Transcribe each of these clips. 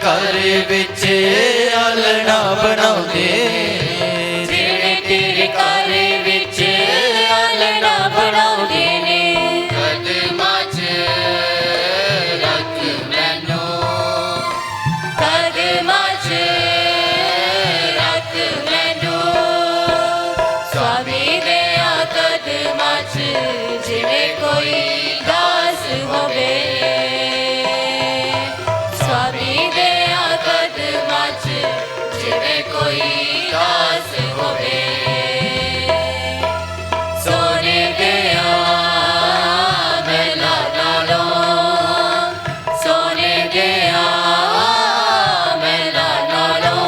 घर विच आलना बनाउंदे जेड़े तेरे घर विच आलना बनाउंदे ने कदमां च रख मैनू कदमां च रख मैनू स्वामी दे कदमां च जिवें कोई दास होवे कोई दास होवे सोने दिया महला नालों सोने दिया महला नालों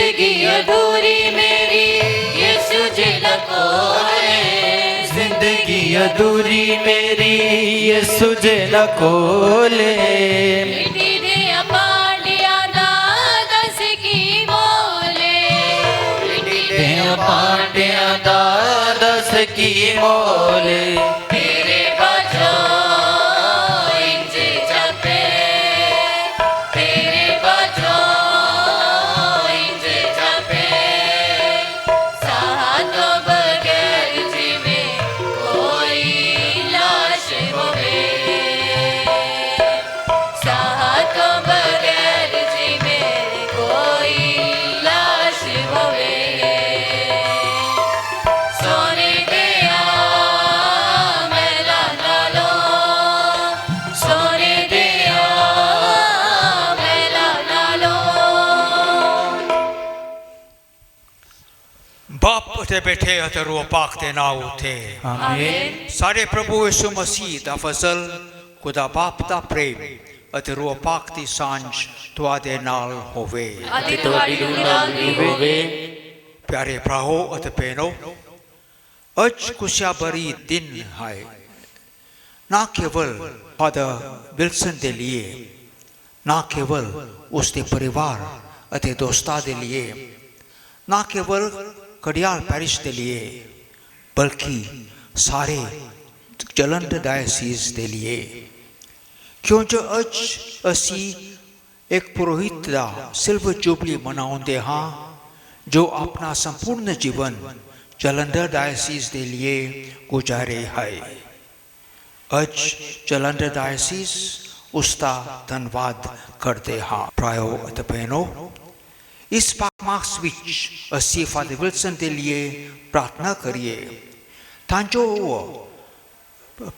जिंदगी अधूरी मेरी यीशु जी लकोले जिंदगी अधूरी मेरी यीशु जी लकोले मिट्टी दिया पांडिया दा दस की मोले ते पांडिया दा दस की मोले तेरे बजो इंज जपे तेरे बजो इंज जपे साथ तो बगैर जीवे कोई लाश होवे साथ तो बगैर जीवे कोई लाश होवे सोने दिया मेला नालो सोने दिया मेला नालो बाप उते बैठे ਅਤੇ ਰੂਹ ਪਾਕ ਦੇ ਨਾਮ ਉਤੇ आमीन ਸਾਡੇ ਪ੍ਰਭੂ ਯਿਸੂ ਮਸੀਹ ਦਾ ਫਜ਼ਲ ਖੁਦਾ ਬਾਪ ਦਾ ਪ੍ਰੇਮ ਅਤੇ ਰੂਹ ਪਾਕ ਦੀ ਸਾਂਝ ਤੁਹਾਡੇ ਨਾਲ ਹੋਵੇ ਅਤੇ ਤੁਹਾਡੀ ਰੂਹ ਨਾਲ ਵੀ ਹੋਵੇ ਪਿਆਰੇ ਭਰਾਓ ਅਤੇ ਭੈਣੋ ਅੱਜ ਖੁਸ਼ੀਆਂ ਭਰੀ ਦਿਨ ਹੈ ਨਾ ਕੇਵਲ ਫਾਦਰ ਵਿਲਸਨ ਦੇ ਲਈ ਨਾ ਕੇਵਲ ਉਸ ਦੇ ਪਰਿਵਾਰ ਅਤੇ ਦੋਸਤਾਂ ਦੇ ਲਈ ਨਾ ਕੇਵਲ ਕੜਿਆਲ ਪੈਰਿਸ਼ ਦੇ ਲਈ ਬਲਕਿ ਸਾਰੇ ਜਲੰਧਰ ਡਾਇਓਸੀਸ ਦੇ ਲਈ ਕਿਉਂਕਿ ਅੱਜ ਅਸੀਂ ਇੱਕ ਪੁਰੋਹਿਤ ਦਾ ਸਿਲਵਰ ਜੁਬਲੀ ਮਨਾਉਂਦੇ ਹਾਂ ਜੋ ਆਪਣਾ ਸੰਪੂਰਨ ਜੀਵਨ ਜਲੰਧਰ ਡਾਇਓਸੀਸ ਦੇ ਲਈ ਗੁਜ਼ਾਰੇ ਹੈ ਅੱਜ ਜਲੰਧਰ ਡਾਇਓਸੀਸ ਉਸ ਦਾ ਧੰਨਵਾਦ ਕਰਦੇ ਹਾਂ ਭਰਾਓ ਅਤੇ ਭੈਣੋ ਇਸ ਪਾਕ ਮਾਸ ਵਿੱਚ ਅਸੀਂ ਫਾਦਰ ਵਿਲਸਨ ਦੇ ਲਈ ਪ੍ਰਾਰਥਨਾ ਕਰੀਏ ਤਾਂ ਜੋ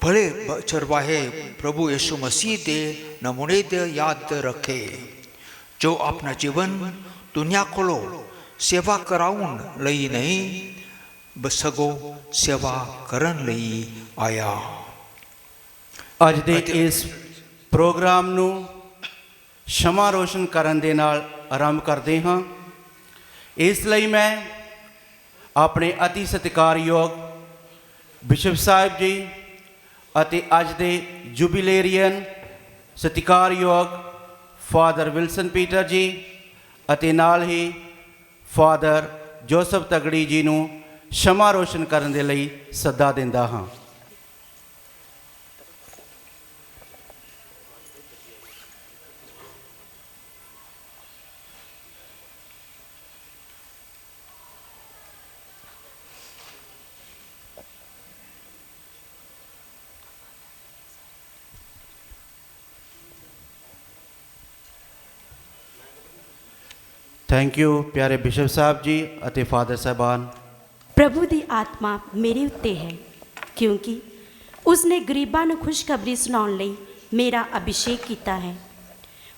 ਭਲੇ ਚਰਵਾਹੇ ਪ੍ਰਭੂ ਯਿਸੂ ਮਸੀਹ ਦੇ ਨਮੂਨੇ ਦੀ ਯਾਦ ਰੱਖੇ ਜੋ ਆਪਣਾ ਜੀਵਨ ਦੁਨੀਆ ਕੋਲੋਂ ਸੇਵਾ ਕਰਾਉਣ ਲਈ ਨਹੀਂ ਸਗੋਂ ਸੇਵਾ ਕਰਨ ਲਈ ਆਇਆ ਅੱਜ ਦੇ ਇਸ ਪ੍ਰੋਗਰਾਮ ਨੂੰ ਸ਼ਮਾ ਰੋਸ਼ਨ ਕਰਨ ਦੇ ਨਾਲ ਆਰੰਭ ਕਰਦੇ ਹਾਂ ਇਸ ਲਈ ਮੈਂ ਆਪਣੇ ਅਤੀ ਸਤਿਕਾਰਯੋਗ ਬਿਸ਼ਪ ਸਾਹਿਬ ਜੀ ਅਤੇ ਅੱਜ ਦੇ ਜੁਬਿਲੇਰੀਅਨ ਸਤਿਕਾਰਯੋਗ ਫਾਦਰ ਵਿਲਸਨ ਪੀਟਰ ਜੀ ਅਤੇ ਨਾਲ ਹੀ ਫਾਦਰ ਜੋਸਫ ਤਗੜੀ ਜੀ ਨੂੰ ਸ਼ਮਾ ਰੋਸ਼ਨ ਕਰਨ ਦੇ ਲਈ ਸੱਦਾ ਦਿੰਦਾ ਹਾਂ ਥੈਂਕ ਯੂ ਪਿਆਰੇ ਬਿਸ਼ਪ ਸਾਹਿਬ ਜੀ ਅਤੇ ਫਾਦਰ ਸਾਹਿਬਾਨ प्रभु की आत्मा मेरे उत्ते है क्योंकि उसने गरीबां नूं खुशखबरी सुनाउण लई मेरा अभिषेक किया है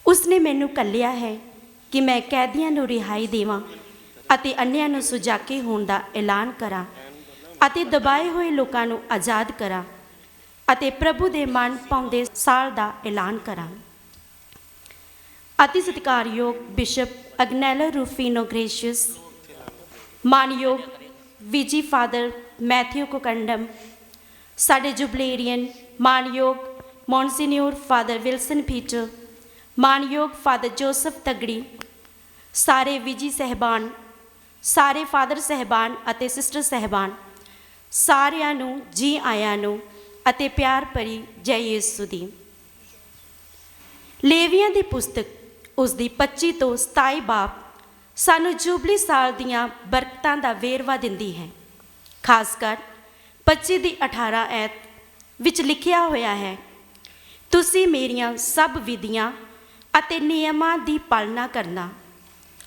उसने मैनू घल्लिया है कि मैं कैदियां नूं रिहाई देवां अते अन्नियां नूं सुजाके होण दा ऐलान करां अते दबाए होए लोकां नूं आज़ाद करां अते प्रभु दे मन पाउंदे साल दा ऐलान करां अति सत्कारयोग बिशप अग्नेलो रूफिनो ग्रेशियस मानयोग विजी फादर मैथ्यू कोकंडम साडे जुबलेरियन मानयोग मॉन्सिन्योर फादर विल्सन पीटर मानयोग फादर जोसफ तगड़ी सारे विजी सहबान सारे फादर सहबान अते सिस्टर सहबान सारिਆਂ ਨੂੰ जी आयां ਨੂੰ ਅਤੇ प्यार भरी जय यीशु दी लेवियां दी पुस्तक उसकी 25 ਤੋਂ 27 बाब सानू जुबली साल दियां बरकतां दा वेरवा दिंदी है खासकर 25 ਦੀ 18 ऐत विच लिखिया होया है तुसी मेरियां सब विधियां अते नियमां दी पालना करना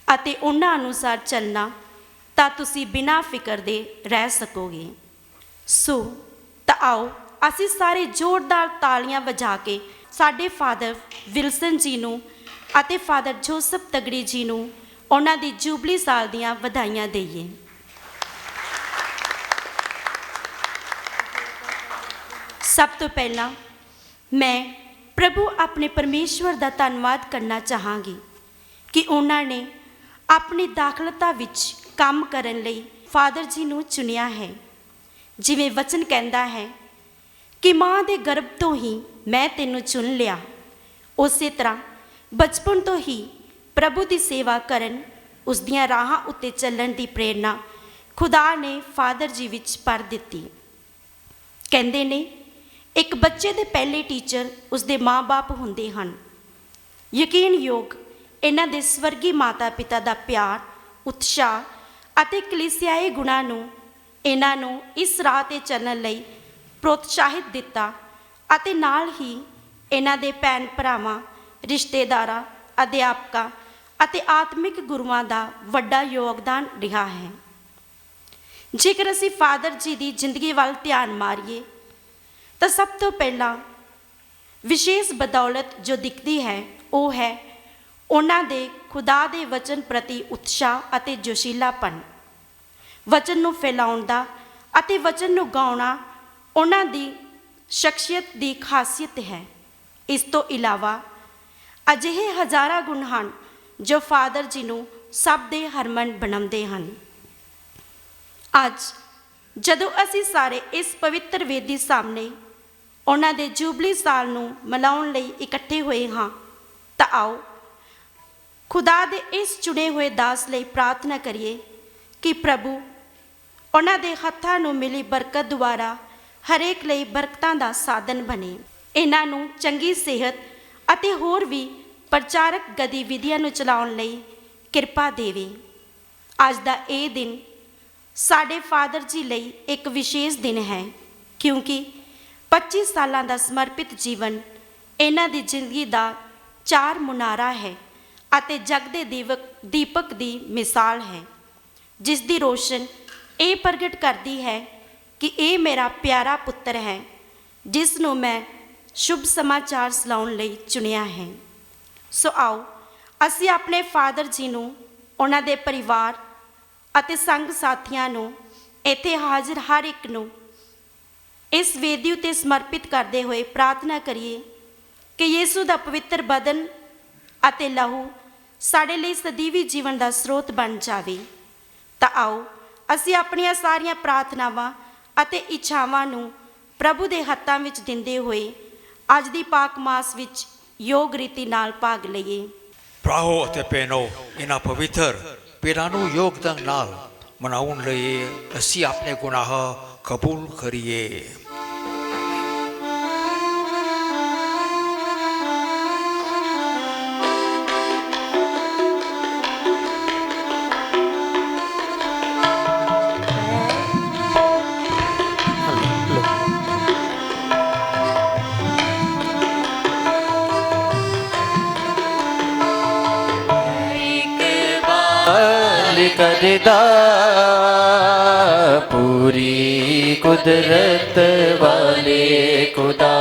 अते उन्हां अनुसार चलना तां तुसी बिना फिकर दे रह सकोगे सो तां आओ असी सारे जोरदार तालियां वजा के साडे फादर विल्सन जी नूं अते फादर जोसफ तगड़ी जी नूं उन्हां दी जुबली साल दियां वधाइयां देईए सब तो पहला मैं प्रभु अपने परमेश्वर का धन्यवाद करना चाहांगी कि उन्होंने ਆਪਣੀ ਦਾਖਲਤਾ ਵਿੱਚ ਕੰਮ ਕਰਨ ਲਈ ਫਾਦਰ ਜੀ ਨੂੰ ਚੁਣਿਆ ਹੈ। ਜਿਵੇਂ ਵਚਨ ਕਹਿੰਦਾ ਹੈ ਕਿ ਮਾਂ ਦੇ ਗਰਭ ਤੋਂ ਹੀ ਮੈਂ ਤੈਨੂੰ ਚੁਣ ਲਿਆ, ਉਸੇ ਤਰ੍ਹਾਂ ਬਚਪਨ ਤੋਂ ਹੀ ਪ੍ਰਭੂ ਦੀ ਸੇਵਾ ਕਰਨ, ਉਸ ਦੀਆਂ ਰਾਹਾਂ ਉੱਤੇ ਚੱਲਣ ਦੀ ਪ੍ਰੇਰਨਾ ਖੁਦਾ ਨੇ ਫਾਦਰ ਜੀ ਵਿੱਚ ਭਰ ਦਿੱਤੀ। ਕਹਿੰਦੇ ਨੇ ਇੱਕ ਬੱਚੇ ਦੇ ਪਹਿਲੇ ਟੀਚਰ ਉਸਦੇ ਮਾਂ-ਬਾਪ ਹੁੰਦੇ ਹਨ। ਯਕੀਨਯੋਗ ਇਹਨਾਂ ਦੇ ਸਵਰਗੀ ਮਾਤਾ-ਪਿਤਾ ਦਾ ਪਿਆਰ, ਉਤਸ਼ਾਹ ਅਤੇ ਕਲੀਸਿਆਈ ਗੁਣਾਂ ਨੂੰ ਇਹਨਾਂ ਨੂੰ ਇਸ ਰਾਹ 'ਤੇ ਚੱਲਣ ਲਈ ਪ੍ਰੋਤਸਾਹਿਤ ਦਿੱਤਾ ਅਤੇ ਨਾਲ ਹੀ ਇਹਨਾਂ ਦੇ ਭੈਣ ਭਰਾਵਾਂ, ਰਿਸ਼ਤੇਦਾਰਾਂ, ਅਧਿਆਪਕਾਂ ਅਤੇ ਆਤਮਿਕ ਗੁਰੂਆਂ ਦਾ ਵੱਡਾ ਯੋਗਦਾਨ ਰਿਹਾ ਹੈ। ਜੇਕਰ ਅਸੀਂ ਫਾਦਰ ਜੀ ਦੀ ਜ਼ਿੰਦਗੀ ਵੱਲ ਧਿਆਨ ਮਾਰੀਏ ਤਾਂ ਸਭ ਤੋਂ ਪਹਿਲਾਂ ਵਿਸ਼ੇਸ਼ ਬਦੌਲਤ ਜੋ ਦਿਖਦੀ ਹੈ ਉਹ ਹੈ ਉਹਨਾਂ ਦੇ ਖੁਦਾ ਦੇ ਵਚਨ ਪ੍ਰਤੀ ਉਤਸ਼ਾਹ ਅਤੇ ਜੋਸ਼ੀਲਾਪਨ। ਵਚਨ ਨੂੰ ਫੈਲਾਉਣ ਦਾ ਅਤੇ ਵਚਨ ਨੂੰ ਗਾਉਣਾ ਉਹਨਾਂ ਦੀ ਸ਼ਖਸੀਅਤ ਦੀ ਖਾਸੀਅਤ ਹੈ। ਇਸ ਤੋਂ ਇਲਾਵਾ ਅਜਿਹੇ ਹਜ਼ਾਰਾਂ ਗੁਣ ਹਨ ਜੋ ਫਾਦਰ ਜੀ ਨੂੰ ਸਭ ਦੇ ਹਰਮਨ ਬਣਾਉਂਦੇ ਹਨ। ਅੱਜ ਜਦੋਂ ਅਸੀਂ ਸਾਰੇ ਇਸ ਪਵਿੱਤਰ ਵੇਦੀ ਸਾਹਮਣੇ ਉਹਨਾਂ ਦੇ ਜੁਬਲੀ ਸਾਲ ਨੂੰ ਮਨਾਉਣ ਲਈ ਇਕੱਠੇ ਹੋਏ ਹਾਂ ਤਾਂ ਆਓ ਖੁਦਾ ਦੇ ਇਸ ਚੁਣੇ ਹੋਏ ਦਾਸ ਲਈ ਪ੍ਰਾਰਥਨਾ ਕਰੀਏ ਕਿ ਪ੍ਰਭੂ ਉਹਨਾਂ ਦੇ ਹੱਥਾਂ ਨੂੰ ਮਿਲੀ ਬਰਕਤ ਦੁਆਰਾ ਹਰੇਕ ਲਈ ਬਰਕਤਾਂ ਦਾ ਸਾਧਨ ਬਣੇ, ਇਹਨਾਂ ਨੂੰ ਚੰਗੀ ਸਿਹਤ ਅਤੇ ਹੋਰ ਵੀ ਪ੍ਰਚਾਰਕ ਗਤੀਵਿਧੀਆਂ ਨੂੰ ਚਲਾਉਣ ਲਈ ਕਿਰਪਾ ਦੇਵੇ। ਅੱਜ ਦਾ ਇਹ ਦਿਨ ਸਾਡੇ ਫਾਦਰ ਜੀ ਲਈ ਇੱਕ ਵਿਸ਼ੇਸ਼ ਦਿਨ ਹੈ ਕਿਉਂਕਿ 25 ਸਾਲਾਂ ਦਾ ਸਮਰਪਿਤ ਜੀਵਨ ਇਹਨਾਂ ਦੀ ਜ਼ਿੰਦਗੀ ਦਾ ਚਾਰ ਮੁਨਾਰਾ ਹੈ ਅਤੇ ਜਗ ਦੇ ਦੀਪਕ ਦੀ ਮਿਸਾਲ ਹੈ, ਜਿਸ ਦੀ ਰੋਸ਼ਨ ਇਹ ਪ੍ਰਗਟ ਕਰਦੀ ਹੈ ਕਿ ਇਹ ਮੇਰਾ ਪਿਆਰਾ ਪੁੱਤਰ ਹੈ ਜਿਸ ਨੂੰ ਮੈਂ ਸ਼ੁਭ ਸਮਾਚਾਰ ਸੁਣਾਉਣ ਲਈ ਚੁਣਿਆ ਹੈ। ਸੋ ਆਓ ਅਸੀਂ ਆਪਣੇ ਫਾਦਰ ਜੀ ਨੂੰ, ਉਹਨਾਂ ਦੇ ਪਰਿਵਾਰ ਅਤੇ ਸੰਗ ਸਾਥੀਆਂ ਨੂੰ, ਇੱਥੇ ਹਾਜ਼ਰ ਹਰ ਇੱਕ ਨੂੰ ਇਸ ਵੇਦੀ ਉੱਤੇ ਸਮਰਪਿਤ ਕਰਦੇ ਹੋਏ ਪ੍ਰਾਰਥਨਾ ਕਰੀਏ ਕਿ ਯਿਸੂ ਦਾ ਪਵਿੱਤਰ ਬਦਨ ਅਤੇ ਲਹੂ ਸਾਡੇ ਲਈ ਸਦੀਵੀ ਜੀਵਨ ਦਾ ਸਰੋਤ ਬਣ ਜਾਵੇ। ਤਾਂ ਆਓ ਅਸੀਂ ਆਪਣੀਆਂ ਸਾਰੀਆਂ ਪ੍ਰਾਰਥਨਾਵਾਂ ਅਤੇ ਇੱਛਾਵਾਂ ਨੂੰ ਪ੍ਰਭੂ ਦੇ ਹੱਥਾਂ ਵਿੱਚ ਦਿੰਦੇ ਹੋਏ ਅੱਜ ਦੀ ਪਾਕ ਮਾਸ ਵਿੱਚ ਯੋਗ ਰੀਤੀ ਨਾਲ ਭਾਗ ਲਈਏ। ਭਰਾਓ ਅਤੇ ਭੈਣੋ, ਇਹਨਾਂ ਪਵਿੱਤਰ ਪੀਰਾਂ ਨੂੰ ਯੋਗ ਢੰਗ ਨਾਲ ਮਨਾਉਣ ਲਈ ਅਸੀਂ ਆਪਣੇ ਗੁਨਾਹ ਕਬੂਲ ਕਰੀਏ। करदा पूरी कुदरत वाले खुदा,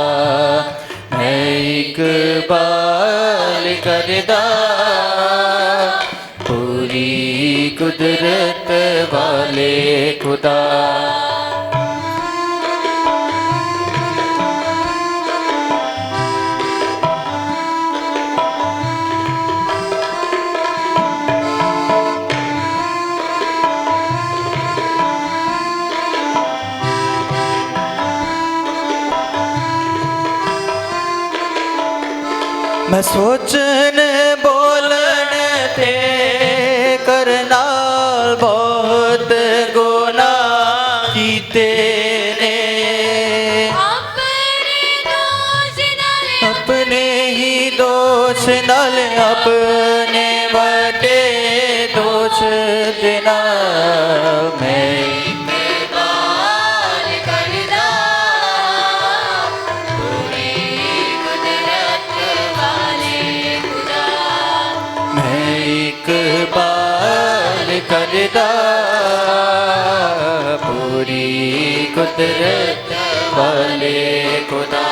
मैं इकबाल करदा पूरी कुदरत वाले खुदा। मैं सोचन बोलन ते करना बहुत गुनाह कीते ने, अपने ही दोष नाल अपने बड़े दोष देना। मैं करदा पूरी कुदरत वाले खुदा।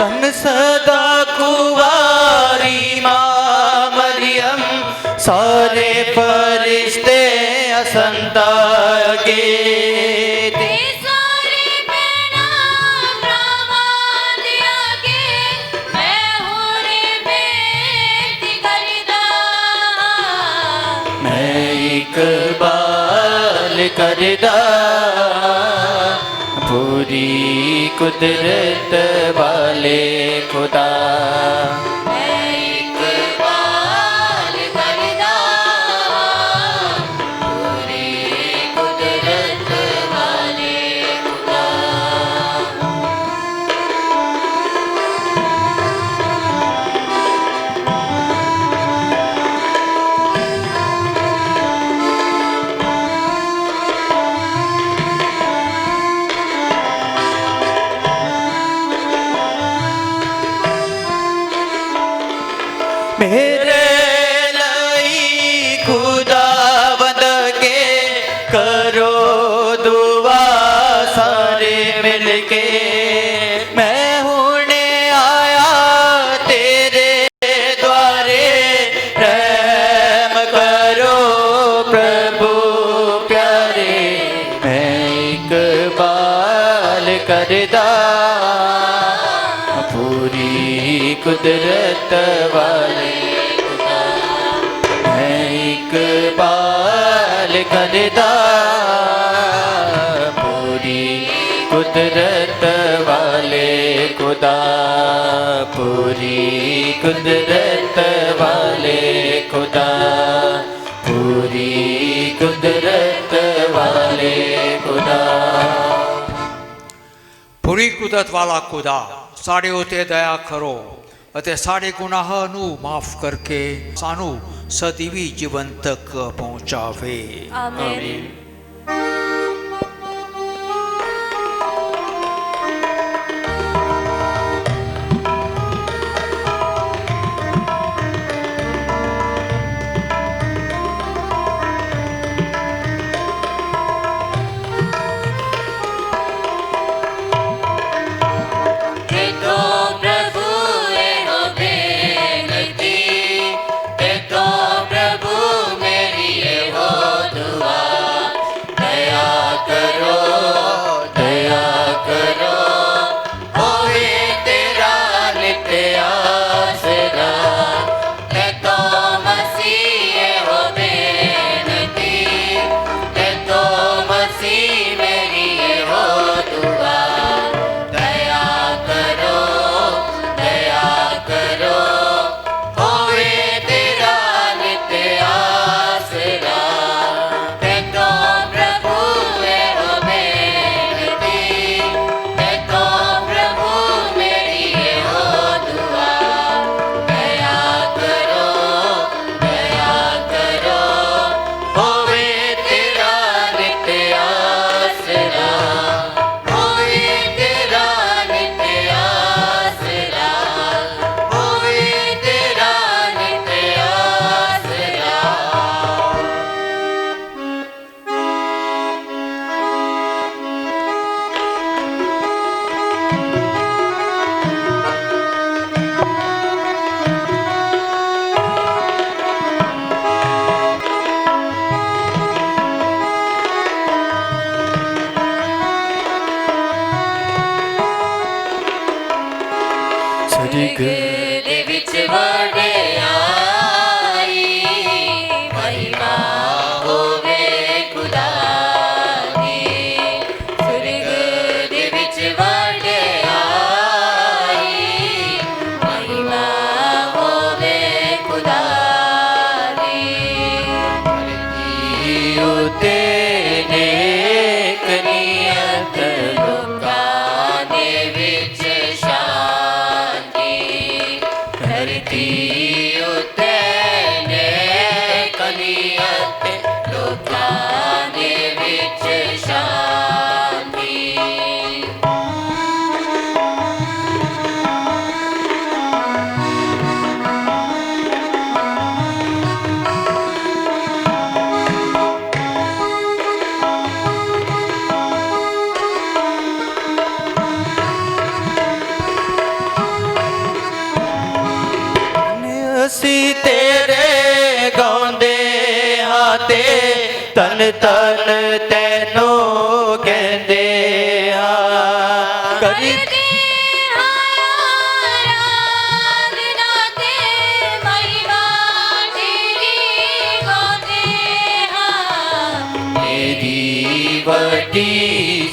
तन सदा कुवारी माँ मरियम सारे फरिश्ते असंता गे सारे बहना भरावां दे आगे मैं हूँ रे बेनती करदा मैं इकबाल करदा पूरी कुदरत वाले खुदा मैं इकबाल करदा पूरी कुदरत वाले खुदा मेरे लई खुदा बंद के करो दुआ सारे मिलके मैं हुणे आया तेरे द्वारे रहम करो प्रभु प्यारे मैं इकबाल करदा पूरी कुदरत वाले खुदा मैं इकबाल करदा पूरी कुदरत वाले खुदा पूरी कुदरत वाले खुदा पूरी कुदरत वाले खुदा પૂરી કુદરતવાળા ખુદા ਸਾਡੇ ਉਤੇ ਦਇਆ ਕਰੋ ਅਤੇ ਸਾਡੇ ਗੁਨਾਹਾਂ ਨੂੰ ਮਾਫ ਕਰਕੇ ਸਾਨੂੰ ਸਦੀਵੀ ਜੀਵਨ ਤੱਕ ਪਹੁੰਚਾਵੇ आमीन देखो प्रभु एहो बेनती देखो प्रभु मेरी एहो दुआ दया करो होवे तेरा नित्य आसरा देखो मसीह एहो बेनती देखो मसीह मेरी एहो दुआ दया करो होवे तेरा नित्य आसरा देखो प्रभु एहो बेनती देखो प्रभु मेरी एहो दुआ दया करो होवे तेरा नित्य आसरा होवे तेरा नित्य आसरा होवे तेरा नित्य आसरा स्वर्ग दे विच वडियाई महिमा होवे खुदा दी सुर्ग दे विच वडियाई महिमा होवे खुदा दी उते नेक नियत लोकां दे विच शांति धरती उते ਅਸੀਂ ਤੇਰੇ ਗਾਉਂਦੇ ਹਾਂ ਤੇ ਤਨ ਤਨ ਤੈਨੂੰ ਕਹਿੰਦੇ ਹਾਂ ਕਰੀ ਕਰਦੇ ਹਾਂ ਆਰਾਧਨਾ ਤੇ ਮਹਿਮਾ ਤੇਰੀ ਗਾਉਂਦੇ ਹਾਂ। ਤੇਰੀ ਵੱਡੀ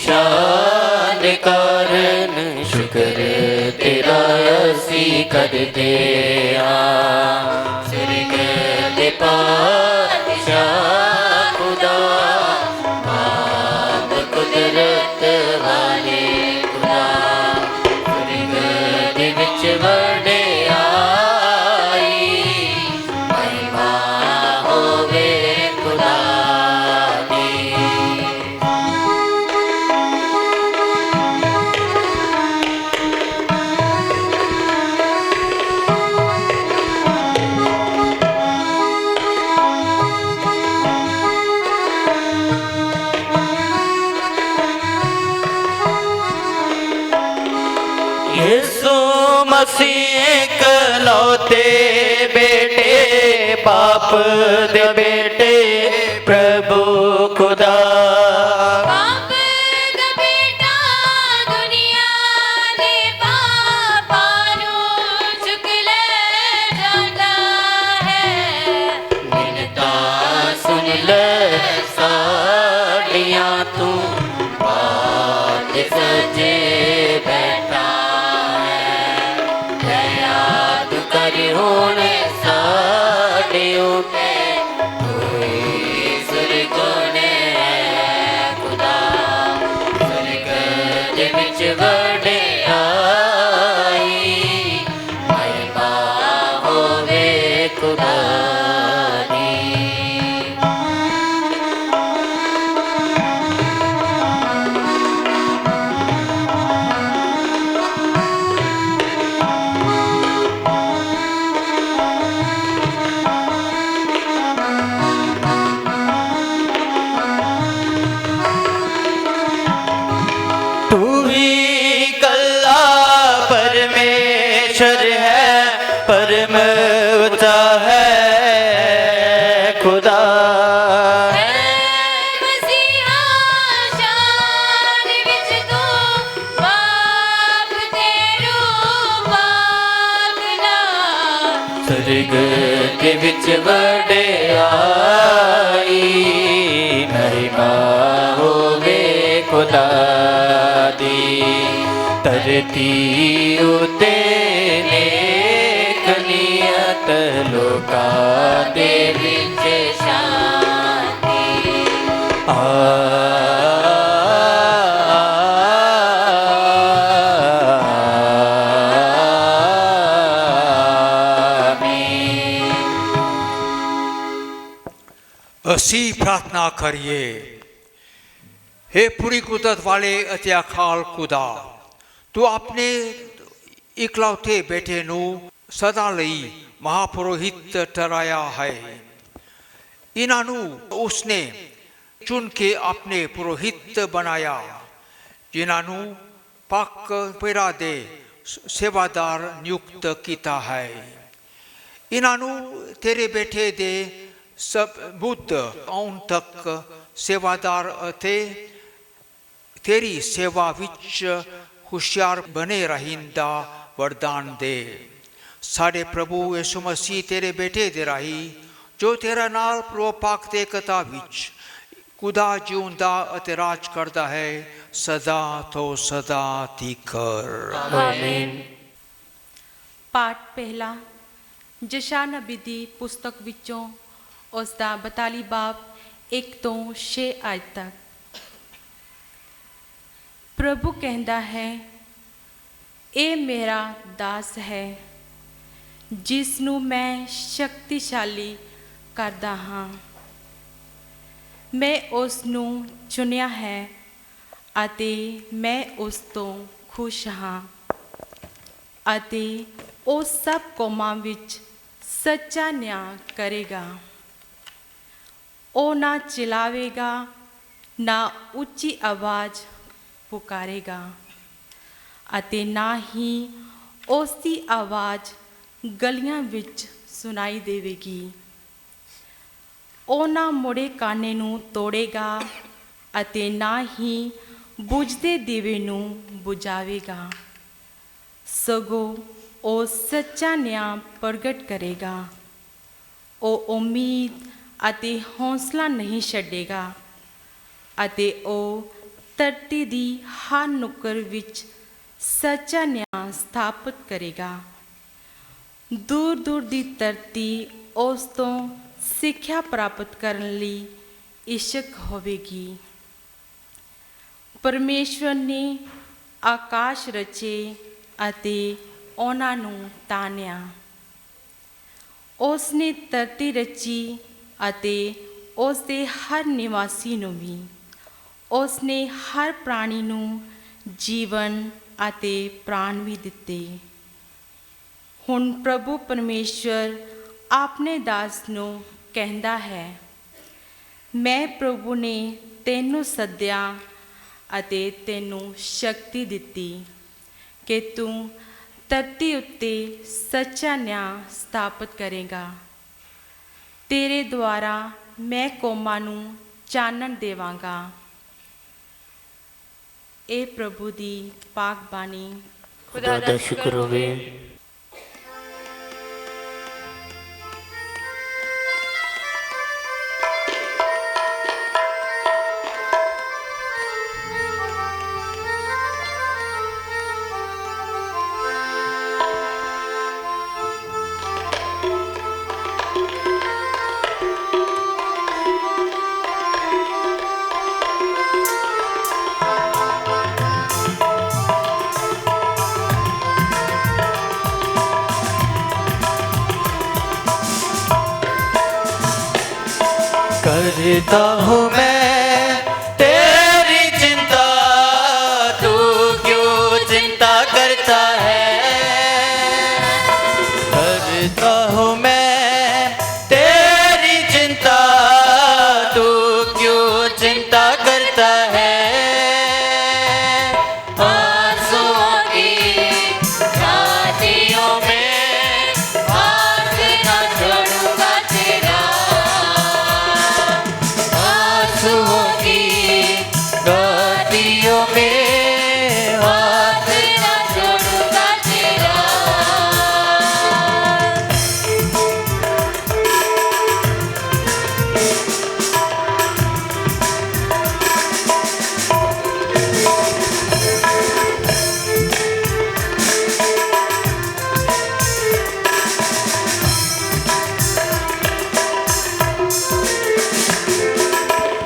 ਸ਼ਾਨ ਕਾਰਨ ਸ਼ੁਕਰ ਤੇਰਾ ਅਸੀਂ ਕਰਦੇ ਹਾਂ। ਸਵਰਗ ਦੇ ਪਾਤਸ਼ਾਹ ਖੁਦਾ ਬਾਪ ਕੁਦਰਤ ਵਾਲੇ ਖੁਦਾ ਸਵਰਗ ਦੇ ਵਿੱਚ ਵਡਿਆਈ ਮਹਿਮਾ ਹੋਵੇ ਖੁਦਾ ਦੀ। यीशु मसीह इकलौते बेटे बाप दे बेटे प्रभु खुदा ਬਾਪ ਦਾ ਬੇਟਾ ਦੁਨੀਆ ਦੇ ਪਾਪਾਂ ਨੂੰ ਚੁੱਕ ਲੈ ਜਾਂਦਾ ਹੈ। मिन्नता सुन ले साड़ियाँ तू बात सजे बैठा है दया तू कर हुण साड़े उठे कोई सुरगुण है खुदा सुरग दे विच वडियाई महिमा होवे खुदा दी। तू ही कल्ला परमेश्वर है परमवता है खुदा ਮਸੀਹਾ ਸ਼ਾਨ ਵਿੱਚ ਤੂੰ ਬਾਪ ਦੇ ਰੂਪ ਆਗਨਾ स्वर्ग के विच वडियाई महिमा होवे खुदा दी। धरती उते नेक नियत लोकां दे विच शांति आमीन। ਅਸੀਂ ਪ੍ਰਾਰਥਨਾ ਕਰੀਏ। हे पूरी कुदरत वाले ਅਤੇ ਅਕਾਲ ਖੁਦਾ ਤੂੰ ਆਪਣੇ ਇਕਲੌਤੇ ਬੇਟੇ ਨੂੰ ਸਦਾ ਲਈ ਮਹਾਪੁਰੋਹਿਤ ਠਹਿਰਾਇਆ ਹੈ। ਇਹਨਾਂ ਨੂੰ ਉਸਨੇ ਚੁਣ ਕੇ ਆਪਣੇ ਪੁਰੋਹਿਤ ਬਣਾਇਆ ਜਿਨ੍ਹਾਂ ਨੂੰ ਪਾਕ ਪੀੜਾ ਦੇ ਸੇਵਾਦਾਰ ਨਿਯੁਕਤ ਕੀਤਾ ਹੈ। ਇਹਨਾਂ ਨੂੰ ਤੇਰੇ ਬੇਟੇ ਦੇ ਸਬੂਤ ਆਉਣ ਤੱਕ ਸੇਵਾਦਾਰ ਅਤੇ ਤੇਰੀ ਸੇਵਾ ਵਿੱਚ ਹੁਸ਼ਿਆਰ ਬਣੇ ਰਹਿਣ ਦਾ ਵਰਦਾਨ ਦੇ। ਸਾਡੇ ਪ੍ਰਭੂ ਯਿਸੂ ਮਸੀਹ ਤੇਰੇ ਬੇਟੇ ਦੇ ਰਾਹੀਂ ਜੋ ਤੇਰਾ ਨਾਲ ਪ੍ਰੋਪਾਕ ਤੇ ਕਥਾ ਵਿੱਚ ਖੁਦਾ ਜਿਉਂਦਾ ਅਤੇ ਰਾਜ ਕਰਦਾ ਹੈ ਸਦਾ ਤੋਂ ਸਦਾ ਤੀਕਰ। ਆਮੀਨ। ਪਾਠ ਪਹਿਲਾ ਯਸ਼ਾਇਆ ਨਬੀ ਦੀ ਪੁਸਤਕ ਵਿੱਚੋਂ ਉਸ ਦਾ 42 ਬਾਬ 1 ਤੋਂ 6 ਆਇਤ ਤੱਕ। ਪ੍ਰਭੂ ਕਹਿੰਦਾ ਹੈ, ਇਹ ਮੇਰਾ ਦਾਸ ਹੈ ਜਿਸ ਨੂੰ ਮੈਂ ਸ਼ਕਤੀਸ਼ਾਲੀ ਕਰਦਾ ਹਾਂ। ਮੈਂ ਉਸ ਨੂੰ ਚੁਣਿਆ ਹੈ ਅਤੇ ਮੈਂ ਉਸ ਤੋਂ ਖੁਸ਼ ਹਾਂ ਅਤੇ ਉਹ ਸਭ ਕੌਮਾਂ ਵਿੱਚ ਸੱਚਾ ਨਿਆਂ ਕਰੇਗਾ। ਉਹ ਨਾ ਚਿਲਾਵੇਗਾ ਨਾ ਉੱਚੀ ਆਵਾਜ਼ ਪੁਕਾਰੇਗਾ ਅਤੇ ਨਾ ਹੀ ਉਸ ਦੀ ਆਵਾਜ਼ ਗਲੀਆਂ ਵਿੱਚ ਸੁਣਾਈ ਦੇਵੇਗੀ। ਉਹ ਨਾ ਮੁੜੇ ਕਾਨੇ ਨੂੰ ਤੋੜੇਗਾ ਅਤੇ ਨਾ ਹੀ ਬੁਝਦੇ ਦੀਵੇ ਨੂੰ ਬੁਝਾਵੇਗਾ, ਸਗੋਂ ਉਹ ਸੱਚਾ ਨਿਆਂ ਪ੍ਰਗਟ ਕਰੇਗਾ। ਉਹ ਉਮੀਦ ਅਤੇ ਹੌਸਲਾ ਨਹੀਂ ਛੱਡੇਗਾ ਅਤੇ ਉਹ ਧਰਤੀ ਦੀ ਹਰ ਨੁੱਕਰ ਵਿੱਚ ਸੱਚਾ ਨਿਆਂ ਸਥਾਪਿਤ ਕਰੇਗਾ। ਦੂਰ ਦੂਰ ਦੀ ਧਰਤੀ ਉਸ ਤੋਂ ਸਿੱਖਿਆ ਪ੍ਰਾਪਤ ਕਰਨ ਲਈ ਇਛੁਕ ਹੋਵੇਗੀ। ਪਰਮੇਸ਼ਵਰ ਨੇ ਆਕਾਸ਼ ਰਚੇ ਅਤੇ ਉਹਨਾਂ ਨੂੰ ਤਾਣਿਆ। ਉਸ ਨੇ ਧਰਤੀ ਰਚੀ ਅਤੇ ਉਸ ਦੇ ਹਰ ਨਿਵਾਸੀ ਨੂੰ ਵੀ। ਉਸ ਨੇ ਹਰ ਪ੍ਰਾਣੀ ਨੂੰ ਜੀਵਨ ਅਤੇ ਪ੍ਰਾਣ ਵੀ ਦਿੱਤੇ। ਹੁਣ ਪ੍ਰਭੂ ਪਰਮੇਸ਼ਵਰ ਆਪਣੇ ਦਾਸ ਨੂੰ ਕਹਿੰਦਾ ਹੈ, ਮੈਂ ਪ੍ਰਭੂ ਨੇ ਤੈਨੂੰ ਸੱਦਿਆ ਅਤੇ ਤੈਨੂੰ ਸ਼ਕਤੀ ਦਿੱਤੀ ਕਿ ਤੂੰ ਧਰਤੀ ਉੱਤੇ ਸੱਚਾ ਨਿਆਂ ਸਥਾਪਿਤ ਕਰੇਗਾ। ਤੇਰੇ ਦੁਆਰਾ ਮੈਂ ਕੌਮਾਂ ਨੂੰ ਚਾਨਣ ਦੇਵਾਂਗਾ। ਇਹ ਪ੍ਰਭੂ ਦੀ ਪਾਕ ਬਾਣੀ। खुदा दा शुक्र होवे। करता हूँ मैं तेरी चिंता, तू क्यों चिंता करता है। करता हूँ मैं तेरी चिंता, तू क्यों चिंता करता है। आंसुओं की घाटियों में हाथ न छोड़ूंगा तेरा। आंसुओं की घाटियों में हाथ न छोड़ूंगा तेरा।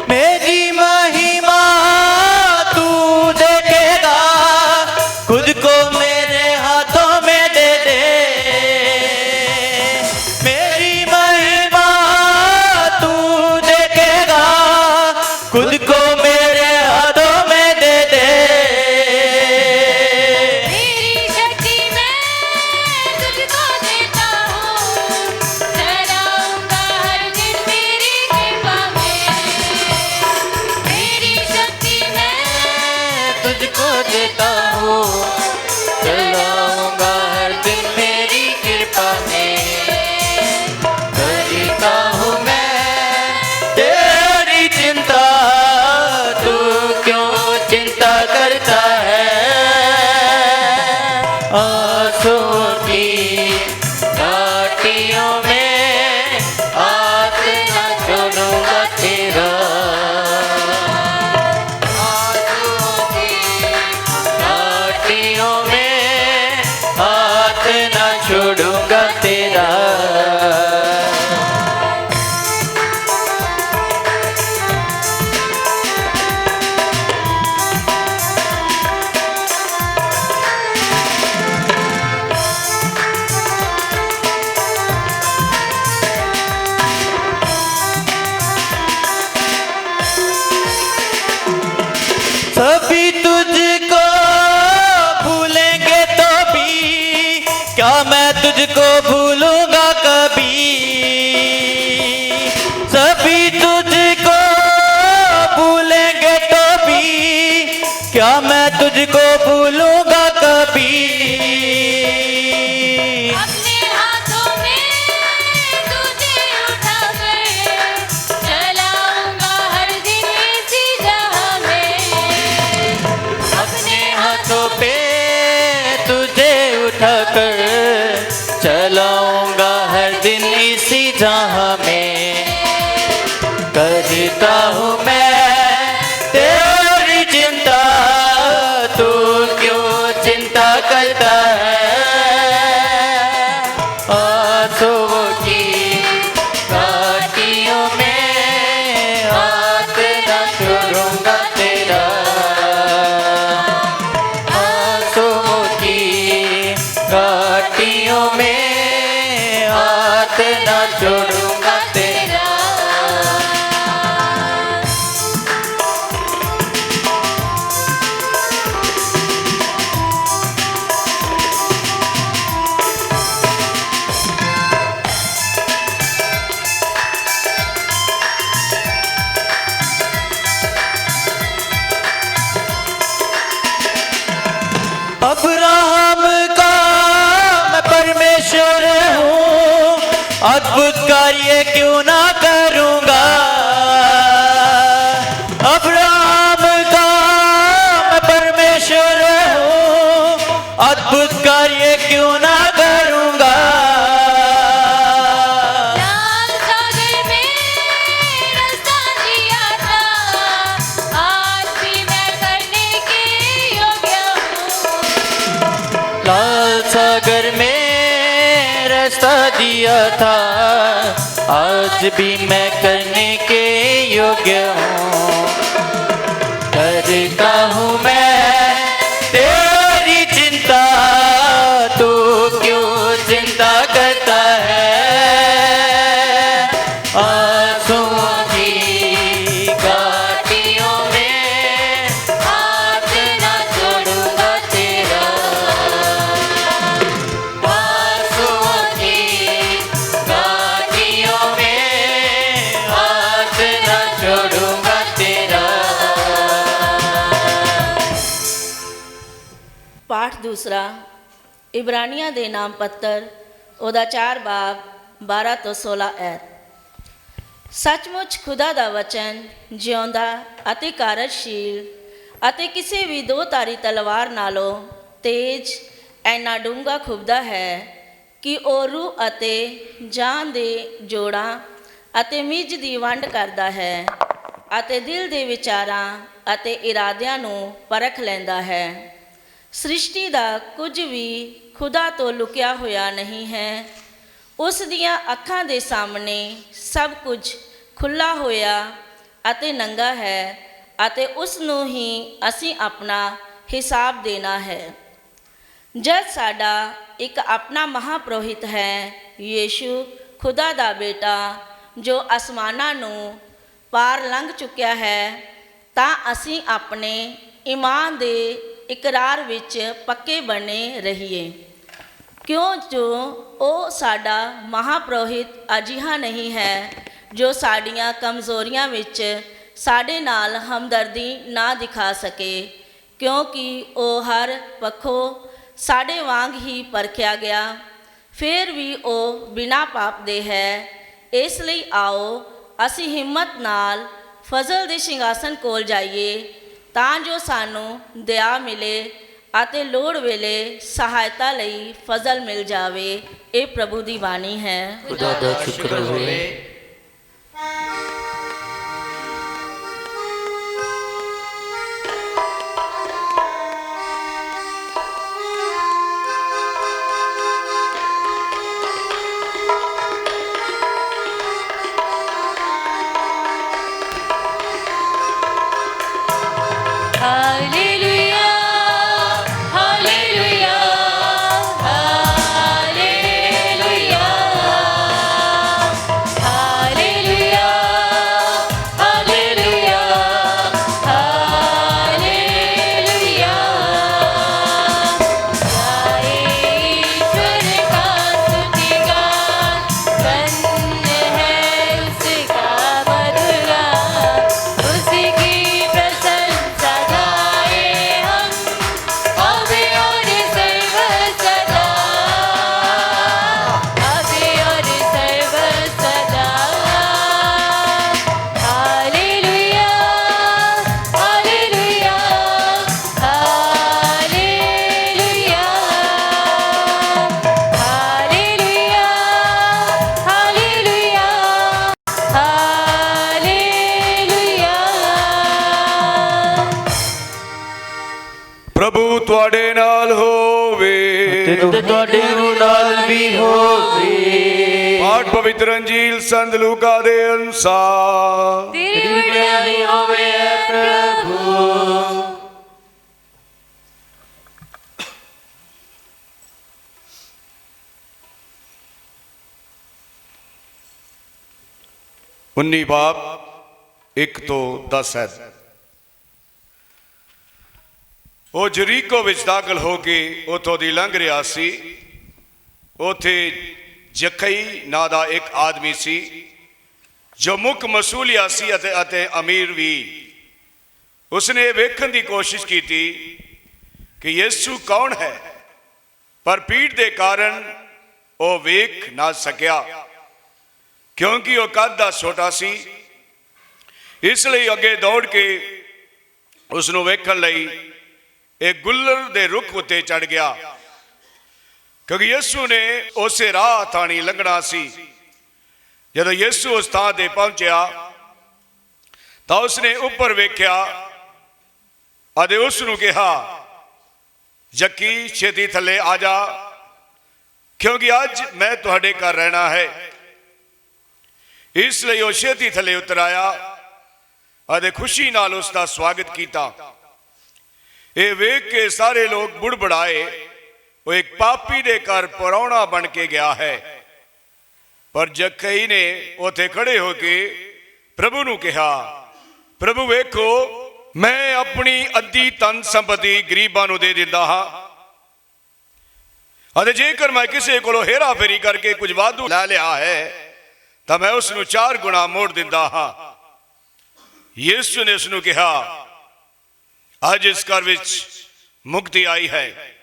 मेरी महिमा तू देखेगा, खुद को मेरे हाथों में दे दे। मेरी महिमा तू देखेगा, खुद को मेरे हाथों में दे दे। मेरी शक्ति मैं तुझको देता हूँ, ठहराऊंगा हर दिन मेरी कृपा में। मेरी शक्ति मैं तुझको देता हूँ, चलाऊंगा हर दिन मेरी कृपा में। करता हूँ मैं तेरी चिंता, तू क्यों चिंता करता है। आंसुओं की घाटियों में हाथ न छोड़ूंगा तेरा। आंसुओं की घाटियों में हाथ न छोड़ूंगा तेरा। सभी तुझको भूलेंगे तो भी क्या मैं तुझको भूलूंगा कभी। सभी तुझको भूलेंगे तो भी क्या मैं तुझको भूलूंगा कभी। अपने हाथों में कर चलाऊंगा हर दिन इसी जहां में। करता हूँ मैं तेरी चिंता, तू क्यों चिंता करता है। आंसुओं की घाटियों में हाथ न छोड़ूंगा तेरा। आंसुओं की घाटियों में हाथ न छोड़ूंगा तेरा। अब्राहम का मैं परमेश्वर हूँ, अद्भुत कार्य क्यों ना करूँगा। अब्राहम का मैं परमेश्वर हूँ, अद्भुत कार्य क्यों ना करूँगा। लाल सागर में रास्ता दिया था, आज भी मैं करने के योग्य हूँ। लाल सागर में रास्ता दिया था, आज भी मैं करने के योग्य हूँ। करता हूँ मैं तेरी चिंता, तू क्यों चिंता करता है। आंसुओं की घाटियों में हाथ न छोड़ूंगा तेरा। आंसुओं की घाटियों में हाथ न छोड़ूंगा तेरा। पाठ दूसरा इब्रानियां ਦੇ ਨਾਮ ਪੱਤਰ ਉਹਦਾ 4 ਬਾਬ 12 ਤੋਂ 16 ਐਤ। ਸੱਚਮੁੱਚ ਖੁਦਾ ਦਾ ਵਚਨ ਜਿਉਂਦਾ ਅਤੇ ਕਾਰਜਸ਼ੀਲ ਅਤੇ ਕਿਸੇ ਵੀ ਦੋ ਧਾਰੀ ਤਲਵਾਰ ਨਾਲੋਂ ਤੇਜ਼ ਐਨਾ ਡੂੰਘਾ ਖੁੱਭਦਾ ਹੈ ਕਿ ਉਹ ਰੂਹ ਅਤੇ ਜਾਨ ਦੇ ਜੋੜਾਂ ਅਤੇ ਮਿੱਝ ਦੀ ਵੰਡ ਕਰਦਾ ਹੈ ਅਤੇ ਦਿਲ ਦੇ ਵਿਚਾਰਾਂ ਅਤੇ ਇਰਾਦਿਆਂ ਨੂੰ ਪਰਖ ਲੈਂਦਾ ਹੈ। ਸ੍ਰਿਸ਼ਟੀ ਦਾ ਕੁਝ ਵੀ ਖੁਦਾ ਤੋਂ ਲੁਕਿਆ ਹੋਇਆ ਨਹੀਂ ਹੈ। ਉਸ ਦੀਆਂ ਅੱਖਾਂ ਦੇ ਸਾਹਮਣੇ ਸਭ ਕੁਝ ਖੁੱਲ੍ਹਾ ਹੋਇਆ ਅਤੇ ਨੰਗਾ ਹੈ ਅਤੇ ਉਸ ਨੂੰ ਹੀ ਅਸੀਂ ਆਪਣਾ ਹਿਸਾਬ ਦੇਣਾ ਹੈ। ਜਦ ਸਾਡਾ ਇੱਕ ਆਪਣਾ ਮਹਾਪੁਰੋਹਿਤ ਹੈ, ਯੀਸ਼ੂ ਖੁਦਾ ਦਾ ਬੇਟਾ, ਜੋ ਅਸਮਾਨਾਂ ਨੂੰ ਪਾਰ ਲੰਘ ਚੁੱਕਿਆ ਹੈ, ਤਾਂ ਅਸੀਂ ਆਪਣੇ ਈਮਾਨ ਦੇ ਇਕਰਾਰ ਵਿੱਚ ਪੱਕੇ ਬਣੇ ਰਹੀਏ। ਕਿਉਂ ਜੋ ਉਹ ਸਾਡਾ ਮਹਾਪੁਰੋਹਿਤ ਅਜਿਹਾ ਨਹੀਂ ਹੈ ਜੋ ਸਾਡੀਆਂ ਕਮਜ਼ੋਰੀਆਂ ਵਿੱਚ ਸਾਡੇ ਨਾਲ ਹਮਦਰਦੀ ਨਾ ਦਿਖਾ ਸਕੇ, ਕਿਉਂਕਿ ਉਹ ਹਰ ਪੱਖੋਂ ਸਾਡੇ ਵਾਂਗ ਹੀ ਪਰਖਿਆ ਗਿਆ, ਫਿਰ ਵੀ ਉਹ ਬਿਨਾਂ ਪਾਪ ਦੇ ਹੈ। ਇਸ ਲਈ ਆਓ ਅਸੀਂ ਹਿੰਮਤ ਨਾਲ ਫਜ਼ਲ ਦੇ ਸਿੰਘਾਸਨ ਕੋਲ ਜਾਈਏ, ਤਾਂ ਜੋ ਸਾਨੂੰ ਦਇਆ ਮਿਲੇ ਅਤੇ ਲੋੜ ਵੇਲੇ ਸਹਾਇਤਾ ਲਈ ਫਜ਼ਲ ਮਿਲ ਜਾਵੇ। ਇਹ ਪ੍ਰਭੂ ਦੀ ਬਾਣੀ ਹੈ। खुदा दा शुक्र होवे। हालेलुया, हालेलुया, हालेलुया, हालेलुया, ਤੇ ਤੁਹਾਡੇ ਰੂਹ ਨਾਲ ਵੀ ਹੋਵੇ। ਪਾਠ ਪਵਿੱਤਰ ਅੰਜੀਲ ਸੰਤ ਲੂਕਾ ਦੇ ਅਨੁਸਾਰ। ਤੇਰੀ ਵਡਿਆਈ ਹੋਵੇ ਐ ਪ੍ਰਭੂ। ਉੱਨੀ ਬਾਬ 1 ਤੋਂ 10 ਹੈ। ਉਹ ਜਰੀਕੋ ਵਿੱਚ ਦਾਖਲ ਹੋ ਕੇ ਉੱਥੋਂ ਦੀ ਲੰਘ ਰਿਹਾ ਸੀ। ਉੱਥੇ ਜਕਈ ਨਾਂ ਦਾ ਇੱਕ ਆਦਮੀ ਸੀ ਜੋ ਮੁੱਖ ਮਸੂਲੀਆ ਸੀ ਅਤੇ ਅਮੀਰ ਵੀ। ਉਸਨੇ ਇਹ ਵੇਖਣ ਦੀ ਕੋਸ਼ਿਸ਼ ਕੀਤੀ ਕਿ ਯਿਸੂ ਕੌਣ ਹੈ, ਪਰ ਭੀੜ ਦੇ ਕਾਰਨ ਉਹ ਵੇਖ ਨਾ ਸਕਿਆ ਕਿਉਂਕਿ ਉਹ ਕੱਦ ਦਾ ਛੋਟਾ ਸੀ। ਇਸ ਲਈ ਅੱਗੇ ਦੌੜ ਕੇ ਉਸ ਨੂੰ ਵੇਖਣ ਲਈ ਇੱਕ ਗੁੱਲਰ ਦੇ ਰੁੱਖ ਉੱਤੇ ਚੜ ਗਿਆ ਕਿਉਂਕਿ ਯਿਸੂ ਨੇ ਉਸੇ ਰਾਹ ਥਾਣੀ ਲੰਘਣਾ ਸੀ। ਜਦੋਂ ਯਿਸੂ ਉਸ ਥਾਂ ਤੇ ਪਹੁੰਚਿਆ ਤਾਂ ਉਸਨੇ ਉੱਪਰ ਵੇਖਿਆ ਅਤੇ ਉਸ ਨੂੰ ਕਿਹਾ, ਜੱਕੀ ਛੇਤੀ ਥੱਲੇ ਆ ਜਾ ਕਿਉਂਕਿ ਅੱਜ ਮੈਂ ਤੁਹਾਡੇ ਘਰ ਰਹਿਣਾ ਹੈ। ਇਸ ਲਈ ਉਹ ਛੇਤੀ ਥੱਲੇ ਉਤਰ ਆਇਆ ਅਤੇ ਖੁਸ਼ੀ ਨਾਲ ਉਸ ਦਾ ਸਵਾਗਤ ਕੀਤਾ। ਇਹ ਵੇਖ ਕੇ ਸਾਰੇ ਲੋਕ ਬੁੜਬੜਾਏ, ਉਹ ਇੱਕ ਪਾਪੀ ਦੇ ਘਰ ਪਰੌਣਾ ਬਣ ਕੇ ਗਿਆ ਹੈ। ਪਰ ਜਕਈ ਨੇ ਉੱਥੇ ਖੜੇ ਹੋ ਕੇ ਪ੍ਰਭੂ ਨੂੰ ਕਿਹਾ, ਪ੍ਰਭੂ ਵੇਖੋ, ਮੈਂ ਆਪਣੀ ਅੱਧੀ ਧਨ ਸੰਪਤੀ ਗਰੀਬਾਂ ਨੂੰ ਦੇ ਦਿੰਦਾ ਹਾਂ ਅਤੇ ਜੇਕਰ ਮੈਂ ਕਿਸੇ ਕੋਲੋਂ ਹੇਰਾ ਫੇਰੀ ਕਰਕੇ ਕੁਝ ਵਾਧੂ ਲੈ ਲਿਆ ਹੈ ਤਾਂ ਮੈਂ ਉਸ ਨੂੰ 4 ਗੁਣਾ ਮੋੜ ਦਿੰਦਾ ਹਾਂ। ਯਿਸੂ ਨੇ ਉਸ ਨੂੰ ਕਿਹਾ, ਅੱਜ ਇਸ ਘਰ ਵਿੱਚ ਮੁਕਤੀ ਆਈ ਹੈ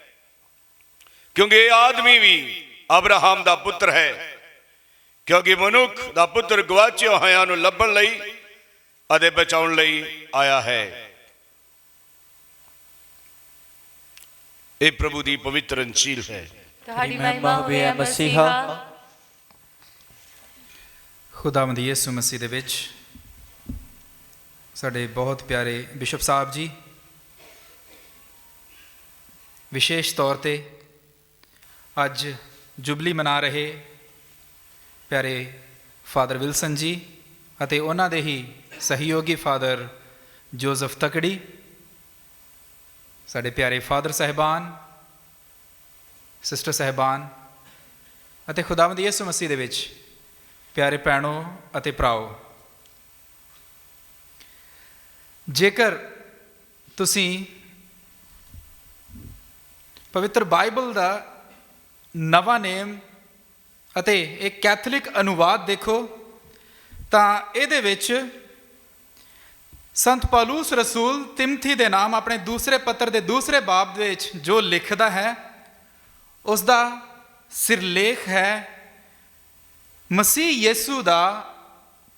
ਕਿਉਂਕਿ ਇਹ ਆਦਮੀ ਵੀ ਅਬਰਾਹਮ ਦਾ ਪੁੱਤਰ ਹੈ, ਕਿਉਂਕਿ ਮਨੁੱਖ ਦਾ ਪੁੱਤਰ ਗਵਾਚੇ ਹੋਇਆਂ ਨੂੰ ਲੱਭਣ ਲਈ ਅਤੇ ਬਚਾਉਣ ਲਈ ਆਇਆ ਹੈ। ਇਹ ਪ੍ਰਭੂ ਦੀ ਪਵਿੱਤਰ ਅੰਜੀਲ ਹੈ। ਤੁਹਾਡੀ ਮਹਿਮਾ ਹੋਵੇ ਐ ਮਸੀਹਾ। ਖੁਦਾਵੰਦ ਯਿਸੂ ਮਸੀਹ ਦੇ ਵਿੱਚ ਸਾਡੇ ਬਹੁਤ ਪਿਆਰੇ ਬਿਸ਼ਪ ਸਾਹਿਬ ਜੀ, ਵਿਸ਼ੇਸ਼ ਤੌਰ ਤੇ ਅੱਜ ਜੁਬਲੀ ਮਨਾ ਰਹੇ ਪਿਆਰੇ ਫਾਦਰ ਵਿਲਸਨ ਜੀ ਅਤੇ ਉਹਨਾਂ ਦੇ ਹੀ ਸਹਿਯੋਗੀ ਫਾਦਰ ਜੋਜ਼ਫ ਤਕੜੀ, ਸਾਡੇ ਪਿਆਰੇ ਫਾਦਰ ਸਾਹਿਬਾਨ, ਸਿਸਟਰ ਸਾਹਿਬਾਨ ਅਤੇ ਖੁਦਾਵੰਦ ਯਿਸੂ ਮਸੀਹ ਦੇ ਵਿੱਚ ਪਿਆਰੇ ਭੈਣੋ ਅਤੇ ਭਰਾਓ, ਜੇਕਰ ਤੁਸੀਂ ਪਵਿੱਤਰ ਬਾਈਬਲ ਦਾ ਨਵਾਂ ਨੇਮ ਅਤੇ ਇੱਕ ਕੈਥੋਲਿਕ ਅਨੁਵਾਦ ਦੇਖੋ ਤਾਂ ਇਹਦੇ ਵਿੱਚ ਸੰਤ ਪੌਲੁਸ ਰਸੂਲ ਤਿਮਥੀ ਦੇ ਨਾਮ ਆਪਣੇ ਦੂਸਰੇ ਪੱਤਰ ਦੇ ਦੂਸਰੇ ਬਾਬ ਦੇ ਵਿੱਚ ਜੋ ਲਿਖਦਾ ਹੈ ਉਸ ਦਾ ਸਿਰਲੇਖ ਹੈ, ਮਸੀਹ ਯਿਸੂ ਦਾ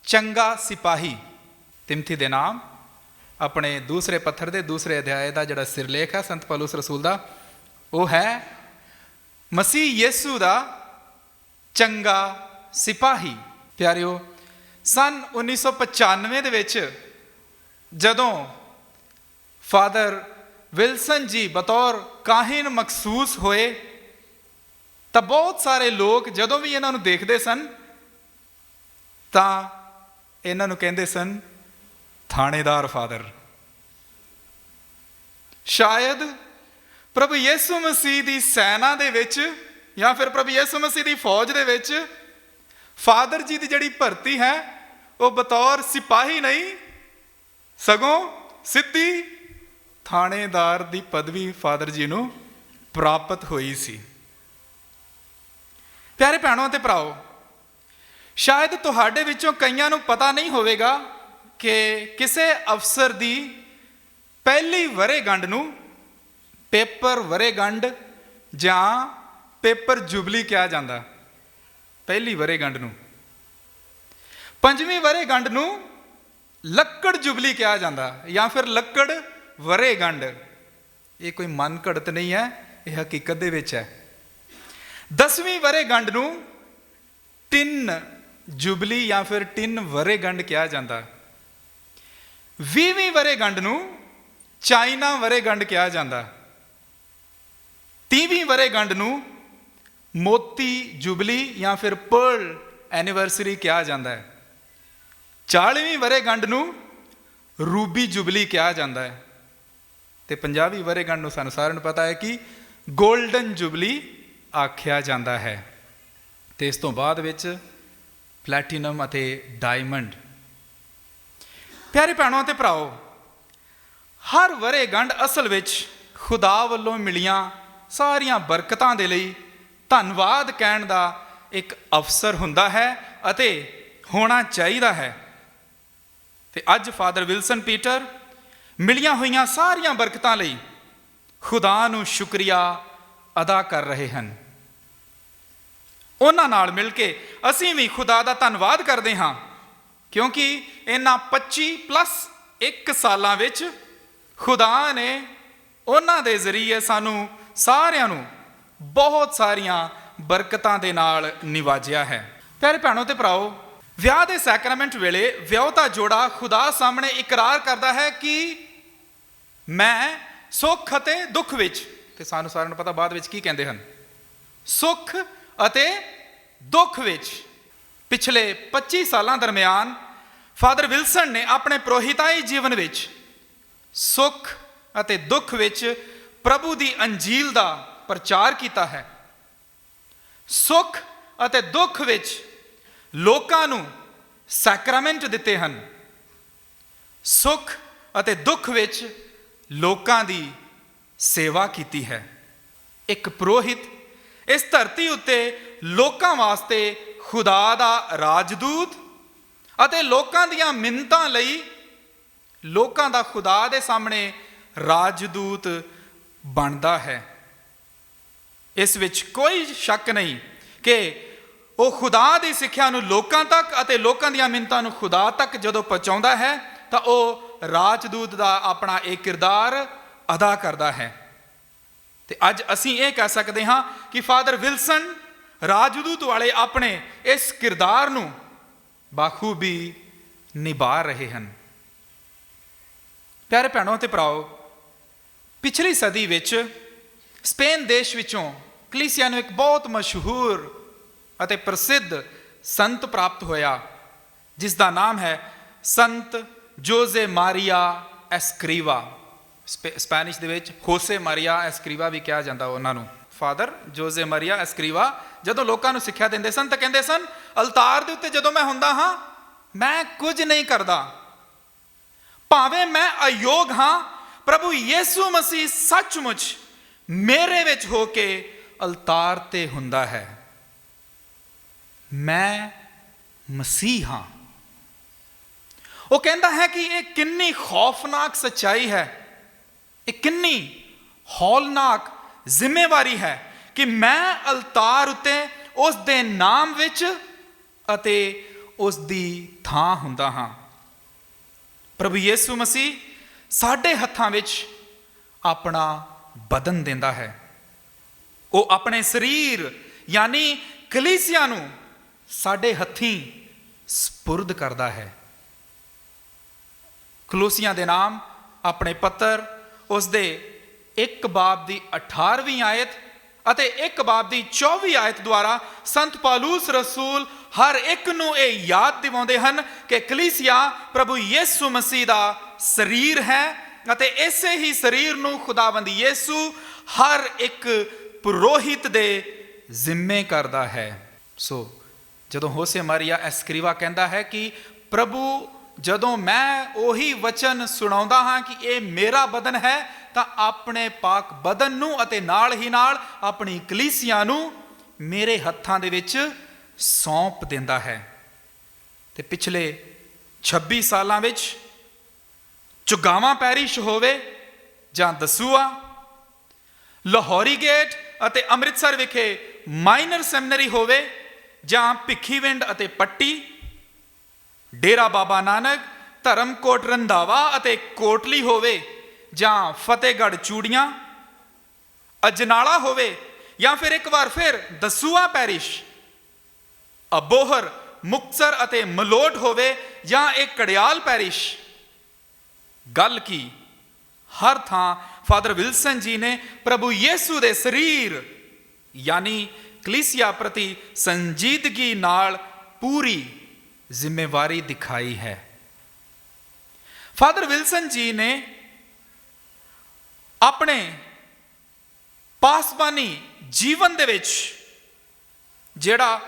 ਚੰਗਾ ਸਿਪਾਹੀ। ਤਿਮਥੀ ਦੇ ਨਾਮ ਆਪਣੇ ਦੂਸਰੇ ਪੱਤਰ ਦੇ ਦੂਸਰੇ ਅਧਿਆਏ ਦਾ ਜਿਹੜਾ ਸਿਰਲੇਖ ਹੈ ਸੰਤ ਪੌਲੁਸ ਰਸੂਲ ਦਾ, ਉਹ ਹੈ ਮਸੀਹ ਯਿਸੂ ਦਾ ਚੰਗਾ ਸਿਪਾਹੀ। ਪਿਆਰਿਓ, ਸਨ 1995 ਦੇ ਵਿੱਚ ਜਦੋਂ ਫਾਦਰ ਵਿਲਸਨ ਜੀ ਬਤੌਰ ਕਾਹਿਨ ਮਖਸੂਸ ਹੋਏ ਤਾਂ ਬਹੁਤ ਸਾਰੇ ਲੋਕ ਜਦੋਂ ਵੀ ਇਹਨਾਂ ਨੂੰ ਦੇਖਦੇ ਸਨ ਤਾਂ ਇਹਨਾਂ ਨੂੰ ਕਹਿੰਦੇ ਸਨ ਥਾਣੇਦਾਰ ਫਾਦਰ। ਸ਼ਾਇਦ ਪ੍ਰਭੂ ਯਿਸੂ ਮਸੀਹ ਦੀ ਸੈਨਾ ਦੇ ਵਿੱਚ ਜਾਂ ਫਿਰ ਪ੍ਰਭੂ ਯਿਸੂ ਮਸੀਹ ਦੀ ਫੌਜ ਦੇ ਵਿੱਚ ਫਾਦਰ ਜੀ ਦੀ ਜਿਹੜੀ ਭਰਤੀ ਹੈ ਉਹ ਬਤੌਰ ਸਿਪਾਹੀ ਨਹੀਂ ਸਗੋਂ ਸਿੱਧੀ ਥਾਣੇਦਾਰ ਦੀ ਪਦਵੀ ਫਾਦਰ ਜੀ ਨੂੰ ਪ੍ਰਾਪਤ ਹੋਈ ਸੀ। ਪਿਆਰੇ ਭੈਣੋ ਅਤੇ ਭਰਾਓ, ਸ਼ਾਇਦ ਤੁਹਾਡੇ ਵਿੱਚੋਂ ਕਈਆਂ ਨੂੰ ਪਤਾ ਨਹੀਂ ਹੋਵੇਗਾ ਕਿ ਕਿਸੇ ਅਫਸਰ ਦੀ ਪਹਿਲੀ ਵਰ੍ਹੇਗੰਢ ਨੂੰ ਪੇਪਰ ਵਰ੍ਹੇਗੰਢ ਜਾਂ ਪੇਪਰ ਜੁਬਲੀ ਕਿਹਾ ਜਾਂਦਾ। ਪਹਿਲੀ ਵਰ੍ਹੇਗੰਢ ਨੂੰ, 5ਵੀਂ ਵਰ੍ਹੇਗੰਢ ਨੂੰ ਲੱਕੜ ਜੁਬਲੀ ਕਿਹਾ ਜਾਂਦਾ ਜਾਂ ਫਿਰ ਲੱਕੜ ਵਰ੍ਹੇਗੰਢ। ਇਹ ਕੋਈ ਮਨ ਘੜਤ ਨਹੀਂ ਹੈ, ਇਹ ਹਕੀਕਤ ਦੇ ਵਿੱਚ ਹੈ। 10ਵੀਂ ਵਰ੍ਹੇਗੰਢ ਨੂੰ ਟਿਨ ਜੁਬਲੀ ਜਾਂ ਫਿਰ ਟਿਨ ਵਰ੍ਹੇਗੰਢ ਕਿਹਾ ਜਾਂਦਾ। 20ਵੀਂ ਵਰ੍ਹੇਗੰਢ ਨੂੰ ਚਾਈਨਾ ਵਰ੍ਹੇਗੰਢ ਕਿਹਾ ਜਾਂਦਾ। 30ਵੀਂ ਵਰ੍ਹੇਗੰਢ ਨੂੰ ਮੋਤੀ ਜੁਬਲੀ ਜਾਂ ਫਿਰ ਪਰਲ ਐਨੀਵਰਸਰੀ ਕਿਹਾ ਜਾਂਦਾ ਹੈ। 40ਵੀਂ ਵਰ੍ਹੇਗੰਢ ਨੂੰ ਰੂਬੀ ਜੁਬਲੀ ਕਿਹਾ ਜਾਂਦਾ ਹੈ ਤੇ 50ਵੀਂ ਵਰ੍ਹੇਗੰਢ ਨੂੰ ਸਾਨੂੰ ਸਾਰਿਆਂ ਨੂੰ ਪਤਾ ਹੈ ਕਿ ਗੋਲਡਨ ਜੁਬਲੀ ਆਖਿਆ ਜਾਂਦਾ ਹੈ। ਤੇ ਇਸ ਤੋਂ ਬਾਅਦ ਵਿੱਚ ਪਲੈਟੀਨਮ ਅਤੇ ਡਾਇਮੰਡ। ਪਿਆਰੇ ਭੈਣੋ ਅਤੇ ਭਰਾਓ, ਹਰ ਵਰ੍ਹੇਗੰਢ ਅਸਲ ਵਿੱਚ ਖੁਦਾ ਵੱਲੋਂ ਮਿਲੀਆਂ ਸਾਰੀਆਂ ਬਰਕਤਾਂ ਦੇ ਲਈ ਧੰਨਵਾਦ ਕਹਿਣ ਦਾ ਇੱਕ ਅਵਸਰ ਹੁੰਦਾ ਹੈ ਅਤੇ ਹੋਣਾ ਚਾਹੀਦਾ ਹੈ। ਤੇ ਅੱਜ ਫਾਦਰ ਵਿਲਸਨ ਪੀਟਰ ਮਿਲੀਆਂ ਹੋਈਆਂ ਸਾਰੀਆਂ ਬਰਕਤਾਂ ਲਈ ਖੁਦਾ ਨੂੰ ਸ਼ੁਕਰੀਆ ਅਦਾ ਕਰ ਰਹੇ ਹਨ। ਉਹਨਾਂ ਨਾਲ ਮਿਲ ਕੇ ਅਸੀਂ ਵੀ ਖੁਦਾ ਦਾ ਧੰਨਵਾਦ ਕਰਦੇ ਹਾਂ, ਕਿਉਂਕਿ ਇਹਨਾਂ 25+1 ਸਾਲਾਂ ਵਿੱਚ ਖੁਦਾ ਨੇ ਉਹਨਾਂ ਦੇ ਜ਼ਰੀਏ ਸਾਨੂੰ ਸਾਰਿਆਂ ਨੂੰ ਬਹੁਤ ਸਾਰੀਆਂ ਬਰਕਤਾਂ ਦੇ ਨਾਲ ਨਿਵਾਜਿਆ ਹੈ। ਪਿਆਰੇ ਭੈਣੋ ਤੇ ਭਰਾਓ, ਵਿਆਹ ਦੇ ਸੈਕਰਾਮੈਂਟ ਵੇਲੇ ਵਿਆਹੁਤਾ ਜੋੜਾ ਖੁਦਾ ਸਾਹਮਣੇ ਇਕਰਾਰ ਕਰਦਾ ਹੈ ਕਿ ਮੈਂ ਸੁੱਖ ਅਤੇ ਦੁੱਖ ਵਿੱਚ, ਤੇ ਸਾਨੂੰ ਸਾਰਿਆਂ ਨੂੰ ਪਤਾ ਬਾਅਦ ਵਿੱਚ ਕੀ ਕਹਿੰਦੇ ਹਨ, ਸੁੱਖ ਅਤੇ ਦੁੱਖ ਵਿੱਚ। ਪਿਛਲੇ 25 ਸਾਲਾਂ ਦਰਮਿਆਨ ਫਾਦਰ ਵਿਲਸਨ ਨੇ ਆਪਣੇ ਪ੍ਰੋਹਿਤਾਈ ਜੀਵਨ ਵਿੱਚ ਸੁੱਖ ਅਤੇ ਦੁੱਖ ਵਿੱਚ ਪ੍ਰਭੂ ਦੀ ਅੰਜੀਲ ਦਾ ਪ੍ਰਚਾਰ ਕੀਤਾ ਹੈ। ਸੁੱਖ ਅਤੇ ਦੁੱਖ ਵਿੱਚ ਲੋਕਾਂ ਨੂੰ ਸੈਕਰਾਮੈਂਟ ਦਿੱਤੇ ਹਨ। ਸੁੱਖ ਅਤੇ ਦੁੱਖ ਵਿੱਚ ਲੋਕਾਂ ਦੀ ਸੇਵਾ ਕੀਤੀ ਹੈ। ਇੱਕ ਪੁਰੋਹਿਤ ਇਸ ਧਰਤੀ ਉੱਤੇ ਲੋਕਾਂ ਵਾਸਤੇ ਖੁਦਾ ਦਾ ਰਾਜਦੂਤ ਅਤੇ ਲੋਕਾਂ ਦੀਆਂ ਮਿੰਨਤਾਂ ਲਈ ਲੋਕਾਂ ਦਾ ਖੁਦਾ ਦੇ ਸਾਹਮਣੇ ਰਾਜਦੂਤ ਬਣਦਾ ਹੈ। ਇਸ ਵਿੱਚ ਕੋਈ ਸ਼ੱਕ ਨਹੀਂ ਕਿ ਉਹ ਖੁਦਾ ਦੀ ਸਿੱਖਿਆ ਨੂੰ ਲੋਕਾਂ ਤੱਕ ਅਤੇ ਲੋਕਾਂ ਦੀਆਂ ਮਿੰਨਤਾਂ ਨੂੰ ਖੁਦਾ ਤੱਕ ਜਦੋਂ ਪਹੁੰਚਾਉਂਦਾ ਹੈ ਤਾਂ ਉਹ ਰਾਜਦੂਤ ਦਾ ਆਪਣਾ ਇਹ ਕਿਰਦਾਰ ਅਦਾ ਕਰਦਾ ਹੈ। ਤੇ ਅੱਜ ਅਸੀਂ ਇਹ ਕਹਿ ਸਕਦੇ ਹਾਂ ਕਿ ਫਾਦਰ ਵਿਲਸਨ ਰਾਜਦੂਤ ਵਾਲੇ ਆਪਣੇ ਇਸ ਕਿਰਦਾਰ ਨੂੰ ਬਾਖੂਬੀ ਨਿਭਾ ਰਹੇ ਹਨ। ਪਿਆਰੇ ਭੈਣੋ ਤੇ ਭਰਾਓ, ਪਿਛਲੀ ਸਦੀ ਵਿੱਚ ਸਪੇਨ ਦੇਸ਼ ਵਿੱਚੋਂ ਕਲੀਸਿਆ ਨੂੰ ਇੱਕ ਬਹੁਤ ਮਸ਼ਹੂਰ ਅਤੇ ਪ੍ਰਸਿੱਧ ਸੰਤ ਪ੍ਰਾਪਤ ਹੋਇਆ, ਜਿਸ ਦਾ ਨਾਮ ਹੈ ਸੰਤ ਜੋਜ਼ੇ ਮਾਰੀਆ ਐਸਕਰੀਵਾ। ਸਪੈਨਿਸ਼ ਦੇ ਵਿੱਚ ਹੋਸੇ ਮਾਰੀਆ ਐਸਕਰੀਵਾ ਵੀ ਕਿਹਾ ਜਾਂਦਾ ਉਹਨਾਂ ਨੂੰ। ਫਾਦਰ ਜੋਜ਼ੇ ਮਾਰੀਆ ਐਸਕਰੀਵਾ ਜਦੋਂ ਲੋਕਾਂ ਨੂੰ ਸਿੱਖਿਆ ਦਿੰਦੇ ਸਨ ਤਾਂ ਕਹਿੰਦੇ ਸਨ, ਅਲਤਾਰ ਦੇ ਉੱਤੇ ਜਦੋਂ ਮੈਂ ਹੁੰਦਾ ਹਾਂ ਮੈਂ ਕੁਝ ਨਹੀਂ ਕਰਦਾ, ਭਾਵੇਂ ਮੈਂ ਅਯੋਗ ਹਾਂ, ਪ੍ਰਭੂ ਯਿਸੂ ਮਸੀਹ ਸੱਚਮੁੱਚ ਮੇਰੇ ਵਿੱਚ ਹੋ ਕੇ ਅਲਤਾਰ ਤੇ ਹੁੰਦਾ ਹੈ। ਮੈਂ ਮਸੀਹ ਹਾਂ। ਉਹ ਕਹਿੰਦਾ ਹੈ ਕਿ ਇਹ ਕਿੰਨੀ ਖੌਫਨਾਕ ਸੱਚਾਈ ਹੈ, ਇਹ ਕਿੰਨੀ ਹੌਲਨਾਕ ਜ਼ਿੰਮੇਵਾਰੀ ਹੈ ਕਿ ਮੈਂ ਅਲਤਾਰ ਉੱਤੇ ਉਸ ਦੇ ਨਾਮ ਵਿੱਚ ਅਤੇ ਉਸ ਦੀ ਥਾਂ ਹੁੰਦਾ ਹਾਂ। ਪ੍ਰਭੂ ਯਿਸੂ ਮਸੀਹ ਸਾਡੇ ਹੱਥਾਂ ਵਿੱਚ ਆਪਣਾ ਬਦਨ ਦਿੰਦਾ ਹੈ। ਉਹ ਆਪਣੇ ਸਰੀਰ ਯਾਨੀ ਕਲੀਸਿਆ ਨੂੰ ਸਾਡੇ ਹੱਥੀਂ ਸਪੁਰਦ ਕਰਦਾ ਹੈ। ਕਲੋਸੀਆਂ ਦੇ ਨਾਮ ਆਪਣੇ ਪੱਤਰ ਉਸ ਦੇ 1 ਬਾਬ ਦੀ 18ਵੀਂ ਆਇਤ ਅਤੇ 1 ਬਾਬ ਦੀ 24ਵੀਂ ਆਇਤ ਦੁਆਰਾ ਸੰਤ ਪੌਲੁਸ ਰਸੂਲ ਹਰ ਇੱਕ ਨੂੰ ਇਹ ਯਾਦ ਦਿਵਾਉਂਦੇ ਹਨ ਕਿ ਕਲੀਸਿਆ ਪ੍ਰਭੂ ਯਿਸੂ ਮਸੀਹ ਦਾ ਸਰੀਰ ਹੈ ਅਤੇ ਇਸੇ ਹੀ ਸਰੀਰ ਨੂੰ ਖੁਦਾਵੰਦ ਯਿਸੂ ਹਰ ਇੱਕ ਪੁਰੋਹਿਤ ਦੇ ਜ਼ਿੰਮੇ ਕਰਦਾ ਹੈ। ਸੋ ਜਦੋਂ ਹੋਸੇ ਮਾਰੀਆ ਐਸਕਰੀਵਾ ਕਹਿੰਦਾ ਹੈ ਕਿ ਪ੍ਰਭੂ ਜਦੋਂ ਮੈਂ ਉਹੀ ਵਚਨ ਸੁਣਾਉਂਦਾ ਹਾਂ ਕਿ ਇਹ ਮੇਰਾ ਬਦਨ ਹੈ, ਤਾਂ ਆਪਣੇ ਪਾਕ ਬਦਨ ਨੂੰ ਅਤੇ ਨਾਲ ਹੀ ਨਾਲ ਆਪਣੀ ਕਲੀਸਿਆ ਨੂੰ ਮੇਰੇ ਹੱਥਾਂ ਦੇ ਵਿੱਚ ਸੌਂਪ ਦਿੰਦਾ ਹੈ। ਤੇ ਪਿਛਲੇ 26 ਸਾਲਾਂ ਵਿੱਚ ਚੁਗਾਵਾਂ ਪੈਰਿਸ਼ ਹੋਵੇ ਜਾਂ ਦਸੂਆ, ਲਾਹੌਰੀ ਗੇਟ ਅਤੇ ਅੰਮ੍ਰਿਤਸਰ ਵਿਖੇ ਮਾਈਨਰ ਸੈਮੀਨਰੀ ਹੋਵੇ ਜਾਂ ਭਿੱਖੀਵਿੰਡ ਅਤੇ ਪੱਟੀ, ਡੇਰਾ ਬਾਬਾ ਨਾਨਕ, ਧਰਮਕੋਟ ਰੰਧਾਵਾ ਅਤੇ ਕੋਟਲੀ ਹੋਵੇ ਜਾਂ ਫਤਿਹਗੜ੍ਹ ਚੂੜੀਆਂ, ਅਜਨਾਲਾ ਹੋਵੇ ਜਾਂ ਫਿਰ ਇੱਕ ਵਾਰ ਫਿਰ ਦਸੂਆ ਪੈਰਿਸ਼, ਅਬੋਹਰ, ਮੁਕਤਸਰ ਅਤੇ ਮਲੋਟ ਹੋਵੇ ਜਾਂ ਇਹ ਕੜਿਆਲ ਪੈਰਿਸ਼, ਗੱਲ ਕੀ ਹਰ ਥਾਂ ਫਾਦਰ ਵਿਲਸਨ ਜੀ ਨੇ ਪ੍ਰਭੂ ਯਿਸੂ ਦੇ ਸਰੀਰ ਯਾਨੀ ਕਲੀਸਿਆ ਪ੍ਰਤੀ ਸੰਜੀਦਗੀ ਨਾਲ ਪੂਰੀ ਜ਼ਿੰਮੇਵਾਰੀ ਦਿਖਾਈ ਹੈ। ਫਾਦਰ ਵਿਲਸਨ ਜੀ ਨੇ ਆਪਣੇ ਪਾਸਬਾਨੀ ਜੀਵਨ ਦੇ ਵਿੱਚ ਜਿਹੜਾ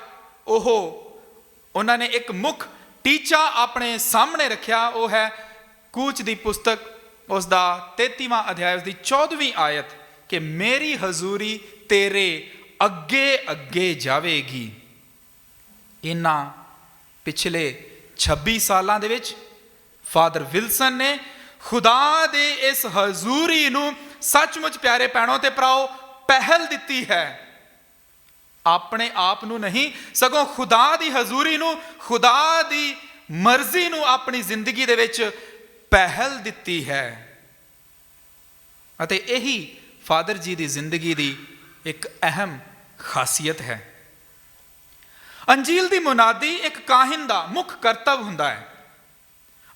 ਉਹਨਾਂ ਨੇ ਇੱਕ ਮੁੱਖ ਟੀਚਾ ਆਪਣੇ ਸਾਹਮਣੇ ਰੱਖਿਆ, ਉਹ ਹੈ ਕੂਚ ਦੀ ਪੁਸਤਕ ਉਸ ਦਾ 33ਵਾਂ ਅਧਿਆਇ, ਉਸ ਦੀ 14ਵੀਂ ਆਇਤ, ਕਿ ਮੇਰੀ ਹਜ਼ੂਰੀ ਤੇਰੇ ਅੱਗੇ ਅੱਗੇ ਜਾਵੇਗੀ। ਇਹਨਾਂ ਪਿਛਲੇ 26 ਸਾਲਾਂ ਦੇ ਵਿੱਚ ਫਾਦਰ ਵਿਲਸਨ ਨੇ ਖੁਦਾ ਦੇ ਇਸ ਹਜ਼ੂਰੀ ਨੂੰ ਸੱਚਮੁੱਚ ਪਿਆਰੇ ਭੈਣੋ ਤੇ ਭਰਾਓ ਪਹਿਲ ਦਿੱਤੀ ਹੈ। ਆਪਣੇ ਆਪ ਨੂੰ ਨਹੀਂ, ਸਗੋਂ ਖੁਦਾ ਦੀ ਹਜ਼ੂਰੀ ਨੂੰ, ਖੁਦਾ ਦੀ ਮਰਜ਼ੀ ਨੂੰ ਆਪਣੀ ਜ਼ਿੰਦਗੀ ਦੇ ਵਿੱਚ ਪਹਿਲ ਦਿੱਤੀ ਹੈ। ਅਤੇ ਇਹੀ ਫਾਦਰ ਜੀ ਦੀ ਜ਼ਿੰਦਗੀ ਦੀ ਇੱਕ ਅਹਿਮ ਖਾਸੀਅਤ ਹੈ। ਅੰਜੀਲ ਦੀ ਮੁਨਾਦੀ ਇੱਕ ਕਾਹਿਨ ਦਾ ਮੁੱਖ ਕਰਤੱਵ ਹੁੰਦਾ ਹੈ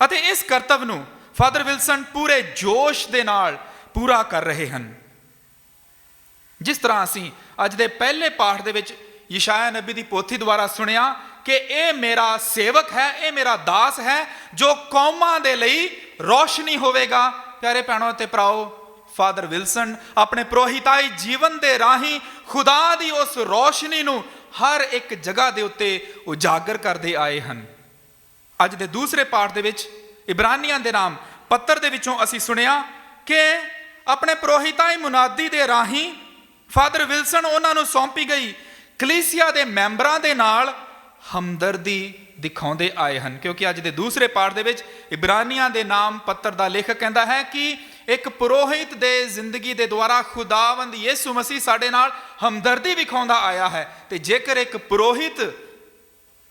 ਅਤੇ ਇਸ ਕਰਤੱਵ ਨੂੰ ਫਾਦਰ ਵਿਲਸਨ ਪੂਰੇ ਜੋਸ਼ ਦੇ ਨਾਲ ਪੂਰਾ ਕਰ ਰਹੇ ਹਨ। ਜਿਸ ਤਰ੍ਹਾਂ ਅਸੀਂ ਅੱਜ ਦੇ ਪਹਿਲੇ ਪਾਠ ਦੇ ਵਿੱਚ ਯਸ਼ਾਇਆ ਨਬੀ ਦੀ ਪੋਥੀ ਦੁਆਰਾ ਸੁਣਿਆ ਕਿ ਇਹ ਮੇਰਾ ਸੇਵਕ ਹੈ, ਇਹ ਮੇਰਾ ਦਾਸ ਹੈ ਜੋ ਕੌਮਾਂ ਦੇ ਲਈ ਰੋਸ਼ਨੀ ਹੋਵੇਗਾ। ਪਿਆਰੇ ਭੈਣੋ ਤੇ ਭਰਾਓ, ਫਾਦਰ ਵਿਲਸਨ ਆਪਣੇ ਪ੍ਰੋਹਿਤਾਈ ਜੀਵਨ ਦੇ ਰਾਹੀਂ ਖੁਦਾ ਦੀ ਉਸ ਰੋਸ਼ਨੀ ਨੂੰ ਹਰ ਇੱਕ ਜਗ੍ਹਾ ਦੇ ਉੱਤੇ ਉਜਾਗਰ ਕਰਦੇ ਆਏ ਹਨ। ਅੱਜ ਦੇ ਦੂਸਰੇ ਪਾਠ ਦੇ ਵਿੱਚ ਇਬਰਾਨੀਆਂ ਦੇ ਨਾਮ ਪੱਤਰ ਦੇ ਵਿੱਚੋਂ ਅਸੀਂ ਸੁਣਿਆ ਕਿ ਆਪਣੇ ਪ੍ਰੋਹਿਤਾਈ ਮੁਨਾਦੀ ਦੇ ਰਾਹੀਂ ਫਾਦਰ ਵਿਲਸਨ ਉਹਨਾਂ ਨੂੰ ਸੌਂਪੀ ਗਈ ਕਲੀਸਿਆ ਦੇ ਮੈਂਬਰਾਂ ਦੇ ਨਾਲ ਹਮਦਰਦੀ ਦਿਖਾਉਂਦੇ ਆਏ ਹਨ। ਕਿਉਂਕਿ ਅੱਜ ਦੇ ਦੂਸਰੇ ਪਾਠ ਦੇ ਵਿੱਚ ਇਬਰਾਨੀਆਂ ਦੇ ਨਾਮ ਪੱਤਰ ਦਾ ਲੇਖਕ ਕਹਿੰਦਾ ਹੈ ਕਿ ਇੱਕ ਪੁਰੋਹਿਤ ਦੇ ਜ਼ਿੰਦਗੀ ਦੇ ਦੁਆਰਾ ਖੁਦਾਵੰਦ ਯਿਸੂ ਮਸੀਹ ਸਾਡੇ ਨਾਲ ਹਮਦਰਦੀ ਵਿਖਾਉਂਦਾ ਆਇਆ ਹੈ। ਤੇ ਜੇਕਰ ਇੱਕ ਪੁਰੋਹਿਤ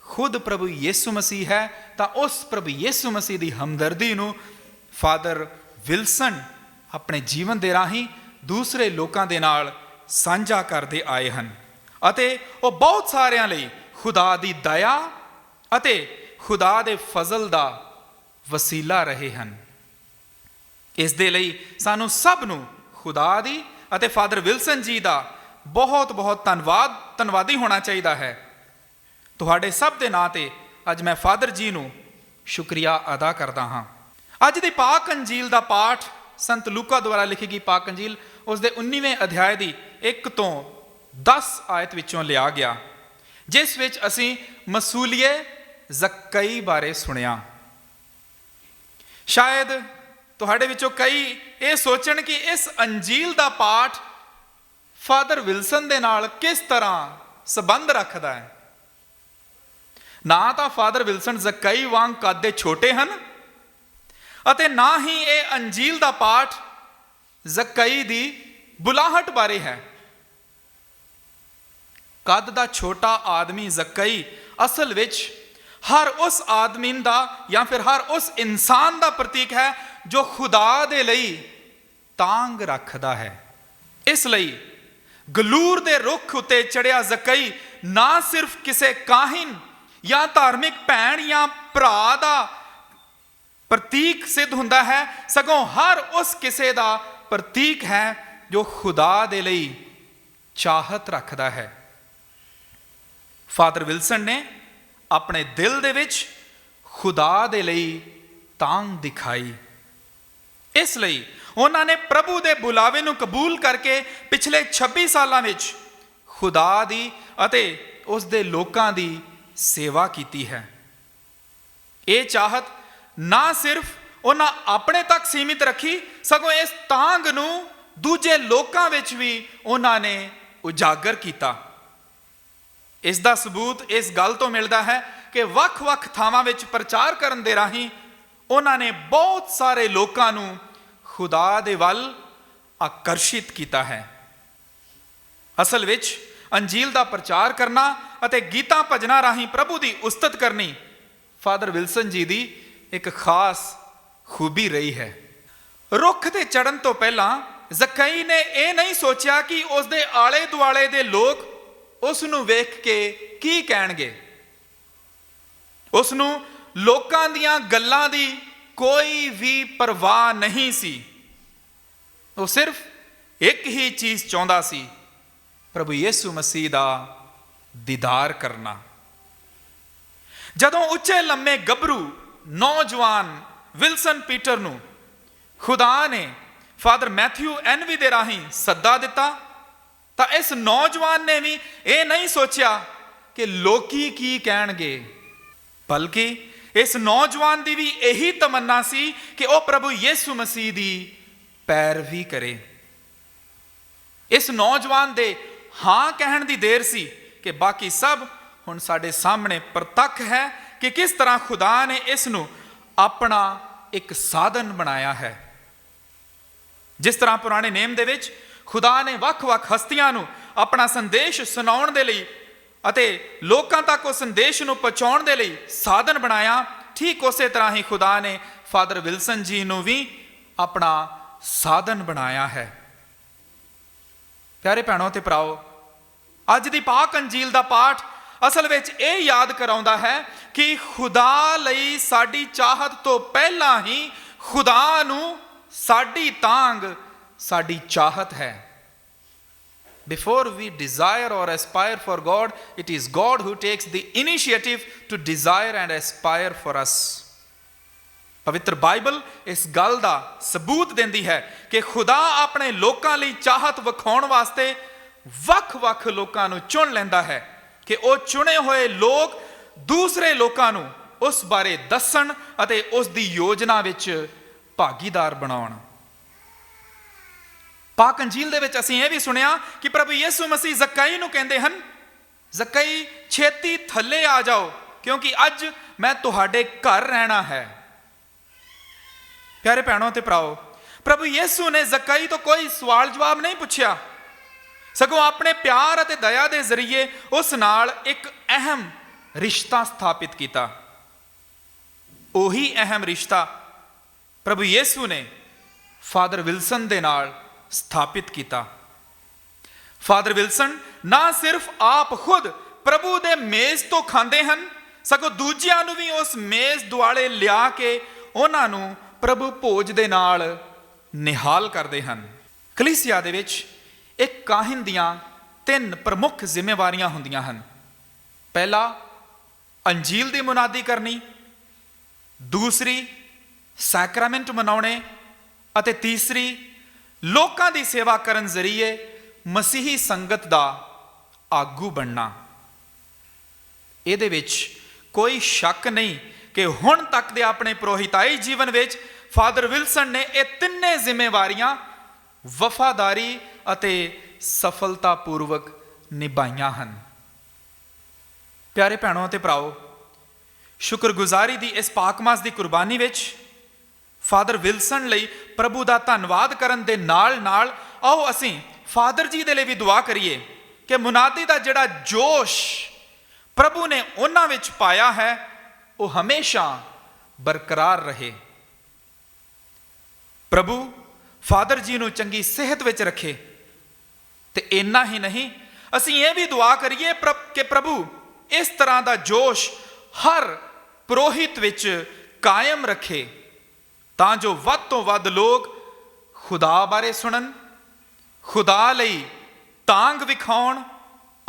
ਖੁਦ ਪ੍ਰਭੂ ਯਿਸੂ ਮਸੀਹ ਹੈ ਤਾਂ ਉਸ ਪ੍ਰਭੂ ਯਿਸੂ ਮਸੀਹ ਦੀ ਹਮਦਰਦੀ ਨੂੰ ਫਾਦਰ ਵਿਲਸਨ ਆਪਣੇ ਜੀਵਨ ਦੇ ਰਾਹੀਂ ਦੂਸਰੇ ਲੋਕਾਂ ਦੇ ਨਾਲ ਸਾਂਝਾ ਕਰਦੇ ਆਏ ਹਨ ਅਤੇ ਉਹ ਬਹੁਤ ਸਾਰਿਆਂ ਲਈ ਖੁਦਾ ਦੀ ਦਇਆ ਅਤੇ ਖੁਦਾ ਦੇ ਫਜ਼ਲ ਦਾ ਵਸੀਲਾ ਰਹੇ ਹਨ। ਇਸ ਦੇ ਲਈ ਸਾਨੂੰ ਸਭ ਨੂੰ ਖੁਦਾ ਦੀ ਅਤੇ ਫਾਦਰ ਵਿਲਸਨ ਜੀ ਦਾ ਬਹੁਤ ਬਹੁਤ ਧੰਨਵਾਦੀ ਹੋਣਾ ਚਾਹੀਦਾ ਹੈ। ਤੁਹਾਡੇ ਸਭ ਦੇ ਨਾਂ ਤੇ ਅੱਜ ਮੈਂ ਫਾਦਰ ਜੀ ਨੂੰ ਸ਼ੁਕਰੀਆ ਅਦਾ ਕਰਦਾ ਹਾਂ। ਅੱਜ ਦੀ ਪਾਕ ਅੰਜੀਲ ਦਾ ਪਾਠ ਸੰਤ ਲੂਕਾ ਦੁਆਰਾ ਲਿਖੀ ਗਈ ਪਾਕ ਅੰਜੀਲ ਉਸ ਦੇ 19ਵੇਂ ਅਧਿਆਇ ਦੀ 1 ਤੋਂ 10 ਆਇਤ ਵਿੱਚੋਂ ਲਿਆ ਗਿਆ, ਜਿਸ ਵਿੱਚ ਅਸੀਂ ਮਸੂਲੀਏ ਜ਼ੱਕਈ ਬਾਰੇ ਸੁਣਿਆ। ਸ਼ਾਇਦ ਤੁਹਾਡੇ ਵਿੱਚੋਂ ਕਈ ਇਹ ਸੋਚਣ ਕਿ ਇਸ ਅੰਜੀਲ ਦਾ ਪਾਠ ਫਾਦਰ ਵਿਲਸਨ ਦੇ ਨਾਲ ਕਿਸ ਤਰ੍ਹਾਂ ਸੰਬੰਧ ਰੱਖਦਾ ਹੈ। ਨਾ ਤਾਂ ਫਾਦਰ ਵਿਲਸਨ ਜ਼ੱਕਈ ਵਾਂਗ ਕੱਦ ਦੇ ਛੋਟੇ ਹਨ ਅਤੇ ਨਾ ਹੀ ਇਹ ਅੰਜੀਲ ਦਾ ਪਾਠ ਜ਼ੱਕਈ ਦੀ ਬੁਲਾਹਟ ਬਾਰੇ ਹੈ। ਕੱਦ ਦਾ ਛੋਟਾ ਆਦਮੀ ਜ਼ੱਕਈ ਅਸਲ ਵਿੱਚ ਹਰ ਉਸ ਆਦਮੀ ਦਾ ਜਾਂ ਫਿਰ ਹਰ ਉਸ ਇਨਸਾਨ ਦਾ ਪ੍ਰਤੀਕ ਹੈ ਜੋ ਖੁਦਾ ਦੇ ਲਈ ਤਾਂਗ ਰੱਖਦਾ ਹੈ। ਇਸ ਲਈ ਗਲੂਰ ਦੇ ਰੁੱਖ ਉੱਤੇ ਚੜਿਆ ਜ਼ੱਕਈ ਨਾ ਸਿਰਫ ਕਿਸੇ ਕਾਹਿਨ ਜਾਂ ਧਾਰਮਿਕ ਭੈਣ ਜਾਂ ਭਰਾ ਦਾ ਪ੍ਰਤੀਕ ਸਿੱਧ ਹੁੰਦਾ ਹੈ, ਸਗੋਂ ਹਰ ਉਸ ਕਿਸੇ ਦਾ ਪ੍ਰਤੀਕ ਹੈ ਜੋ ਖੁਦਾ ਦੇ ਲਈ ਚਾਹਤ ਰੱਖਦਾ ਹੈ। ਫਾਦਰ ਵਿਲਸਨ ਨੇ ਆਪਣੇ ਦਿਲ ਦੇ ਵਿੱਚ ਖੁਦਾ ਦੇ ਲਈ ਤਾਂਘ ਦਿਖਾਈ। ਇਸ ਲਈ ਉਹਨਾਂ ਨੇ ਪ੍ਰਭੂ ਦੇ ਬੁਲਾਵੇ ਨੂੰ ਕਬੂਲ ਕਰਕੇ ਪਿਛਲੇ 26 ਸਾਲਾਂ ਵਿੱਚ ਖੁਦਾ ਦੀ ਅਤੇ ਉਸ ਦੇ ਲੋਕਾਂ ਦੀ ਸੇਵਾ ਕੀਤੀ ਹੈ। ਇਹ ਚਾਹਤ ਨਾ ਸਿਰਫ ਉਹਨਾਂ ਆਪਣੇ ਤੱਕ ਸੀਮਿਤ ਰੱਖੀ, ਸਗੋਂ ਇਸ ਤਾਂਘ ਨੂੰ ਦੂਜੇ ਲੋਕਾਂ ਵਿੱਚ ਵੀ ਉਹਨਾਂ ਨੇ ਉਜਾਗਰ ਕੀਤਾ। ਇਸ ਦਾ ਸਬੂਤ ਇਸ ਗੱਲ ਤੋਂ ਮਿਲਦਾ ਹੈ ਕਿ ਵੱਖ-ਵੱਖ ਥਾਵਾਂ ਵਿੱਚ ਪ੍ਰਚਾਰ ਕਰਨ ਦੇ ਰਾਹੀਂ ਉਹਨਾਂ ਨੇ ਬਹੁਤ ਸਾਰੇ ਲੋਕਾਂ ਨੂੰ ਖੁਦਾ ਦੇ ਵੱਲ ਆਕਰਸ਼ਿਤ ਕੀਤਾ ਹੈ। ਅਸਲ ਵਿੱਚ ਅੰਜੀਲ ਦਾ ਪ੍ਰਚਾਰ ਕਰਨਾ ਅਤੇ ਗੀਤਾਂ ਭਜਨਾਂ ਰਾਹੀਂ ਪ੍ਰਭੂ ਦੀ ਉਸਤਤ ਕਰਨੀ ਫਾਦਰ ਵਿਲਸਨ ਜੀ ਦੀ ਇੱਕ ਖਾਸ ਖੂਬੀ ਰਹੀ ਹੈ। ਰੁੱਖ ਤੇ ਚੜ੍ਹਨ ਤੋਂ ਪਹਿਲਾਂ ਜ਼ੱਕਈ ਨੇ ਇਹ ਨਹੀਂ ਸੋਚਿਆ ਕਿ ਉਸ ਦੇ ਆਲੇ ਦੁਆਲੇ ਦੇ ਲੋਕ ਉਸ ਨੂੰ ਵੇਖ ਕੇ ਕੀ ਕਹਿਣਗੇ। ਉਸ ਨੂੰ ਲੋਕਾਂ ਦੀਆਂ ਗੱਲਾਂ ਦੀ ਕੋਈ ਵੀ ਪਰਵਾਹ ਨਹੀਂ ਸੀ। ਉਹ ਸਿਰਫ ਇੱਕ ਹੀ ਚੀਜ਼ ਚਾਹੁੰਦਾ ਸੀ, ਪ੍ਰਭੂ ਯਿਸੂ ਮਸੀਹ ਦਾ ਦੀਦਾਰ ਕਰਨਾ। ਜਦੋਂ ਉੱਚੇ ਲੰਮੇ ਗੱਭਰੂ ਨੌਜਵਾਨ ਵਿਲਸਨ ਪੀਟਰ ਨੂੰ ਖੁਦਾ ਨੇ ਫਾਦਰ ਮੈਥਿਊ ਐਨਵੀ ਦੇ ਰਾਹੀਂ ਸੱਦਾ ਦਿੱਤਾ, ਤਾਂ ਇਸ ਨੌਜਵਾਨ ਨੇ ਵੀ ਇਹ ਨਹੀਂ ਸੋਚਿਆ ਕਿ ਲੋਕੀ ਕੀ ਕਹਿਣਗੇ, ਬਲਕਿ ਇਸ ਨੌਜਵਾਨ ਦੀ ਵੀ ਇਹੀ ਤਮੰਨਾ ਸੀ ਕਿ ਉਹ ਪ੍ਰਭੂ ਯਿਸੂ ਮਸੀਹ ਦੀ ਪੈਰਵੀ ਕਰੇ। ਇਸ ਨੌਜਵਾਨ ਦੇ ਹਾਂ ਕਹਿਣ ਦੀ ਦੇਰ ਸੀ ਕਿ ਬਾਕੀ ਸਭ ਹੁਣ ਸਾਡੇ ਸਾਹਮਣੇ ਪ੍ਰਤੱਖ ਹੈ ਕਿ ਕਿਸ ਤਰ੍ਹਾਂ ਖੁਦਾ ਨੇ ਇਸ ਨੂੰ ਆਪਣਾ ਇੱਕ ਸਾਧਨ ਬਣਾਇਆ ਹੈ। ਜਿਸ ਤਰ੍ਹਾਂ ਪੁਰਾਣੇ ਨੇਮ ਦੇ ਵਿੱਚ ਖੁਦਾ ਨੇ ਵੱਖ-ਵੱਖ ਹਸਤੀਆਂ ਨੂੰ ਆਪਣਾ ਸੰਦੇਸ਼ ਸੁਣਾਉਣ ਦੇ ਲਈ ਅਤੇ ਲੋਕਾਂ ਤੱਕ ਉਸ ਸੰਦੇਸ਼ ਨੂੰ ਪਹੁੰਚਾਉਣ ਦੇ ਲਈ ਸਾਧਨ ਬਣਾਇਆ, ਠੀਕ ਉਸੇ ਤਰ੍ਹਾਂ ਹੀ ਖੁਦਾ ਨੇ ਫਾਦਰ ਵਿਲਸਨ ਜੀ ਨੂੰ ਵੀ ਆਪਣਾ ਸਾਧਨ ਬਣਾਇਆ ਹੈ। ਪਿਆਰੇ ਭੈਣੋ ਤੇ ਭਰਾਓ, ਅੱਜ ਦੀ ਪਾਕ ਅੰਜੀਲ ਦਾ ਪਾਠ ਅਸਲ ਵਿੱਚ ਇਹ ਯਾਦ ਕਰਾਉਂਦਾ ਹੈ ਕਿ ਖੁਦਾ ਲਈ ਸਾਡੀ ਚਾਹਤ ਤੋਂ ਪਹਿਲਾਂ ਹੀ ਖੁਦਾ ਨੂੰ ਸਾਡੀ ਤਾਂਘ, ਸਾਡੀ ਚਾਹਤ ਹੈ। Before we desire or aspire for God, it is God who takes the initiative to desire and aspire for us. ਪਵਿੱਤਰ ਬਾਈਬਲ ਇਸ ਗੱਲ ਦਾ ਸਬੂਤ ਦਿੰਦੀ ਹੈ ਕਿ ਖੁਦਾ ਆਪਣੇ ਲੋਕਾਂ ਲਈ ਚਾਹਤ ਵਿਖਾਉਣ ਵਾਸਤੇ ਵੱਖ-ਵੱਖ ਲੋਕਾਂ ਨੂੰ ਚੁਣ ਲੈਂਦਾ ਹੈ ਕਿ ਉਹ ਚੁਣੇ ਹੋਏ ਲੋਕ ਦੂਸਰੇ ਲੋਕਾਂ ਨੂੰ ਉਸ ਬਾਰੇ ਦੱਸਣ ਅਤੇ ਉਸ ਦੀ ਯੋਜਨਾ ਵਿੱਚ ਭਾਗੀਦਾਰ ਬਣਾਉਣ। ਪਾਕ ਅੰਜੀਲ ਦੇ ਵਿੱਚ ਅਸੀਂ ਇਹ ਵੀ ਸੁਣਿਆ ਕਿ ਪ੍ਰਭੂ ਯਿਸੂ ਮਸੀਹ ਜ਼ਕਈ ਨੂੰ ਕਹਿੰਦੇ ਹਨ, ਜ਼ਕਈ ਛੇਤੀ ਥੱਲੇ ਆ ਜਾਓ ਕਿਉਂਕਿ ਅੱਜ ਮੈਂ ਤੁਹਾਡੇ ਘਰ ਰਹਿਣਾ ਹੈ। ਪਿਆਰੇ ਭੈਣੋ ਤੇ ਭਰਾਓ, ਪ੍ਰਭੂ ਯਿਸੂ ਨੇ ਜ਼ਕਈ ਤੋਂ ਕੋਈ ਸਵਾਲ ਜਵਾਬ ਨਹੀਂ ਪੁੱਛਿਆ, ਸਗੋਂ ਆਪਣੇ ਪਿਆਰ ਅਤੇ ਦਇਆ ਦੇ ਜ਼ਰੀਏ ਉਸ ਨਾਲ ਇੱਕ ਅਹਿਮ ਰਿਸ਼ਤਾ ਸਥਾਪਿਤ ਕੀਤਾ। ਉਹੀ ਅਹਿਮ ਰਿਸ਼ਤਾ ਪ੍ਰਭੂ ਯਿਸੂ ਨੇ ਫਾਦਰ ਵਿਲਸਨ ਦੇ ਨਾਲ ਸਥਾਪਿਤ ਕੀਤਾ। ਫਾਦਰ ਵਿਲਸਨ ਨਾ ਸਿਰਫ ਆਪ ਖੁਦ ਪ੍ਰਭੂ ਦੇ ਮੇਜ਼ ਤੋਂ ਖਾਂਦੇ ਹਨ, ਸਗੋਂ ਦੂਜਿਆਂ ਨੂੰ ਵੀ ਉਸ ਮੇਜ਼ ਦੁਆਲੇ ਲਿਆ ਕੇ ਉਹਨਾਂ ਨੂੰ ਪ੍ਰਭੂ ਭੋਜ ਦੇ ਨਾਲ ਨਿਹਾਲ ਕਰਦੇ ਹਨ। ਕਲੀਸਿਆ ਦੇ ਵਿੱਚ ਇੱਕ ਕਾਹਿਨ ਦੀਆਂ 3 ਪ੍ਰਮੁੱਖ ਜ਼ਿੰਮੇਵਾਰੀਆਂ ਹੁੰਦੀਆਂ ਹਨ। ਪਹਿਲਾ, ਅੰਜੀਲ ਦੀ ਮੁਨਾਦੀ ਕਰਨੀ, ਦੂਸਰੀ ਸੈਕਰਾਮੈਂਟ ਮਨਾਉਣੇ ਅਤੇ ਤੀਸਰੀ ਲੋਕਾਂ ਦੀ ਸੇਵਾ ਕਰਨ ਜ਼ਰੀਏ ਮਸੀਹੀ ਸੰਗਤ ਦਾ ਆਗੂ ਬਣਨਾ। ਇਹਦੇ ਵਿੱਚ ਕੋਈ ਸ਼ੱਕ ਨਹੀਂ ਕਿ ਹੁਣ ਤੱਕ ਦੇ ਆਪਣੇ ਪ੍ਰੋਹਿਤਾਈ ਜੀਵਨ ਵਿੱਚ ਫਾਦਰ ਵਿਲਸਨ ਨੇ ਇਹ ਤਿੰਨੇ ਜ਼ਿੰਮੇਵਾਰੀਆਂ ਵਫਾਦਾਰੀ ਅਤੇ ਸਫਲਤਾਪੂਰਵਕ ਨਿਭਾਈਆਂ ਹਨ। ਪਿਆਰੇ ਭੈਣੋ ਅਤੇ ਭਰਾਓ, ਸ਼ੁਕਰਗੁਜ਼ਾਰੀ ਦੀ ਇਸ ਪਾਕਮਾਸ ਦੀ ਕੁਰਬਾਨੀ ਵਿੱਚ ਫਾਦਰ ਵਿਲਸਨ ਲਈ ਪ੍ਰਭੂ ਦਾ ਧੰਨਵਾਦ ਕਰਨ ਦੇ ਨਾਲ ਨਾਲ ਆਓ ਅਸੀਂ ਫਾਦਰ ਜੀ ਦੇ ਲਈ ਵੀ ਦੁਆ ਕਰੀਏ ਕਿ ਮੁਨਾਦੀ ਦਾ ਜਿਹੜਾ ਜੋਸ਼ ਪ੍ਰਭੂ ਨੇ ਉਹਨਾਂ ਵਿੱਚ ਪਾਇਆ ਹੈ ਉਹ ਹਮੇਸ਼ਾ ਬਰਕਰਾਰ ਰਹੇ। ਪ੍ਰਭੂ ਫਾਦਰ ਜੀ ਨੂੰ ਚੰਗੀ ਸਿਹਤ ਵਿੱਚ ਰੱਖੇ। ਤੇ ਇੰਨਾ ਹੀ ਨਹੀਂ, ਅਸੀਂ ਇਹ ਵੀ ਦੁਆ ਕਰੀਏ ਕਿ ਪ੍ਰਭੂ ਇਸ ਤਰ੍ਹਾਂ ਦਾ ਜੋਸ਼ ਹਰ ਪੁਰੋਹਿਤ ਵਿੱਚ ਕਾਇਮ ਰੱਖੇ ਤਾਂ ਜੋ ਵੱਧ ਤੋਂ ਵੱਧ ਲੋਕ ਖੁਦਾ ਬਾਰੇ ਸੁਣਨ, ਖੁਦਾ ਲਈ ਤਾਂਘ ਵਿਖਾਉਣ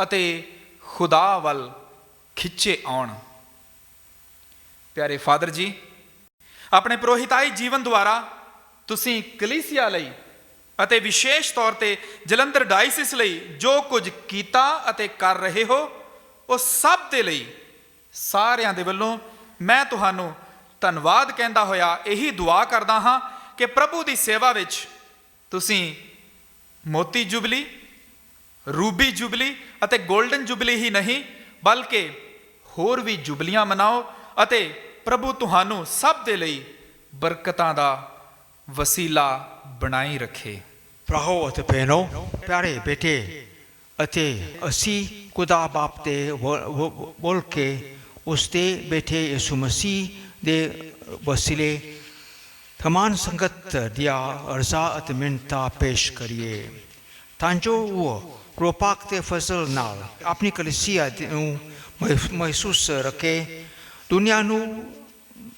ਅਤੇ ਖੁਦਾ ਵੱਲ ਖਿੱਚੇ ਆਉਣ। ਪਿਆਰੇ ਫਾਦਰ ਜੀ, ਆਪਣੇ ਪ੍ਰੋਹਿਤਾਈ ਜੀਵਨ ਦੁਆਰਾ ਤੁਸੀਂ ਕਲੀਸਿਆ ਲਈ ਅਤੇ ਵਿਸ਼ੇਸ਼ ਤੌਰ ਤੇ ਜਲੰਧਰ ਡਾਇਸਿਸ ਲਈ ਜੋ ਕੁਝ ਕੀਤਾ ਅਤੇ ਕਰ ਰਹੇ ਹੋ ਉਹ ਸਭ ਦੇ ਲਈ ਸਾਰਿਆਂ ਦੇ ਵੱਲੋਂ ਮੈਂ ਤੁਹਾਨੂੰ ਧੰਨਵਾਦ ਕਹਿੰਦਾ ਹੋਇਆ ਇਹੀ ਦੁਆ ਕਰਦਾ ਹਾਂ ਕਿ ਪ੍ਰਭੂ ਦੀ ਸੇਵਾ ਵਿੱਚ ਤੁਸੀਂ ਮੋਤੀ ਜੁਬਲੀ, ਰੂਬੀ ਜੁਬਲੀ ਅਤੇ ਗੋਲਡਨ ਜੁਬਲੀ ਹੀ ਨਹੀਂ ਬਲਕਿ ਹੋਰ ਵੀ ਜੁਬਲੀਆਂ ਮਨਾਓ ਅਤੇ ਪ੍ਰਭੂ ਤੁਹਾਨੂੰ ਸਭ ਦੇ ਲਈ ਬਰਕਤਾਂ ਦਾ ਵਸੀਲਾ ਬਣਾਈ ਰੱਖੇ। ਭਰਾਓ ਅਤੇ ਭੈਣੋ, ਪਿਆਰੇ ਬੇਟੇ ਅਤੇ ਅਸੀਂ ਖੁਦਾ ਬਾਪ ਦੇ ਬੋਲ ਕੇ ਉਸ ਦੇ ਬੇਟੇ ਯਿਸੂ ਮਸੀਹ ਦੇ ਵਸੀਲੇ ਤਮਾਮ ਸੰਗਤ ਦੀਆਂ ਅਰਜ਼ਾਂ ਅਤੇ ਮਿੰਨਤਾਂ ਪੇਸ਼ ਕਰੀਏ ਤਾਂ ਜੋ ਉਹ ਕਿਰਪਾ ਤੇ ਫਜ਼ਲ ਨਾਲ ਆਪਣੀ ਕਲੀਸਿਆ ਨੂੰ ਮਹਿਸੂਸ ਰੱਖੇ, ਦੁਨੀਆ ਨੂੰ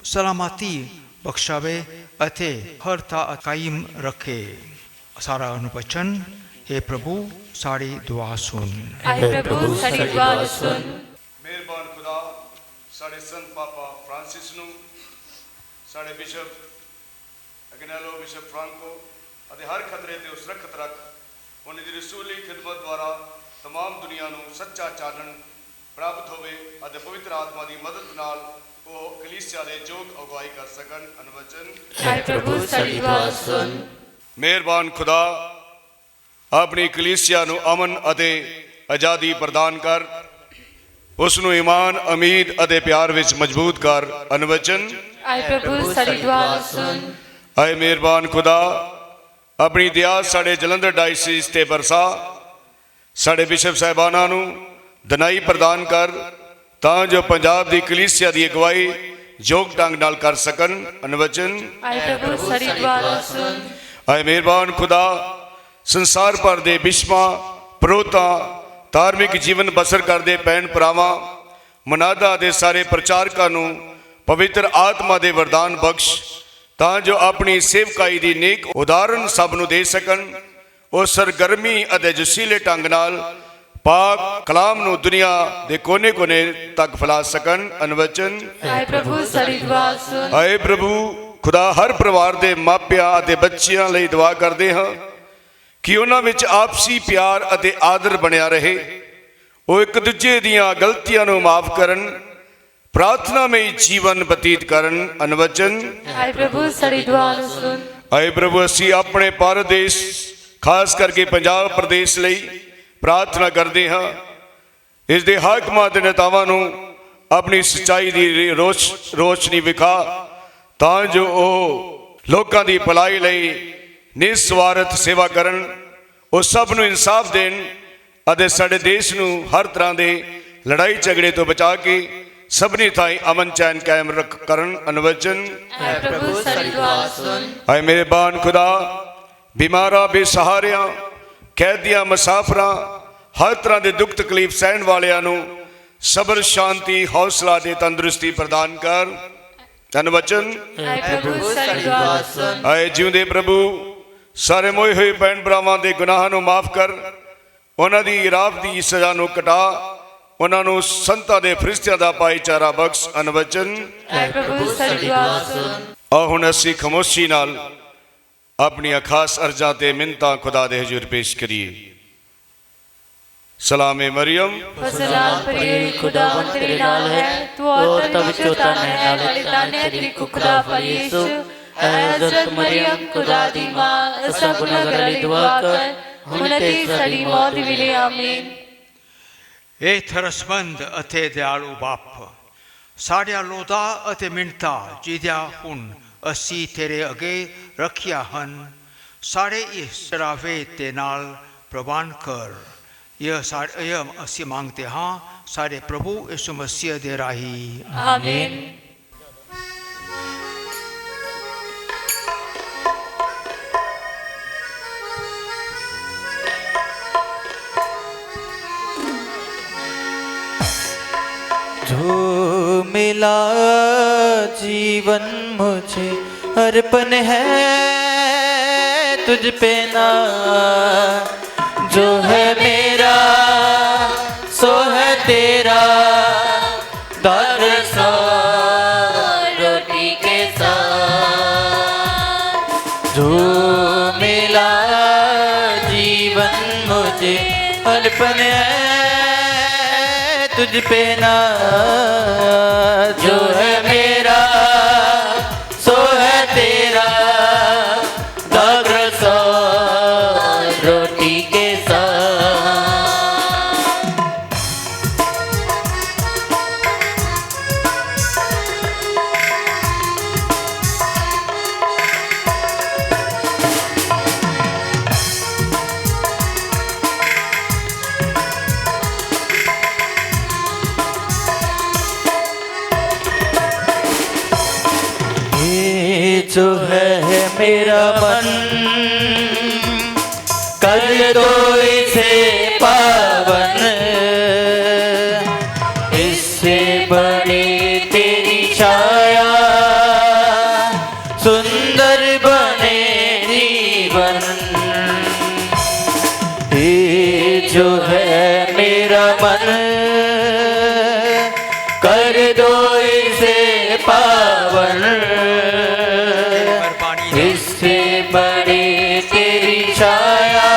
ਸਲਾਮਤੀ ਬਖਸ਼ਾਵੇ ਅਤੇ ਹਰ ਥਾਂ ਕਾਇਮ ਰੱਖੇ। ਸਾਰਾ ਅਨੁਬਚਨ ਹੈ ਪ੍ਰਭੂ साड़ी दुआ सुन। आए प्रभु साड़ी दुआ सुन। ਮਿਹਰਬਾਨ ਖੁਦਾ ਸਾਡੇ ਸੰਤ ਪਾਪਾ ਫ੍ਰਾਂਸਿਸ ਨੂੰ, ਸਾਡੇ ਬਿਸ਼ਪ ਅਗਨੈਲੋ, ਬਿਸ਼ਪ ਫ੍ਰਾਂਕੋ ਅਤੇ ਹਰ ਖਤਰੇ ਤੇ ਸੁਰੱਖਿਅਤ ਰੱਖ। ਉਹਨਾਂ ਦੀ ਰਸੂਲੀ ਖਿਦਮਤ ਦੁਆਰਾ तमाम ਦੁਨੀਆ ਨੂੰ ਸੱਚਾ ਚਾਨਣ ਪ੍ਰਾਪਤ ਹੋਵੇ ਅਤੇ ਪਵਿੱਤਰ ਆਤਮਾ ਦੀ ਮਦਦ ਨਾਲ ਉਹ ਕਲੀਸਿਆ ਦੇ ਯੋਗ ਅਗਵਾਈ ਕਰ ਸਕਣ। ਅਨਵਚਨ। ਆਏ ਪ੍ਰਭੂ ਸਾਡੀ ਦੁਆ ਸੁਣ। ਮਿਹਰਬਾਨ ਖੁਦਾ ਆਪਣੀ ਕਲੀਸਿਆ ਨੂੰ ਅਮਨ ਅਤੇ ਆਜ਼ਾਦੀ ਪ੍ਰਦਾਨ ਕਰ, ਉਸ ਨੂੰ ਈਮਾਨ, ਉਮੀਦ ਅਤੇ ਪਿਆਰ ਵਿੱਚ ਮਜ਼ਬੂਤ ਕਰ। ਅਨਵਚਨ। ਆਏ ਪ੍ਰਭੂ ਸਾਡੀ ਦੁਆ ਸੁਣ। ਆਏ ਮਿਹਰਬਾਨ ਖੁਦਾ ਆਪਣੀ ਦਇਆ ਸਾਡੇ ਜਲੰਧਰ ਡਾਇਸਿਸ ਤੇ ਬਰਸਾ, ਸਾਡੇ ਬਿਸ਼ਪ ਸਾਹਿਬਾਨਾਂ ਨੂੰ ਦਿਨਾਈ ਪ੍ਰਦਾਨ ਕਰ ਤਾਂ ਜੋ ਪੰਜਾਬ ਦੀ ਕਲੀਸਿਆ ਦੀ ਅਗਵਾਈ ਯੋਗ ਢੰਗ ਨਾਲ ਕਰ ਸਕਣ। ਅਨਵਚਨ। ਆਏ ਪ੍ਰਭੂ ਸਾਡੀ ਦੁਆ ਸੁਣ। ਆਏ ਮਿਹਰਬਾਨ ਖੁਦਾ ਸੰਸਾਰ ਭਰ ਦੇ ਬਿਸ਼ਪਾਂ, ਪ੍ਰੋਤਾਂ, ਧਾਰਮਿਕ ਜੀਵਨ ਬਸਰ ਕਰਦੇ ਭੈਣ ਭਰਾਵਾਂ, ਮਨਾਦਾ ਦੇ ਸਾਰੇ ਪ੍ਰਚਾਰਕਾਂ ਨੂੰ ਪਵਿੱਤਰ ਆਤਮਾ ਦੇ ਵਰਦਾਨ ਬਖਸ਼ ਤਾਂ ਜੋ ਆਪਣੀ ਸੇਵਕਾਈ ਦੀ ਨੇਕ ਉਦਾਹਰਨ ਸਭ ਨੂੰ ਦੇ ਸਕਣ। ਉਹ ਸਰਗਰਮੀ ਅਤੇ ਜਸੀਲੇ ਢੰਗ ਨਾਲ ਪਾਕ ਕਲਾਮ ਨੂੰ ਦੁਨੀਆ ਦੇ ਕੋਨੇ-ਕੋਨੇ ਤੱਕ ਫੈਲਾ ਸਕਣ। ਅਨਵਚਨ। ਆਏ ਪ੍ਰਭੂ ਸਾਡੀ ਦੁਆ ਸੁਣ। ਆਏ ਪ੍ਰਭੂ ਖੁਦਾ ਹਰ ਪਰਿਵਾਰ ਦੇ ਮਾਪਿਆਂ ਅਤੇ ਬੱਚਿਆਂ ਲਈ ਦੁਆ ਕਰਦੇ ਹਾਂ ਕਿ ਉਹਨਾਂ ਵਿੱਚ ਆਪਸੀ ਪਿਆਰ ਅਤੇ ਆਦਰ ਬਣਿਆ ਰਹੇ, ਉਹ ਇੱਕ ਦੂਜੇ ਦੀਆਂ ਗਲਤੀਆਂ ਨੂੰ ਮਾਫ ਕਰਨ, ਪ੍ਰਾਰਥਨਾਮਈ ਜੀਵਨ ਬਤੀਤ ਕਰਨ। ਅਨਵਚਨ। ਆਏ ਪ੍ਰਭੂ ਸਾਡੀ ਦੁਆ ਸੁਣ। ਆਏ ਪ੍ਰਭੂ ਅਸੀਂ ਆਪਣੇ ਭਾਰਤ ਦੇਸ਼ ਖਾਸ ਕਰਕੇ ਪੰਜਾਬ ਪ੍ਰਦੇਸ਼ ਲਈ ਪ੍ਰਾਰਥਨਾ ਕਰਦੇ ਹਾਂ। ਇਸ ਦੇ ਹਾਕਮਾਂ ਤੇ ਨੇਤਾਵਾਂ ਨੂੰ ਆਪਣੀ ਸੱਚਾਈ ਦੀ ਰੋਸ਼ਨੀ ਵਿਖਾ ਤਾਂ ਜੋ ਉਹ ਲੋਕਾਂ ਦੀ ਭਲਾਈ ਲਈ ਨਿਸਵਾਰਥ ਸੇਵਾ ਕਰਨ, ਉਹ ਸਭ ਨੂੰ ਇਨਸਾਫ ਦੇਣ ਅਤੇ ਸਾਡੇ ਦੇਸ਼ ਨੂੰ ਹਰ ਤਰ੍ਹਾਂ ਦੇ ਲੜਾਈ ਝਗੜੇ ਤੋਂ ਬਚਾ ਕੇ ਸਭਨੀ ਥਾਈਂ ਅਮਨ ਚੈਨ ਕਾਇਮ ਰੱਖ ਕਰਨ। ਅਨਵਚਨ। ਆਏ ਪ੍ਰਭੂ ਸਾਡੀ ਦੁਆ ਸੁਣ। ਆਏ ਮਿਹਰਬਾਨ ਖੁਦਾ ਬਿਮਾਰਾਂ, ਬੇਸਹਾਰਿਆਂ, ਕੈਦੀਆਂ, ਮੁਸਾਫਰਾਂ, ਹਰ ਤਰ੍ਹਾਂ ਦੇ ਦੁੱਖ ਤਕਲੀਫ ਸਹਿਣ ਵਾਲਿਆਂ ਨੂੰ ਸਬਰ, ਸ਼ਾਂਤੀ, ਹੌਸਲਾ ਤੇ ਤੰਦਰੁਸਤੀ ਪ੍ਰਦਾਨ ਕਰ। ਅਨਵਚਨ। ਆਏ ਪ੍ਰਭੂ ਸਾਡੀ ਦੁਆ ਸੁਣ। ਆਏ ਜਿਉਂਦੇ ਪ੍ਰਭੂ ਸਾਰੇ ਮੋਏ ਹੋਏ ਭੈਣ ਭਰਾਵਾਂ ਦੇ ਗੁਨਾਹਾਂ ਨੂੰ ਮਾਫ ਕਰ, ਉਹਨਾਂ ਦੀ ਰਾਤ ਦੀ ਸਜ਼ਾ ਨੂੰ ਘਟਾ, ਉਹਨਾਂ ਨੂੰ ਸੰਤਾਂ ਦੇ ਫਰਿਸ਼ਤਿਆਂ ਦਾ ਭਾਈਚਾਰਾ ਬਖਸ਼। ਅਨਵਚਨ। ਆਏ ਪ੍ਰਭੂ ਸਾਡੀ ਦੁਆ ਸੁਣ। ਆਓ ਹੁਣ ਅਸੀਂ ਖਾਮੋਸ਼ੀ ਨਾਲ ਆਪਣੀਆਂ ਖਾਸ ਅਰਜ਼ਾਂ ਤੇ ਮਿੰਨਤਾਂ ਖੁਦਾ ਦੇ ਹਜ਼ੂਰ ਪੇਸ਼ ਕਰੀਏ। ਸਲਾਮੇ ਮਰੀਮ, ਸਲਾਮ ਭਰੀ ਖੁਦਾਵੰਦ ਤੇਰੇ ਨਾਲ ਹੈ, ਤੂੰ ਔਰਤਾਂ ਵਿੱਚੋਂ ਧਨ ਹੈ, ਨਾਲੇ ਧਨ ਹੈ ਤੇਰੀ ਕੁੱਖ ਦਾ ਫਲ ਯਿਸੂ। ਐ ਹਜ਼ਰਤ ਮਰੀਮ ਖੁਦਾ ਦੀ ਮਾਂ, ਅਸਾਂ ਗੁਨਾਹਗਾਰਾਂ ਲਈ ਦੁਆ ਕਰ, ਹੁਣ ਤੇ ਸਾਡੀ ਮੌਤ ਵੇਲੇ ਆਮੀਨ। ਇਹ ਥਰਸਮੰਦ ਅਤੇ ਦਿਆਲੂ ਬਾਪ, ਸਾਡੀਆਂ ਲੋੜਾਂ ਅਤੇ ਮਿੰਨਤਾਂ ਜਿਹਦੀਆਂ ਹੁਣ ਅਸੀਂ ਤੇਰੇ ਅੱਗੇ ਰੱਖੀਆਂ ਹਨ, ਸਾਡੇ ਇਸ ਚੜਾਵੇ ਦੇ ਨਾਲ ਪ੍ਰਵਾਨ ਕਰ। ਇਹ ਅਸੀਂ ਮੰਗਦੇ ਹਾਂ ਸਾਡੇ ਪ੍ਰਭੂ ਯਿਸੂ ਮਸੀਹ ਦੇ ਰਾਹੀਂ। ਆਮੀਨ। जो मिला जीवन मुझे अर्पण है तुझ पे ना, जो है मेरा सो है तेरा, दर सो रोटी के साथ। जो मिला जीवन मुझे अर्पण है तुझ पे ना, जो है मेरा सो है तेरा, दाग सो रोटी के जो है मेरा मन, कर दो इसे पावन, इससे बड़ी तेरी छाया, सुंदर बने जीवन। दो इसे पावन, इससे बड़ी तेरी छाया,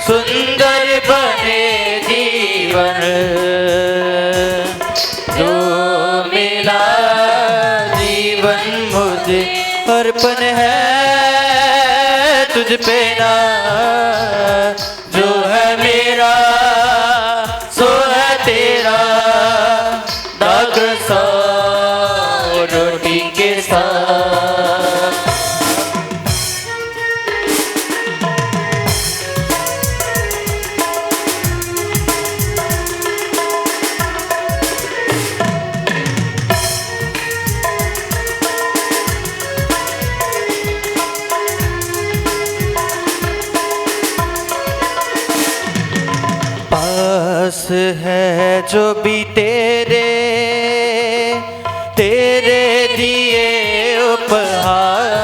सुंदर बने जीवन। जो मिला जीवन मुझे अर्पण है तुझ पे ना, जो है मेरा सो है तेरा, दाग सौ रोटी के साथ। पास है जो भी तेरे दिए उपहार,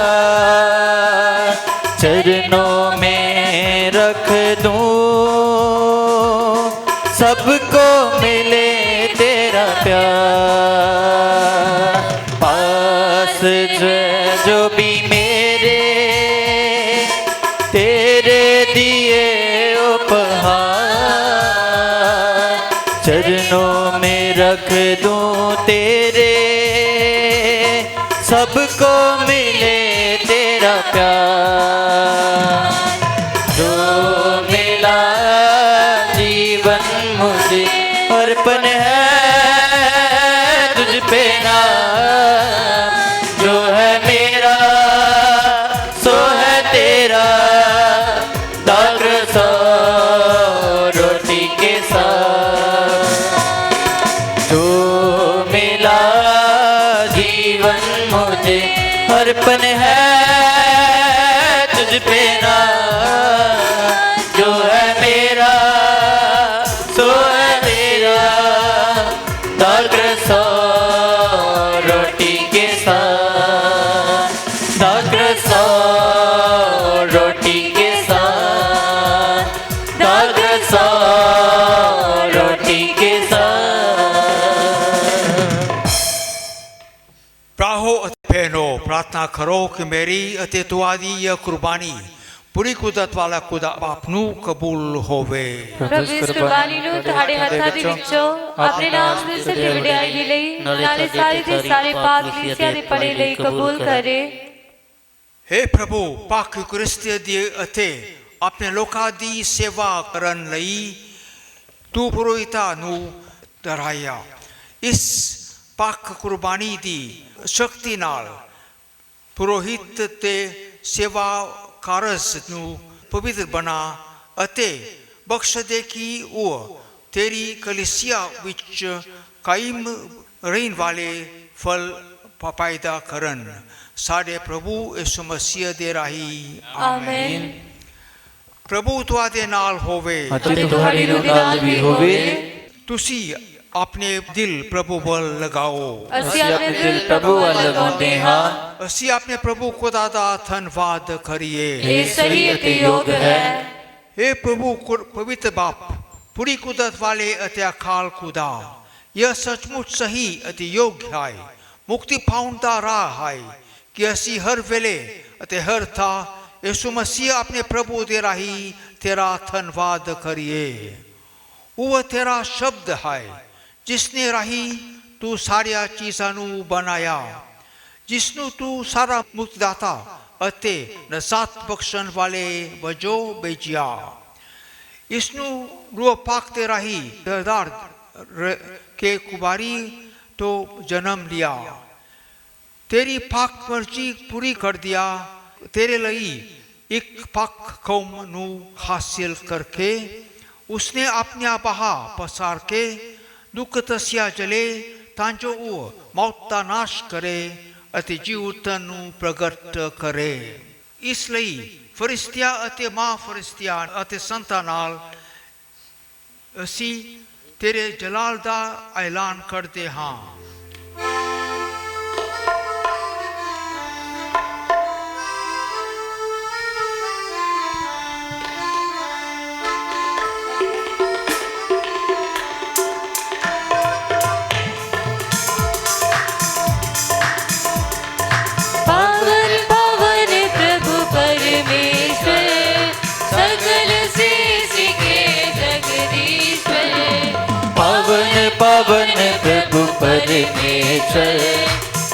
चरणों में रख दूं, सबको मिले तेरा प्यार। पास जो भी मेरे तेरे दिए उपहार, चरणों में रख दूं तेरे, सबको मिले तेरा प्यार। जो मिला जीवन मुझे अर्पण है तुझ पे नाम, जो है मेरा सो है तेरा, दाग सौ रोटी के साथ। जो मिला जीवन मुझे अर्पण है तुझ पे नाम, जो है मेरा सो है तेरा, दाग सौ रोटी के साथ, दाग सौ रोटी के साथ, दाग सौ रोटी के साथ। ਭਰਾਓ ਅਤੇ ਭੈਣੋ, ਪ੍ਰਾਰਥਨਾ ਕਰੋ ਕਿ ਮੇਰੀ ਅਤੇ ਤੁਹਾਡੀ ਇਹ ਕੁਰਬਾਨੀ ਪੂਰੀ ਕੁਦਰਤ ਵਾਲਾ ਖੁਦਾ ਬਾਪ ਨੂੰ ਕਬੂਲ ਹੋਵੇ। ਪ੍ਰਭੂ ਇਸ ਕੁਰਬਾਨੀ ਨੂੰ ਤੁਹਾਡੇ ਹੱਥਾਂ ਦੇ ਵਿੱਚੋਂ ਆਪਣੇ ਨਾਮ ਦੇ ਸਿਰ ਤੇ ਵਡਿਆਈ ਦੇ ਲਈ, ਨਾਲੇ ਸਾਰੇ ਦੇ ਸਾਰੇ ਪਾਪ ਕਲੀਸਿਆ ਦੇ ਭਲੇ ਲਈ ਕਬੂਲ ਕਰੇ। हे ਪ੍ਰਭੂ, ਪਾਕ ਕ੍ਰਿਸਤੀ ਦੀ ਅਤੇ ਆਪਣੇ ਲੋਕਾਂ ਦੀ ਸੇਵਾ ਕਰਨ ਲਈ ਤੂੰ ਪੁਰੋਹਿਤਾਂ ਨੂੰ ਦਰਾਇਆ। ਇਸ ਪਾਕ ਕੁਰਬਾਨੀ ਦੀ ਸ਼ਕਤੀ ਨਾਲ ਪੁਰੋਹਿਤ ਤੇ ਸੇਵਾ ਕਾਰਜ ਨੂੰ ਪਵਿੱਤਰ ਬਣਾ ਅਤੇ ਬਖਸ਼ ਦੇ ਕਿ ਉਹ ਤੇਰੀ ਕਲੀਸਿਆ ਵਿੱਚ ਕਾਇਮ ਰਹਿਣ ਵਾਲੇ ਫਲ ਪੈਦਾ ਕਰਨ। ਸਾਡੇ ਪ੍ਰਭੂ ਯਿਸੂ ਮਸੀਹ ਦੇ ਰਾਹੀਂ ਆਮੀਨ। ਪ੍ਰਭੂ ਤੁਹਾਡੇ ਨਾਲ ਹੋਵੇ ਅਤੇ ਤੁਹਾਡੀ ਰੂਹ ਨਾਲ ਵੀ ਹੋਵੇ। ਤੁਸੀਂ ਆਪਣੇ ਦਿਲ ਪ੍ਰਭੂ ਵੱਲ ਲਗਾਓ। ਅਸੀਂ ਆਪਣੇ ਦਿਲ ਪ੍ਰਭੂ ਵੱਲ ਲਗਾਉਂਦੇ ਹਾਂ। ਅਸੀਂ ਆਪਣੇ ਪ੍ਰਭੂ ਖੁਦਾ ਦਾ ਧੰਨਵਾਦ ਕਰੀਏ। ਇਹ ਸਹੀ ਅਤੇ ਯੋਗ ਹੈ। हे प्रभु पवित्र बाप, पूरी कुदरत वाले अति अकाल खुदा, यह सचमुच सही अति योग्य है, मुक्ति पाउंदा राह है कि असी हर वेले अति हर था यीशु मसीह अपने प्रभु दे राही तेरा धन्यवाद करिए। वह तेरा शब्द है जिसने राही तू सारिया चीज़ां नू बनाया, जिसनू तू सारा मुक्तिदाता ਅਤੇ ਨਜ਼ਾਤ ਬਖਸ਼ਣ ਵਾਲੇ ਵਜੋਂ ਭੇਜਿਆ। ਇਸ ਨੂੰ ਰੂਹ ਪਾਕ ਦੇ ਰਾਹੀਂ ਦਰਦਾਰ ਕੇ ਕੁਬਾਰੀ ਤੋਂ ਜਨਮ ਲਿਆ, ਤੇਰੀ ਪਾਕ ਮਰਜ਼ੀ ਪੂਰੀ ਕਰ ਦਿਆ। ਤੇਰੇ ਲਈ ਇੱਕ ਪਾਕ ਕੌਮ ਨੂੰ ਹਾਸਿਲ ਕਰਕੇ ਉਸਨੇ ਆਪਣਾ ਬਹਾ ਪਸਾਰ ਕੇ ਦੁੱਖ ਤਸਿਆ ਜਲੇ ਤਾਂ ਜੋ ਉਹ ਮੌਤ ਦਾ ਨਾਸ਼ ਕਰੇ ਅਤੇ ਜੀਵਨ ਨੂੰ ਪ੍ਰਗਟ ਕਰੇ। ਇਸ ਲਈ ਫਰਿਸ਼ਤਿਆਂ ਅਤੇ ਮਹਾਂਫਰਿਸ਼ਤਿਆਂ ਅਤੇ ਸੰਤਾਂ ਨਾਲ ਅਸੀਂ ਤੇਰੇ ਜਲਾਲ ਦਾ ਐਲਾਨ ਕਰਦੇ ਹਾਂ। पावन प्रभु परमेश्वर,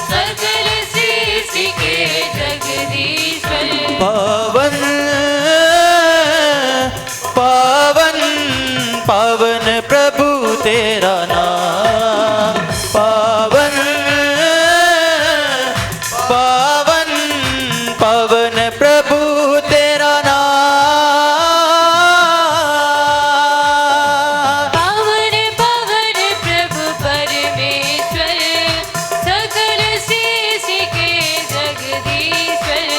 सकल सृष्टि के जगदीश्वर। पावन पावन पावन प्रभु तेरा नाम, पावन पावन पावन प्रभु तेरा नाम। पावन पावन प्रभु परमेश्वर, सकल सृष्टि के जगदीश्वर।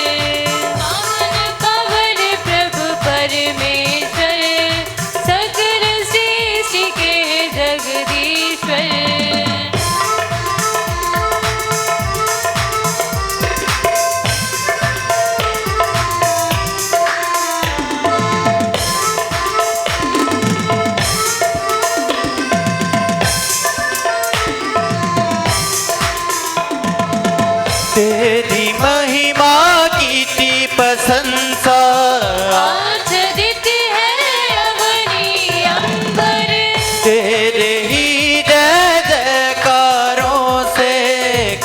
पावन पावन प्रभु परमेश्वर, सकल सृष्टि के जगदीश्वर। तेरी महिमा की थी प्रशंसा, आच्छादित है अवनी अंबर। तेरे ही जय जयकारों से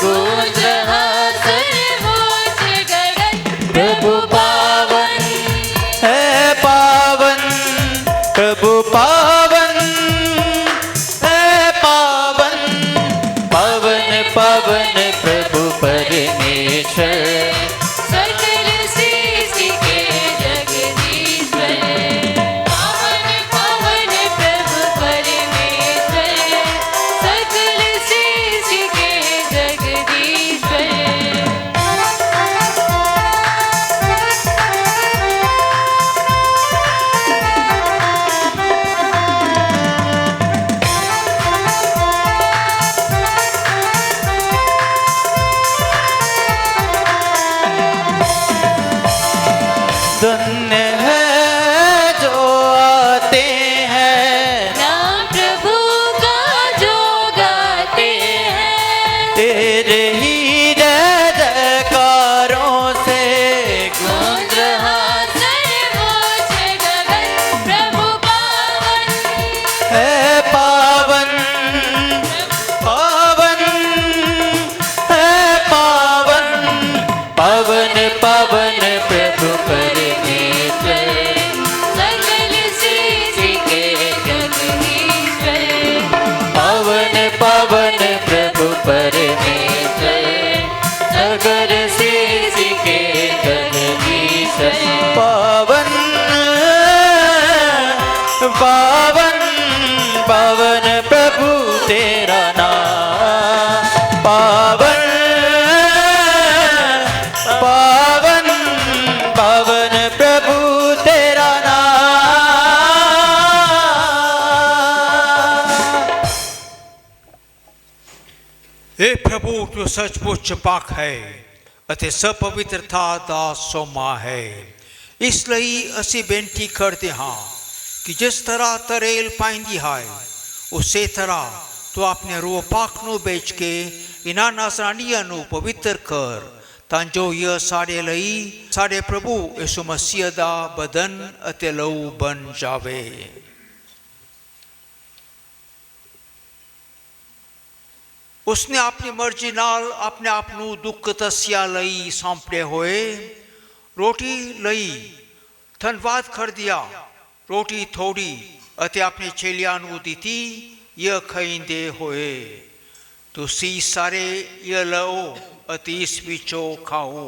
गूंज रहा सर्वोच्च गगन। प्रभु पावन है, पावन प्रभु पावन है, पावन पावन पावन प्रभु परमेश्वर, सकल सृष्टि के जगदीश्वर। पावन पावन प्रभु परमेश्वर, सकल सृष्टि के जगदीश्वर। धन्य है जो आते हैं नाम प्रभु का जो गाते हैं। तेरे ही जय जयकारों से गूंज रहा सर्वोच्च गगन। प्रभु पावन है, पावन पावन है, पावन पावन पावन प्रभु परमेश्वर, सकल सृष्टि के जगदीश्वर। पावन पावन प्रभु परमेश्वर, सगर सृष्टि के जगदीश्वर। पावन पावन पावन प्रभु तेरा नाम, पावन पावन पावन प्रभु तेरा नाम। हे प्रभु तू सचमुच पाक है ਅਤੇ ਸਭ ਪਵਿੱਤਰਤਾ ਦਾ ਸੋਮਾ ਹੈ। ਇਸ ਲਈ ਅਸੀਂ ਬੇਨਤੀ ਕਰਦੇ ਹਾਂ ਕਿ ਜਿਸ ਤਰ੍ਹਾਂ ਤਰੇਲ ਪਾయింਦੀ ਹੈ ਉਸੇ ਤਰ੍ਹਾਂ ਤੂੰ ਆਪਣੇ ਰੂਹ ਪਾਕ ਨੂੰ ਵੇਚ ਕੇ ਇਹਨਾਂ ਨਾਜ਼ਰਾਨੀਆਂ ਨੂੰ ਪਵਿੱਤਰ ਕਰ ਤਾਂ ਜੋ ਇਹ ਸਾਡੇ ਲਈ ਸਾਡੇ ਪ੍ਰਭੂ ਯਿਸੂ ਮਸੀਹ ਦਾ ਬਦਨ ਅਤੇ ਲਹੂ ਬਣ ਜਾਵੇ। उसने अपनी मर्जी नाल अपने आप ਨੂੰ ਦੁੱਖ ਤਸਿਆ ਲਈ ਸੌਂਪੇ ਹੋਏ ਰੋਟੀ ਲਈ ਧੰਨਵਾਦ ਕਰ ਦਿਆ ਰੋਟੀ ਥੋੜੀ ਅਤੇ ਆਪਣੇ ਚੇਲਿਆਂ ਨੂੰ ਦਿੱਤੀ ਇਹ ਖਾਂਦੇ ਹੋਏ ਤੁਸੀਂ ਸਾਰੇ ਇਹ ਲਓ ਅਤੇ ਇਸ ਵਿੱਚੋਂ ਖਾਓ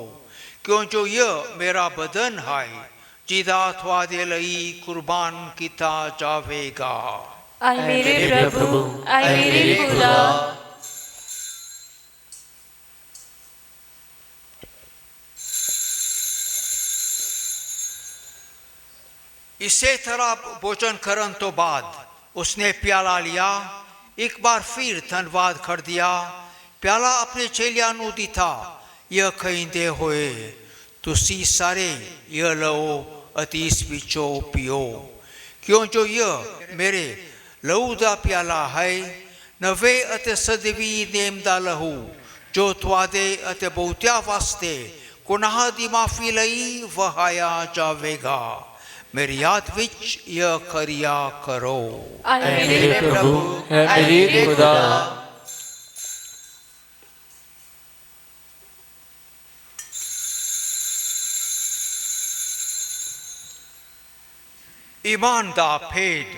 ਕਿਉਂ ਜੋ ਇਹ ਮੇਰਾ ਬਦਨ ਹੈ ਜਿਹਦਾ ਤੁਹਾਡੇ ਲਈ ਕੁਰਬਾਨ ਕੀਤਾ ਜਾਵੇਗਾ। आए मेरे प्रभु, आए मेरे खुदा। इसे तरह भोजन करन तो बाद उसने प्याला लिया एक बार फिर धन्यवाद कर दिया प्याला अपने चेलियां नू दिता यह कहते हुए तुसी सारे यह लो अति इस विचो पियो क्यों जो यह मेरे लहू दा प्याला है नवे अते सदवी नेम दा लहू जो तुआदे अते बहुत्या वास्ते गुनाह दी माफी लई वहाया जावेगा। मेरी याद विच यह करिया करो। ऐ मेरे प्रभु, ऐ मेरे खुदा। ईमान दा भेद।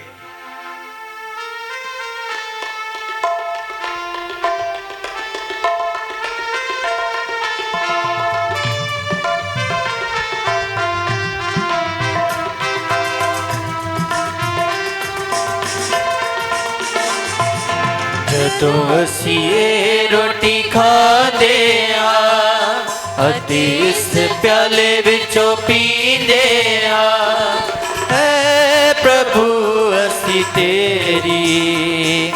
ਜਦੋਂ ਅਸੀਂ ਇਹ ਰੋਟੀ ਖਾਂਦੇ ਹਾਂ ਅਤੇ ਇਸ ਪਿਆਲੇ ਵਿੱਚੋਂ ਪੀਂਦੇ ਹਾਂ, ਐ ਪ੍ਰਭੂ ਅਸੀਂ ਤੇਰੀ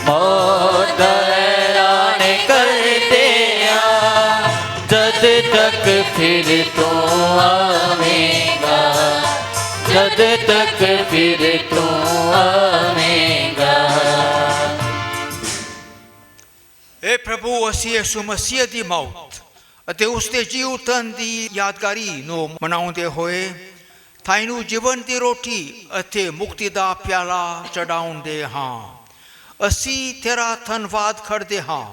ਮੌਤ ਦਾ ਐਲਾਨ ਕਰਦੇ ਹਾਂ, ਜਦ ਤੱਕ ਫਿਰ ਤੂੰ ਆਵੇਂਗਾ, ਜਦ ਤੱਕ ਫਿਰ ਤੂੰ ਆਵੇਂਗਾ। ए प्रभु असी यसु मसीह दी मौत ਅਤੇ ਉਸਦੇ ਜੀ ਉਠਣ ਦੀ ਯਾਦਗਾਰੀ ਨੂੰ ਮਨਾਉਂਦੇ ਹੋਏ ਥਾਈਨੂੰ ਜੀਵਨ ਦੀ ਰੋਟੀ ਅਤੇ ਮੁਕਤੀ ਦਾ ਪਿਆਲਾ ਚੜਾਉਂਦੇ ਹਾਂ। ਅਸੀਂ ਤੇਰਾ ਧੰਨਵਾਦ ਕਰਦੇ ਹਾਂ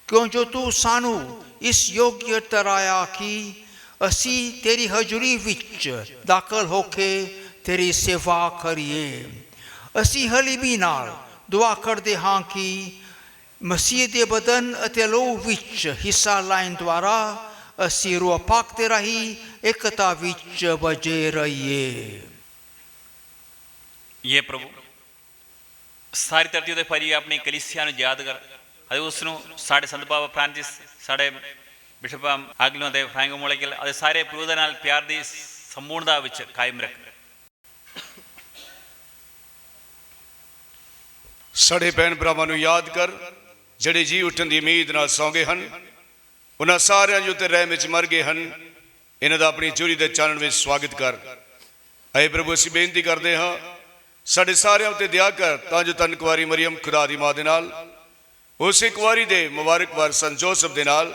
ਕਿਉਂ ਜੋ ਤੂੰ ਸਾਨੂੰ ਇਸ ਯੋਗ ਠਹਿਰਾਇਆ ਕਿ ਅਸੀਂ ਤੇਰੀ ਹਜ਼ੂਰੀ ਵਿੱਚ ਦਾਖਲ ਹੋ ਕੇ ਤੇਰੀ ਸੇਵਾ ਕਰੀਏ। ਅਸੀਂ ਹਲੀਮੀ ਨਾਲ ਦੁਆ ਕਰਦੇ ਹਾਂ ਕਿ ਮਸੀਹ ਦੇ ਬਦਨ ਅਤੇ ਲਹੂ ਵਿੱਚ ਹਿੱਸਾ ਲੈਣ ਦੁਆਰਾ ਅਸੀਂ ਰੂਹ ਪਾਕ ਦੇ ਰਾਹੀਂ ਇਕਤਾ ਵਿੱਚ ਵਜੇ ਰਹੀਏ। ये प्रभु सारी धरती उत्ते फैली अपनी कलीसिया नूं याद कर ਅਤੇ ਉਸ ਨੂੰ ਸਾਡੇ ਸੰਤ ਬਾਬਾ ਫ੍ਰਾਂਸਿਸ, ਸਾਡੇ ਬਿਸ਼ਪ ਆਗਲੋਂ ਦੇ ਫ੍ਰੈਂਕ ਮੋਲੇਕਿਲ ਅਤੇ ਸਾਰੇ ਪ੍ਰਭੂ ਨਾਲ ਪਿਆਰ ਦੀ ਸੰਪੂਰਨਤਾ ਵਿੱਚ ਕਾਇਮ ਰੱਖ। ਸਾਡੇ ਭੈਣ ਭਰਾਵਾਂ ਨੂੰ ਯਾਦ ਕਰ ਜਿਹੜੇ ਜੀ ਉੱਠਣ ਦੀ ਉਮੀਦ ਨਾਲ ਸੌਂ ਗਏ ਹਨ, ਉਹਨਾਂ ਸਾਰਿਆਂ ਜੋ ਤੇ ਰਹਿ ਵਿੱਚ ਮਰ ਗਏ ਹਨ, ਇਹਨਾਂ ਦਾ ਆਪਣੀ ਚੋਰੀ ਦੇ ਚਾਨਣ ਵਿੱਚ ਸਵਾਗਤ ਕਰ। ਐ ਪ੍ਰਭੂ ਅਸੀਂ ਬੇਨਤੀ ਕਰਦੇ ਹਾਂ ਸਾਡੇ ਸਾਰਿਆਂ ਉੱਤੇ ਦਇਆ ਕਰ ਤਾਂ ਜੋ ਧੰਨ ਕੁਆਰੀ ਮਰੀਮ ਖੁਦਾ ਦੀ ਮਾਂ ਦੇ ਨਾਲ, ਉਸੇ ਕੁਆਰੀ ਦੇ ਮੁਬਾਰਕਵਾਰ ਸੰਤ ਜੋਸਫ ਦੇ ਨਾਲ,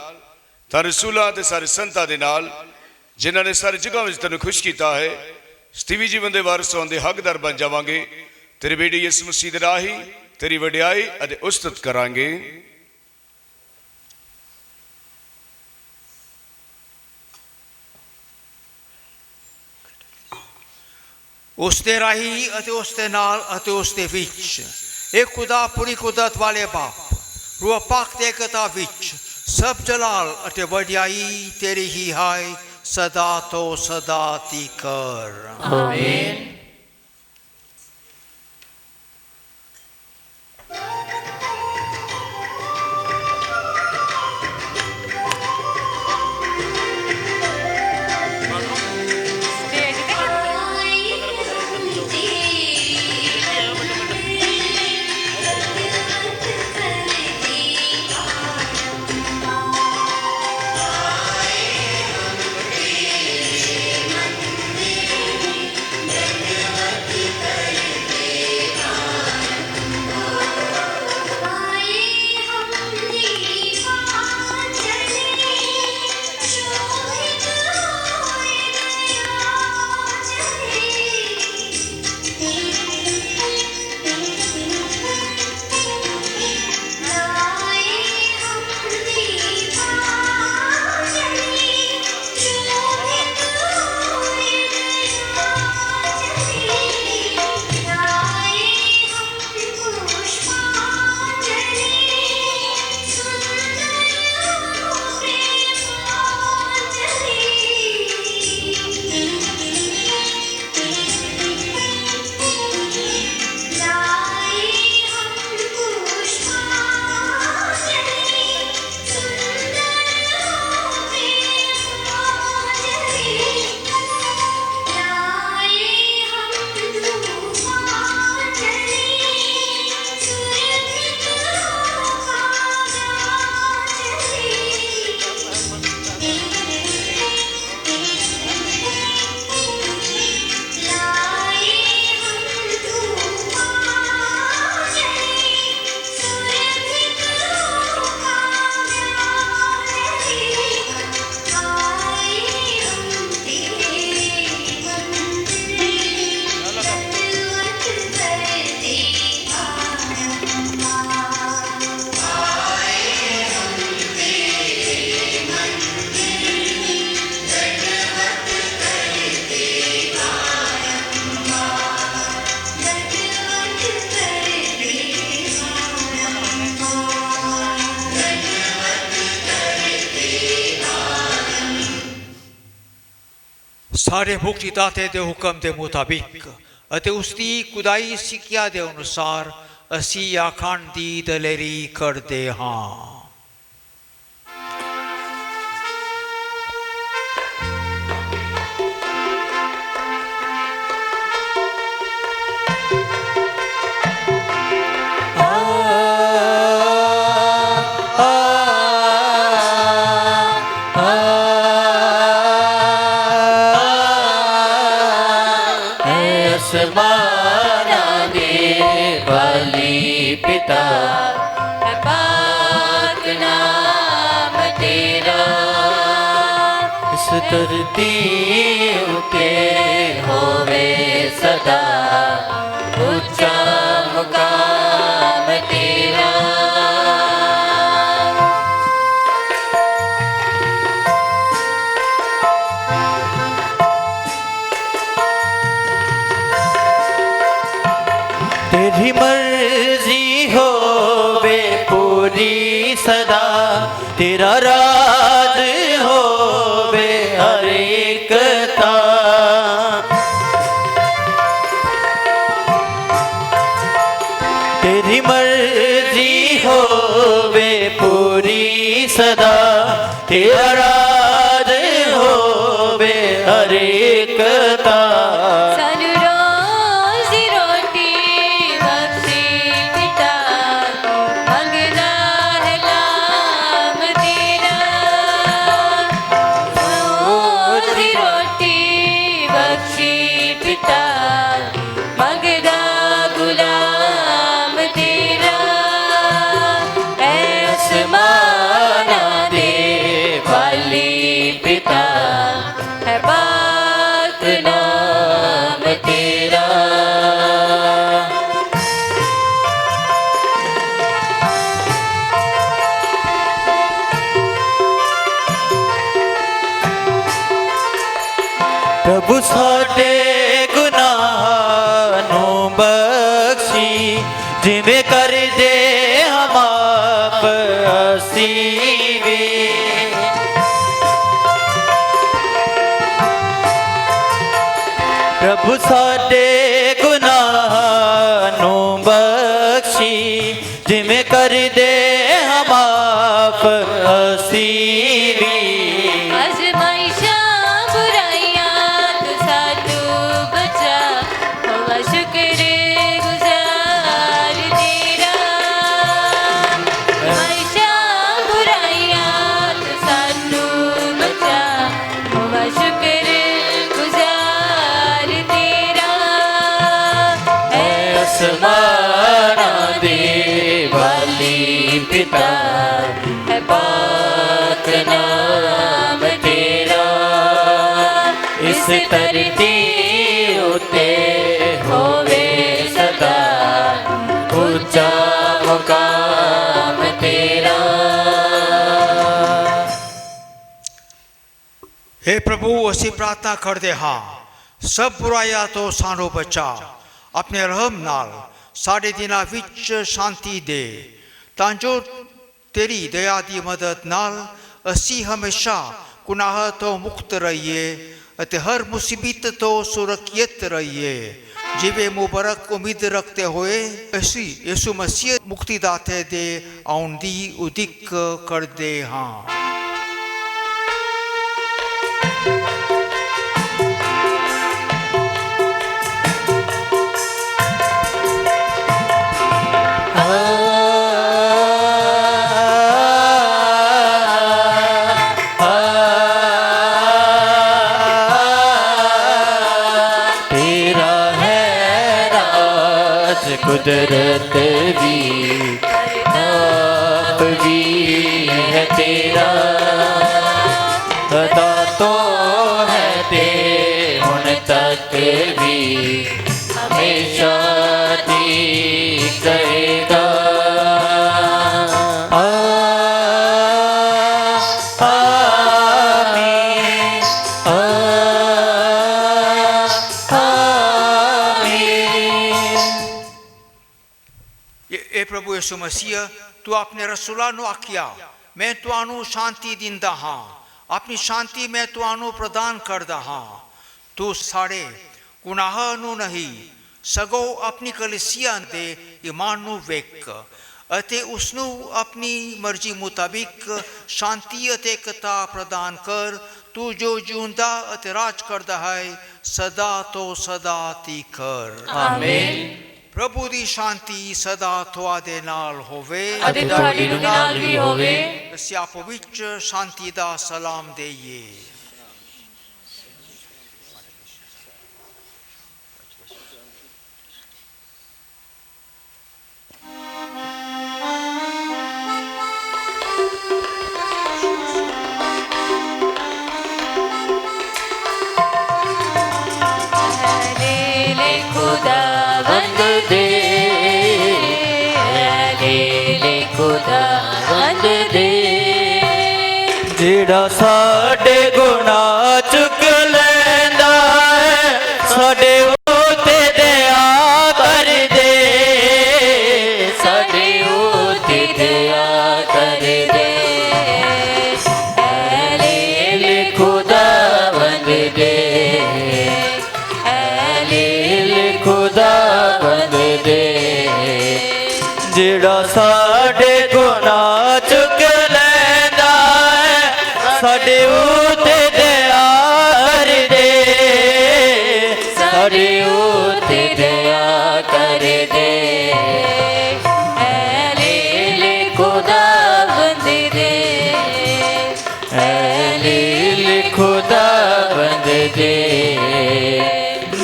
ਤਾਂ ਰਸੂਲਾਂ ਅਤੇ ਸਾਰੇ ਸੰਤਾਂ ਦੇ ਨਾਲ ਜਿਨ੍ਹਾਂ ਨੇ ਸਾਰੀ ਜਗ੍ਹਾ ਵਿੱਚ ਤੈਨੂੰ ਖੁਸ਼ ਕੀਤਾ ਹੈ, ਸਤੀਵੀ ਜੀਵਨ ਦੇ ਵਾਰਸ ਹੋਣ ਦੇ ਹੱਕਦਾਰ ਬਣ ਜਾਵਾਂਗੇ। ਤੇਰੇ ਬੇਟੇ ਯਿਸੂ ਮਸੀਹ ਦੇ ਰਾਹੀਂ तेरी वड्याई अते उस्तत करांगे। उसदे राही अते उसदे नाल अते उसदे विच एक खुदा पूरी कुदरत वाले बाप रूह पाक दे एकता विच सब जलाल अते वड्याई तेरी ही हाय सदा तो सदा तीकर। आमीन। Amen. सारे मुक्तिदाते दे हुक्म दे मुताबिक ਅਤੇ ਉਸਦੀ ਖੁਦਾਈ ਸਿੱਖਿਆ ਦੇ ਅਨੁਸਾਰ ਅਸੀਂ ਅਖੰਡ ਦੀ ਦਲੇਰੀ ਕਰਦੇ ਹਾਂ। धरती उते होवे सदा ऊंचा मुकाम तेरा। तेरी मर्जी होवे पूरी सदा तेरा राज होवे हर एकता। तेरी मर्जी होवे पूरी सदा तेरा राज होवे हर एकता। प्रभु साडे गुनाह नू बख्शी जिवें कर दे हम आप असी भी। प्रभु साडे गुनाह नू बख्शी जिवें कर दे हम आप असी भी। पिता है पाक नाम तेरा इस धरती उते होवे सदा ऊंचा मुकाम तेरा। हे प्रभु असी प्रार्थना करते हाँ सब बुराइयां तो सानू बचा अपने रहम नाल साढ़े दिनां विच शांति दे ਤਾਂ ਜੋ तेरी दया की मदद नाल असी हमेशा गुनाह तो मुक्त रहिए ਅਤੇ हर मुसीबत तो सुरक्षित रहिए। जिवे मुबारक उम्मीद रखते हुए असी यीशु मसीह मुक्तिदाते दे आउण दी उदिक करते हाँ। कुदरत भी आप भी है तेरा अता तो है ते हुन तक भी हमेशा दिखेगा। प्रभु यीशु मसीह तू अपने रसूलां नू आखिया मैं तुहानू शांति दिंदा हाँ अपनी शांति मैं तुहानू प्रदान करदा हाँ। ਤੂੰ ਸਾਡੇ ਗੁਨਾਹਾਂ ਨੂੰ ਨਹੀਂ ਸਗੋਂ ਆਪਣੀ ਕਲੀਸਿਆ ਦੇ ਈਮਾਨ ਨੂੰ ਵੇਖ ਅਤੇ ਉਸ ਨੂੰ ਆਪਣੀ ਮਰਜ਼ੀ ਮੁਤਾਬਿਕ ਸ਼ਾਂਤੀ ਅਤੇ ਏਕਤਾ ਪ੍ਰਦਾਨ ਕਰ। ਤੂੰ ਜੋ ਜਿਉਂਦਾ ਅਤੇ ਰਾਜ ਕਰਦਾ ਹੈ ਸਦਾ ਤੋਂ ਸਦਾ ਤੀਕਰ। ਆਮੀਨ। ਪ੍ਰਭੂ ਦੀ ਸ਼ਾਂਤੀ ਸਦਾ ਤੁਹਾਡੇ ਨਾਲ ਹੋਵੇ ਅਤੇ ਤੁਹਾਡੇ ਨਾਲ ਵੀ ਹੋਵੇ। ਅਸੀਂ ਆਪੋ ਵਿੱਚ ਸ਼ਾਂਤੀ ਦਾ ਸਲਾਮ ਦੇਈਏ। खुदावंद दे, ले खुदावंद दे, ਜਿਹੜਾ ਸਾਡੇ ਗੁਨਾਹ ਚੁੱਕ ਲੈਂਦਾ ਹੈ ਸਾਡੇ ਉਤੇ ਦਇਆ ਕਰ ਦੇ, ਸਾਡੇ ਉਤੇ ਦਇਆ ਕਰ ਦੇ। ले खुदावंद दे, खुदावंद दे, ਜਿਹੜਾ ਸਾਡੇ ਗੁਨਾਹ ਚੁੱਕ ਲੈਂਦਾ ਹੈ ਸਾਡੇ ਉਤੇ ਦਇਆ ਕਰ ਦੇ, ਸਾਡੇ ਉਤੇ ਦਇਆ ਕਰ ਦੇ। ले खुदावंद दे, ले खुदावंद दे,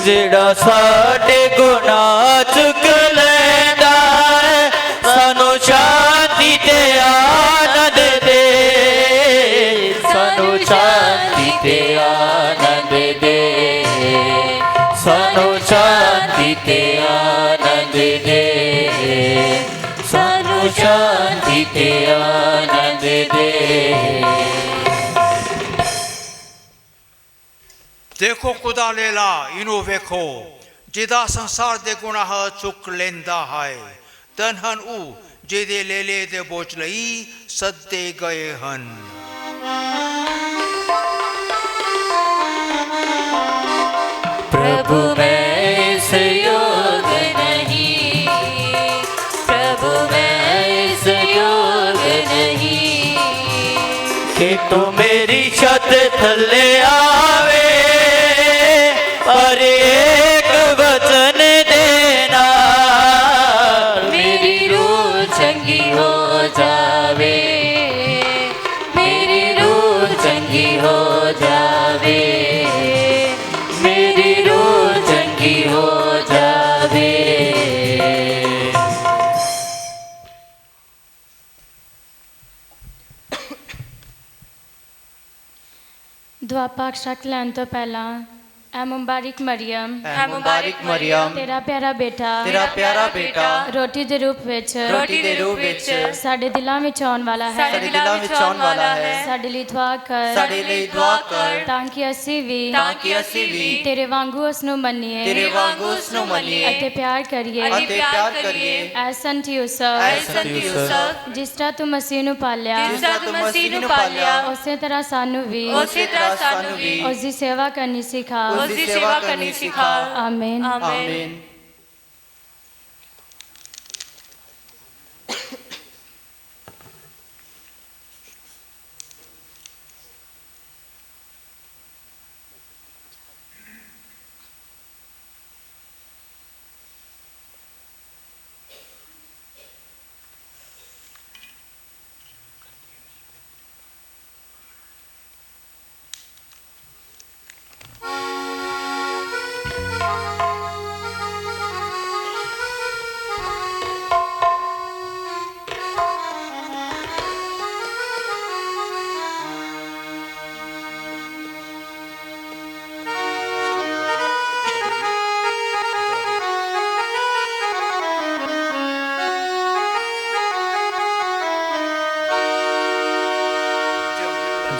ਜਿਹੜਾ ਸਾਡੇ ਗੁਨਾਹ ਚੁੱਕ ਲੈਂਦਾ ਹੈ ਸਾਨੂੰ ਸ਼ਾਂਤੀ ਤੇ ਆਨੰਦ ਦੇ, ਸਾਨੂੰ ਸ਼ਾਂਤੀ ਤੇ ਆਨੰਦ ਦੇ, ਸਾਨੂੰ ਸ਼ਾਂਤੀ ਤੇ ਆਨੰਦ ਦੇ, ਸਾਨੂੰ ਸ਼ਾਂਤੀ ਤੇ ਆਨੰਦ ਦੇ। ਦੇਖੋ ਖੁਦਾ ਲੇਲਾ ਇਹਨੂੰ ਵੇਖੋ ਜਿਹਦਾ ਸੰਸਾਰ ਦੇ ਗੁਨਾਹ ਚੁੱਕ ਲੈਂਦਾ ਹੈ। ਧੰਨ ਹਨ ਉਹ ਜਿਹਦੇ ਲੇਲੇ ਦੇ ਬੋਝ ਲਈ ਸੱਦੇ ਗਏ ਹਨ। प्रभु मैं इस योग नहीं, प्रभु मैं इस योग नहीं, कि तू मेरी छत थले आवे पर एक वचन देना मेरी रूह चंगी हो जावे, मेरी रूह चंगी हो जावे, मेरी रूह चंगी हो जावे। ਦੁਆ ਪਾਕ ਛਕ ਲੈਣ ਤੋਂ ਪਹਿਲਾਂ ਐ ਮੁਬਾਰਕ ਮਰੀਮ, ऐ मुबारक मरियम ਤੇਰਾ ਪਿਆਰਾ ਬੇਟਾ, तेरा प्यारा बेटा ਰੋਟੀ ਦੇ ਰੂਪ ਵਿੱਚ रोटी दे रूप विच ਸਾਡੇ ਦਿਲਾਂ ਵਿੱਚ ਆਉਣ ਵਾਲਾ ਹੈ। साडे दिलां विच आउण वाला है। ਸਾਡੇ ਲਈ ਦੁਆ ਕਰ, साडे ਲਈ दुआ कर ਤਾਂ ਕਿ ਅਸੀਂ ਵੀ ताकि ਅਸੀਂ ਵੀ ਤੇਰੇ ਵਾਂਗੂ ਉਸ ਨੂੰ ਮੰਨੀਏ तेरे वांगू उस नु मनिए ਅਤੇ ਪਿਆਰ ਕਰੀਏ। ਅਤੇ प्यार करिए। ਐ ਸੰਤ ਯੂਸਫ, ऐ संत यूसुफ ਜਿਸ ਤਰ੍ਹਾਂ ਤੂੰ ਮਸੀਹ ਨੂੰ ਪਾਲਿਆ जिस तरह तू मसीह नु पालिया ਉਸੇ ਤਰ੍ਹਾਂ ਸਾਨੂੰ ਵੀ उसी तरह सानू भी ਉਸ ਦੀ ਸੇਵਾ ਕਰਨੀ ਸਿਖਾ। उसकी सेवा करनी सिखा। ਆਮੀਨ। आमीन।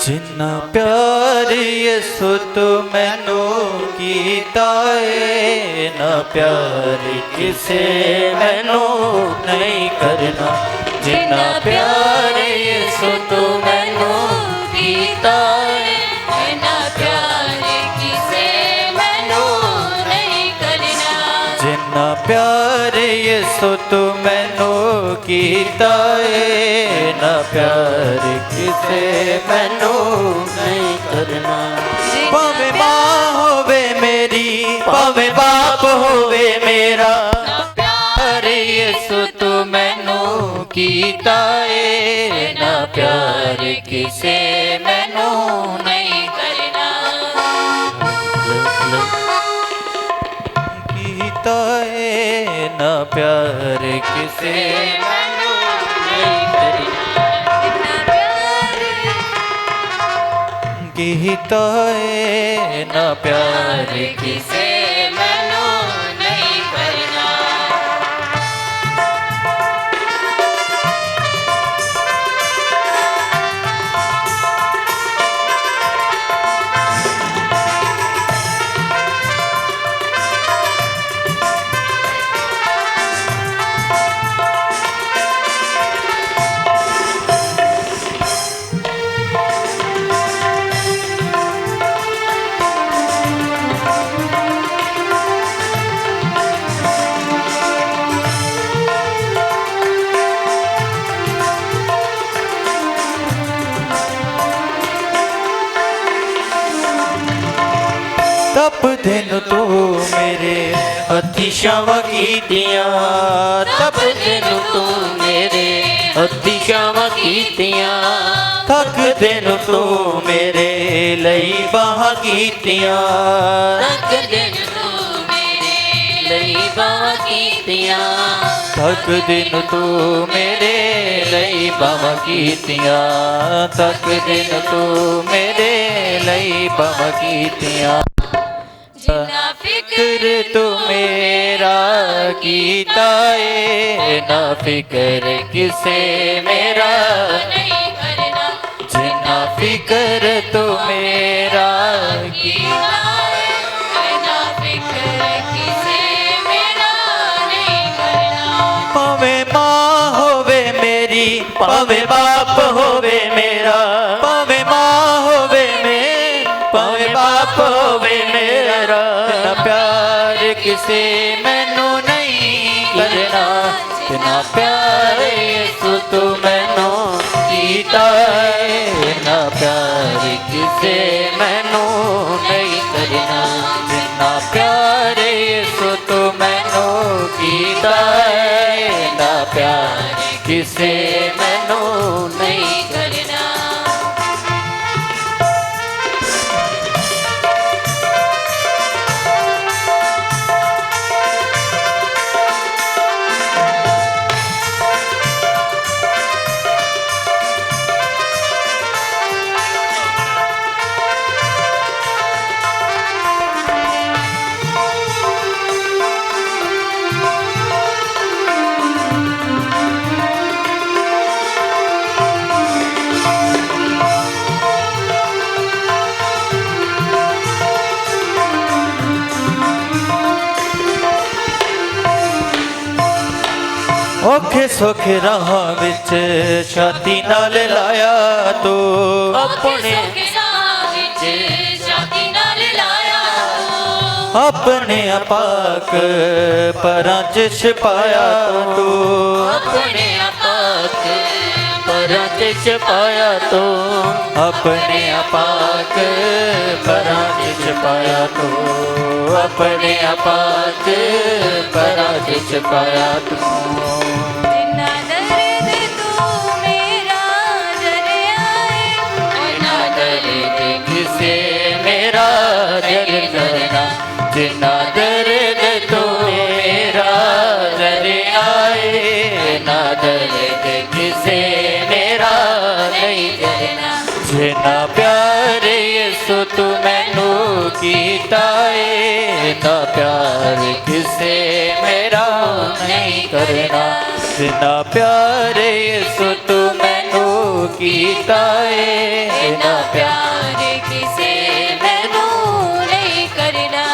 जिन्ना प्यार यसु तू मैनू कीता है ना प्यार किसे मैनू नहीं करना। जिन्ना प्यार यसु तू मैनू कीता है ना प्यार किसे प्यार यीशु तू मैनू कीता है, ना प्यार किसे मैनू नहीं करना। भावे माँ होवे मेरी, भावे बाप होवे मेरा, प्यार यीशु तू मैनू कीता है, ना प्यार किसे मैनू नहीं करना। कीता है, ना प्यार किसे मैनू नहीं करना। कीता है, ना प्यार किसे मैनू नहीं करना। तप दिन तू मेरे हथी छावां कीतियां, तप दिन तू मेरे हथी छावां कीतियां, थक दिन तू मेरे लई बाहां कीतियां, थक दिन तू मेरे लई बाहां कीतियां, थक दिन तू मेरे लई बाहां कीतियां, थक दिन तू मेरे लई बाहां कीतियां। जिन्ना फिक्र तू मेरा कीता है, ना फिक्र किसे मेरा नहीं करना। जिन्ना फिक्र तू मेरा कीता है, ना फिक्र किसे मेरा नहीं करना। भावे माँ होवे मेरी, भावे बाप होवे मेरा, भावे माँ होवे मेरी, भावे बाप होवे मेरा, ना प्यार किसे मैनू नहीं करना। ना प्यार यीशु तू मैनू कीता है, ना प्यार किसे मैनू नहीं करना। ना प्यार यीशु तू मैनू कीता है, ना प्यार किसे मैनू नहीं करना। औखे सौखे राह विच छाती नाल लाया तू, अपने छाती नाल लाया तू, अपने अपाक परां च छपाया तू, अपने अपाक परां च छपाया तू, अपने अपाक परां च छपाया तू, अपने अपाक परां च छपाया तू। जिन्ना दर्द तू मेरा जरिया है, जिन्ना दर्द किसे मेरा जग करना। जिन्ना दर्द तू मेरा दरिया है, ना दर्द किसे मेरा नहीं करना। जिन्ना प्यार यीशु तू मैनू कीता है, ना प्यार किसे मेरा नहीं करना। जिन्ना प्यार यीशु तू मैनू कीता है, ना प्यार किसे मैनू नहीं करना।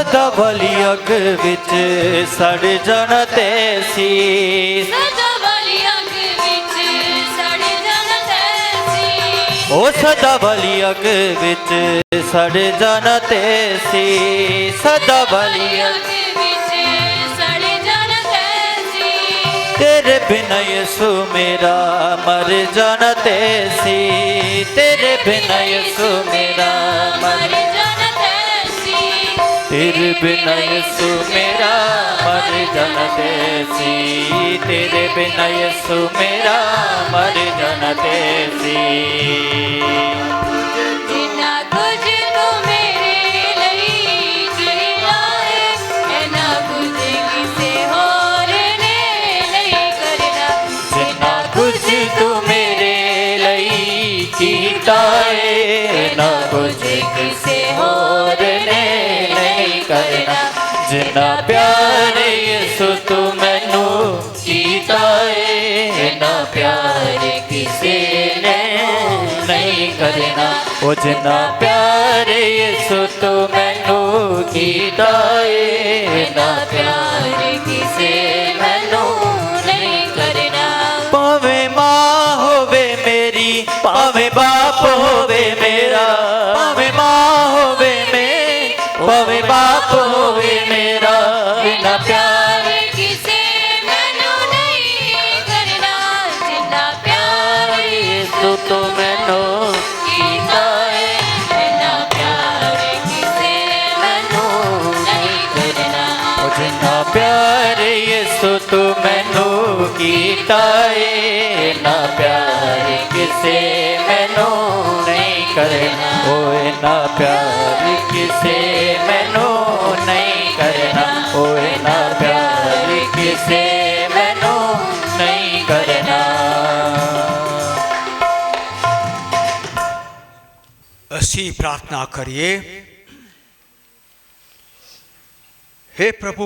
ਸਦਾ ਵਾਲੀ ਅੱਗ ਵਿੱਚ ਸੜ ਜਾਣਾ ਤੇ ਸੀ ਸਦਾ ਵਾਲੀ ਅੱਗ ਵਿੱਚ ਸੜ ਜਾਣਾ ਤੇ ਸੀ ਉਹ ਸਦਾ ਵਾਲੀ ਅੱਗ ਵਿੱਚ ਸੜ ਜਾਣਾ ਤੇ ਸੀ ਸਦਾ ਵਾਲੀ ਅੱਗ ਵਿੱਚ ਸੜ ਜਾਣਾ ਤੇ ਸੀ ਤੇਰੇ ਬਿਨਾਂ ਯਿਸੂ ਮੇਰਾ ਮਰ ਜਾਣਾ ਤੇ ਸੀ ਤੇਰੇ ਬਿਨਾਂ ਯਿਸੂ ਮੇਰਾ ਮਰ ਜਾਣਾ ਤੇ ਸੀ ਤੇਰੇ ਬਿਨਾਂ ਯਿਸੂ ਮੇਰਾ ਮਰ ਜਾਣਾ ਤੇ ਸੀ ਤੇਰੇ ਬਿਨਾਂ ਯਿਸੂ ਮੇਰਾ ਮਰ ਜਾਣਾ ਤੇ ਸੀ ਜਿੰਨਾ ਕੁਝ ਤੂੰ ਮੇਰੇ ਲਈ ਕੀਤਾ ਹੈ ਇਹਨਾਂ ਕੁਝ ਕਿਸੇ ਹੋਰ ਨੇ ਨਹੀਂ ਕਰਨਾ ਜਿੰਨਾ ਕੁਝ ਤੂੰ ਮੇਰੇ ਲਈ ਕੀਤਾ ਏ ਨਾ ਕੁਝ ਕਿਸੇ ਹੋਰ ਨੇ ਨਹੀਂ ਕਰਨਾ ਜਿੰਨਾ ਪਿਆਰ ਯਿਸੂ ਤੂੰ ਮੈਨੂੰ ਕੀਤਾ ਏ ਨਾ ਪਿਆਰ ਕਿਸੇ ਨੇ ਨਹੀਂ ਕਰਨਾ ਉਹ ਜਿੰਨਾ ਪਿਆਰ ਯਿਸੂ ਤੂੰ ਮੈਨੂੰ ਕੀਤਾ ਏ ਨਾ ਪਿਆਰ ਕਿਸੇ ਮੈਨੂੰ ਨਹੀਂ ਕਰਨਾ ਭਾਵੇਂ ਮਾਂ ਹੋਵੇ ਮੇਰੀ ਭਾਵੇਂ ਬਾਪ ਹੋਵੇ ਮੇਰਾ ਭਾਵੇਂ ਮਾਂ ਹੋਵੇ ਮੇਰੀ ਭਾਵੇਂ ਬਾਪ ਹੋਵੇ ਮੇਰਾ ਬਿਨਾਂ ਪਿਆਰ ਕਿਸੇ ਮੈਨੂੰ ਨਹੀਂ ਕਰਨਾ ਜਿੰਨਾ ਪਿਆਰ ਯਿਸੂ ਤੂੰ ਮੈਨੂੰ ਕੀਤਾ ਹੈ ਇਹਨਾਂ ਪਿਆਰ ਕਿਸੇ ਮੈਨੂੰ ਨਹੀਂ ਕਰਨਾ ਉਹ ਜਿੰਨਾ ਪਿਆਰ ਯਿਸੂ ਤੂੰ ਮੈਨੂੰ ਕੀਤਾ ਏ ਨਾ ਪਿਆਰ ਕਿਸੇ ਮੈਨੂੰ ਨਹੀਂ ਕਰਨਾ ਓਏ ਨਾ ਪਿਆਰ ਕਿਸੇ ਮੈਨੂੰ ਨਹੀਂ ਕਰਨਾ ਓਏ ਨਾ ਪਿਆਰ ਕਿਸੇ ਮੈਨੂੰ ਨਹੀਂ ਕਰਨਾ ਅਸੀਂ ਪ੍ਰਾਰਥਨਾ ਕਰੀਏ। हे प्रभु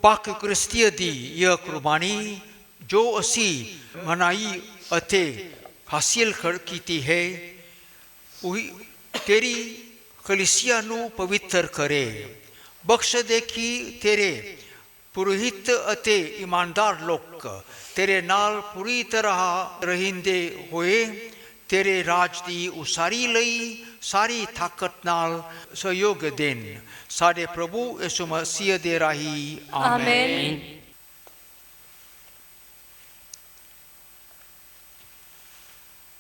पाक क्रिस्तीय दी यह कुर्बानी जो असी मनाई अते हासिल कीती है वही तेरी कलीसिया नू पवित्र करे बख्श दे कि तेरे पुरोहित अते ईमानदार लोग तेरे नाल पूरी तरह रहिंदे होए तेरे राज दी उसारी लई सारी ताकत नाल सहयोग देन साडे प्रभु यीशु मसीह दे राही आमीन।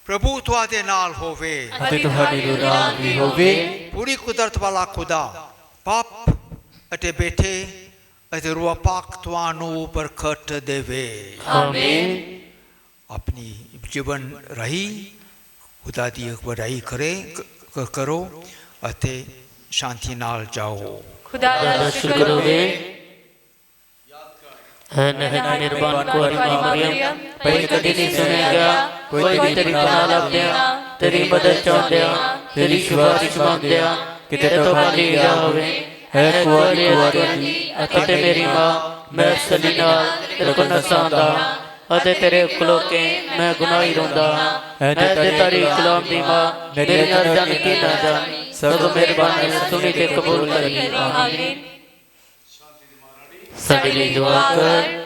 प्रभु तुहाडे नाल होवे ਅਤੇ ਤੁਹਾਡੀ ਰੂਹ ਨਾਲ ਵੀ ਹੋਵੇ पूरी कुदरत वाला खुदा पाप अते बेटे अते रूह पाक तुहानू बरकत देवे आमीन। अपनी जीवन रही खुदा दी बड़ाई करो अते शांति नाल जाओ। खुदा ਦਾ ਸ਼ੁਕਰ ਹੋਵੇ ਹੈ ਨਿਰਬਾਨ ਕੁਆਰੀ ਮਾਂ ਮਰੀਮ ਪਹਿਲੇ ਕਦੇ ਨਹੀਂ ਸੁਣਿਆ ਗਿਆ ਕੋਈ ਵੀ ਤੇਰੀ ਪਨਾਹ ਲੱਭਦਿਆਂ ਤੇਰੀ ਮਦਦ ਚਾਹੁੰਦਿਆਂ ਤੇਰੀ ਸਿਫਾਰਿਸ਼ ਮੰਗਦਿਆਂ ਕਿਤੇ ਤੋਂ ਖਾਲੀ ਗਿਆ ਹੋਵੇ ਹੈ ਕੁਆਰੀ ਦੀ ਅਤੇ ਮੇਰੀ ਮਾਂ ਮੈਂ ਸਲੀ ਨਾਲ ਤੇਰੇ ਕੋਲ ਨਸਾਂਦਾ ਅਤੇ ਤੇਰੇ ਖਲੋਕੇ ਮੈਂ ਗੁਨਾਹੀ ਰੋਂਦਾ ਹੈ ਤੇ ਤੇਰੀ ਕਲਾਮ ਦੀ ਮਾਂ ਮੇਰੇ ਨਾਲ ਜਾਣ ਕੀ ਨਾ ਜਾਣ ਸਭ ਮਿਹਰਬਾਨੀ ਸੁਣੀ ਤੇ ਕਬੂਲ ਕਰੀ ਆਮੀਨ। ਸਾਡੇ ਲਈ ਦੁਆ ਕਰ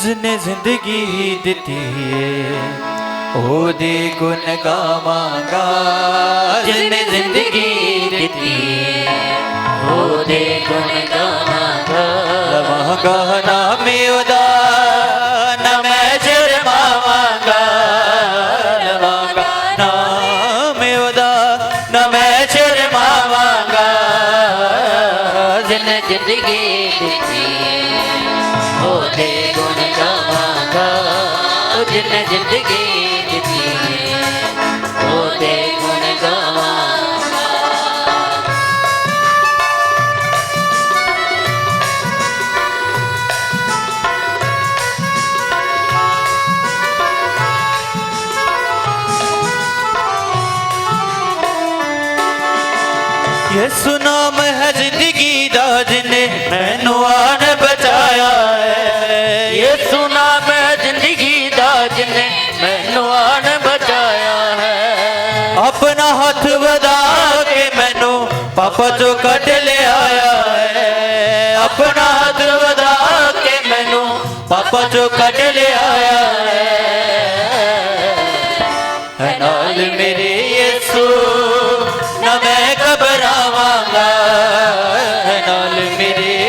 जिन्ने जिंदगी दिती ओदे गुण गावांगा जिन्ने जिंदगी दिती ओदे गुण गावांगा लवांगा नाम ओदा न मैं शर्मावांगा लवांगा नाम ओदा न मैं शर्मावांगा जिन्ने जिंदगी दिती ओदे गुण गावांगा जिन्ने जिंदगी दिती ओदे गुण गावांगा ਯਿਸੂ ਨਾਮ ਹੈ ਜ਼ਿੰਦਗੀ ਦਾ ਜਿਨੇ ਮੈਨੂੰ ਆਣ ਬਚਾਇਆ ਹੈ ਯਿਸੂ ਨਾਮ ਹੈ ਜ਼ਿੰਦਗੀ ਦਾ ਜਿਨੇ ਮੈਨੂੰ ਆਣ ਬਚਾਇਆ ਹੈ ਆਪਣਾ ਹੱਥ ਵਧਾ ਕੇ ਮੈਨੂੰ ਪਾਪਾਂ ਚੋਂ ਕੱਢ ਲਿਆਇਆ ਹੈ ਆਪਣਾ ਹੱਥ ਵਧਾ ਕੇ ਮੈਨੂੰ ਪਾਪਾਂ ਚੋਂ ਕੱਢ ਲਿਆਇਆ ਹੈ ਨਾਲ ਮੇਰੇ ਯਿਸੂ ਨਾ ਮੈਂ ਘਬਰਾਵਾਂਗਾ ਨਾਲ ਮੇਰੇ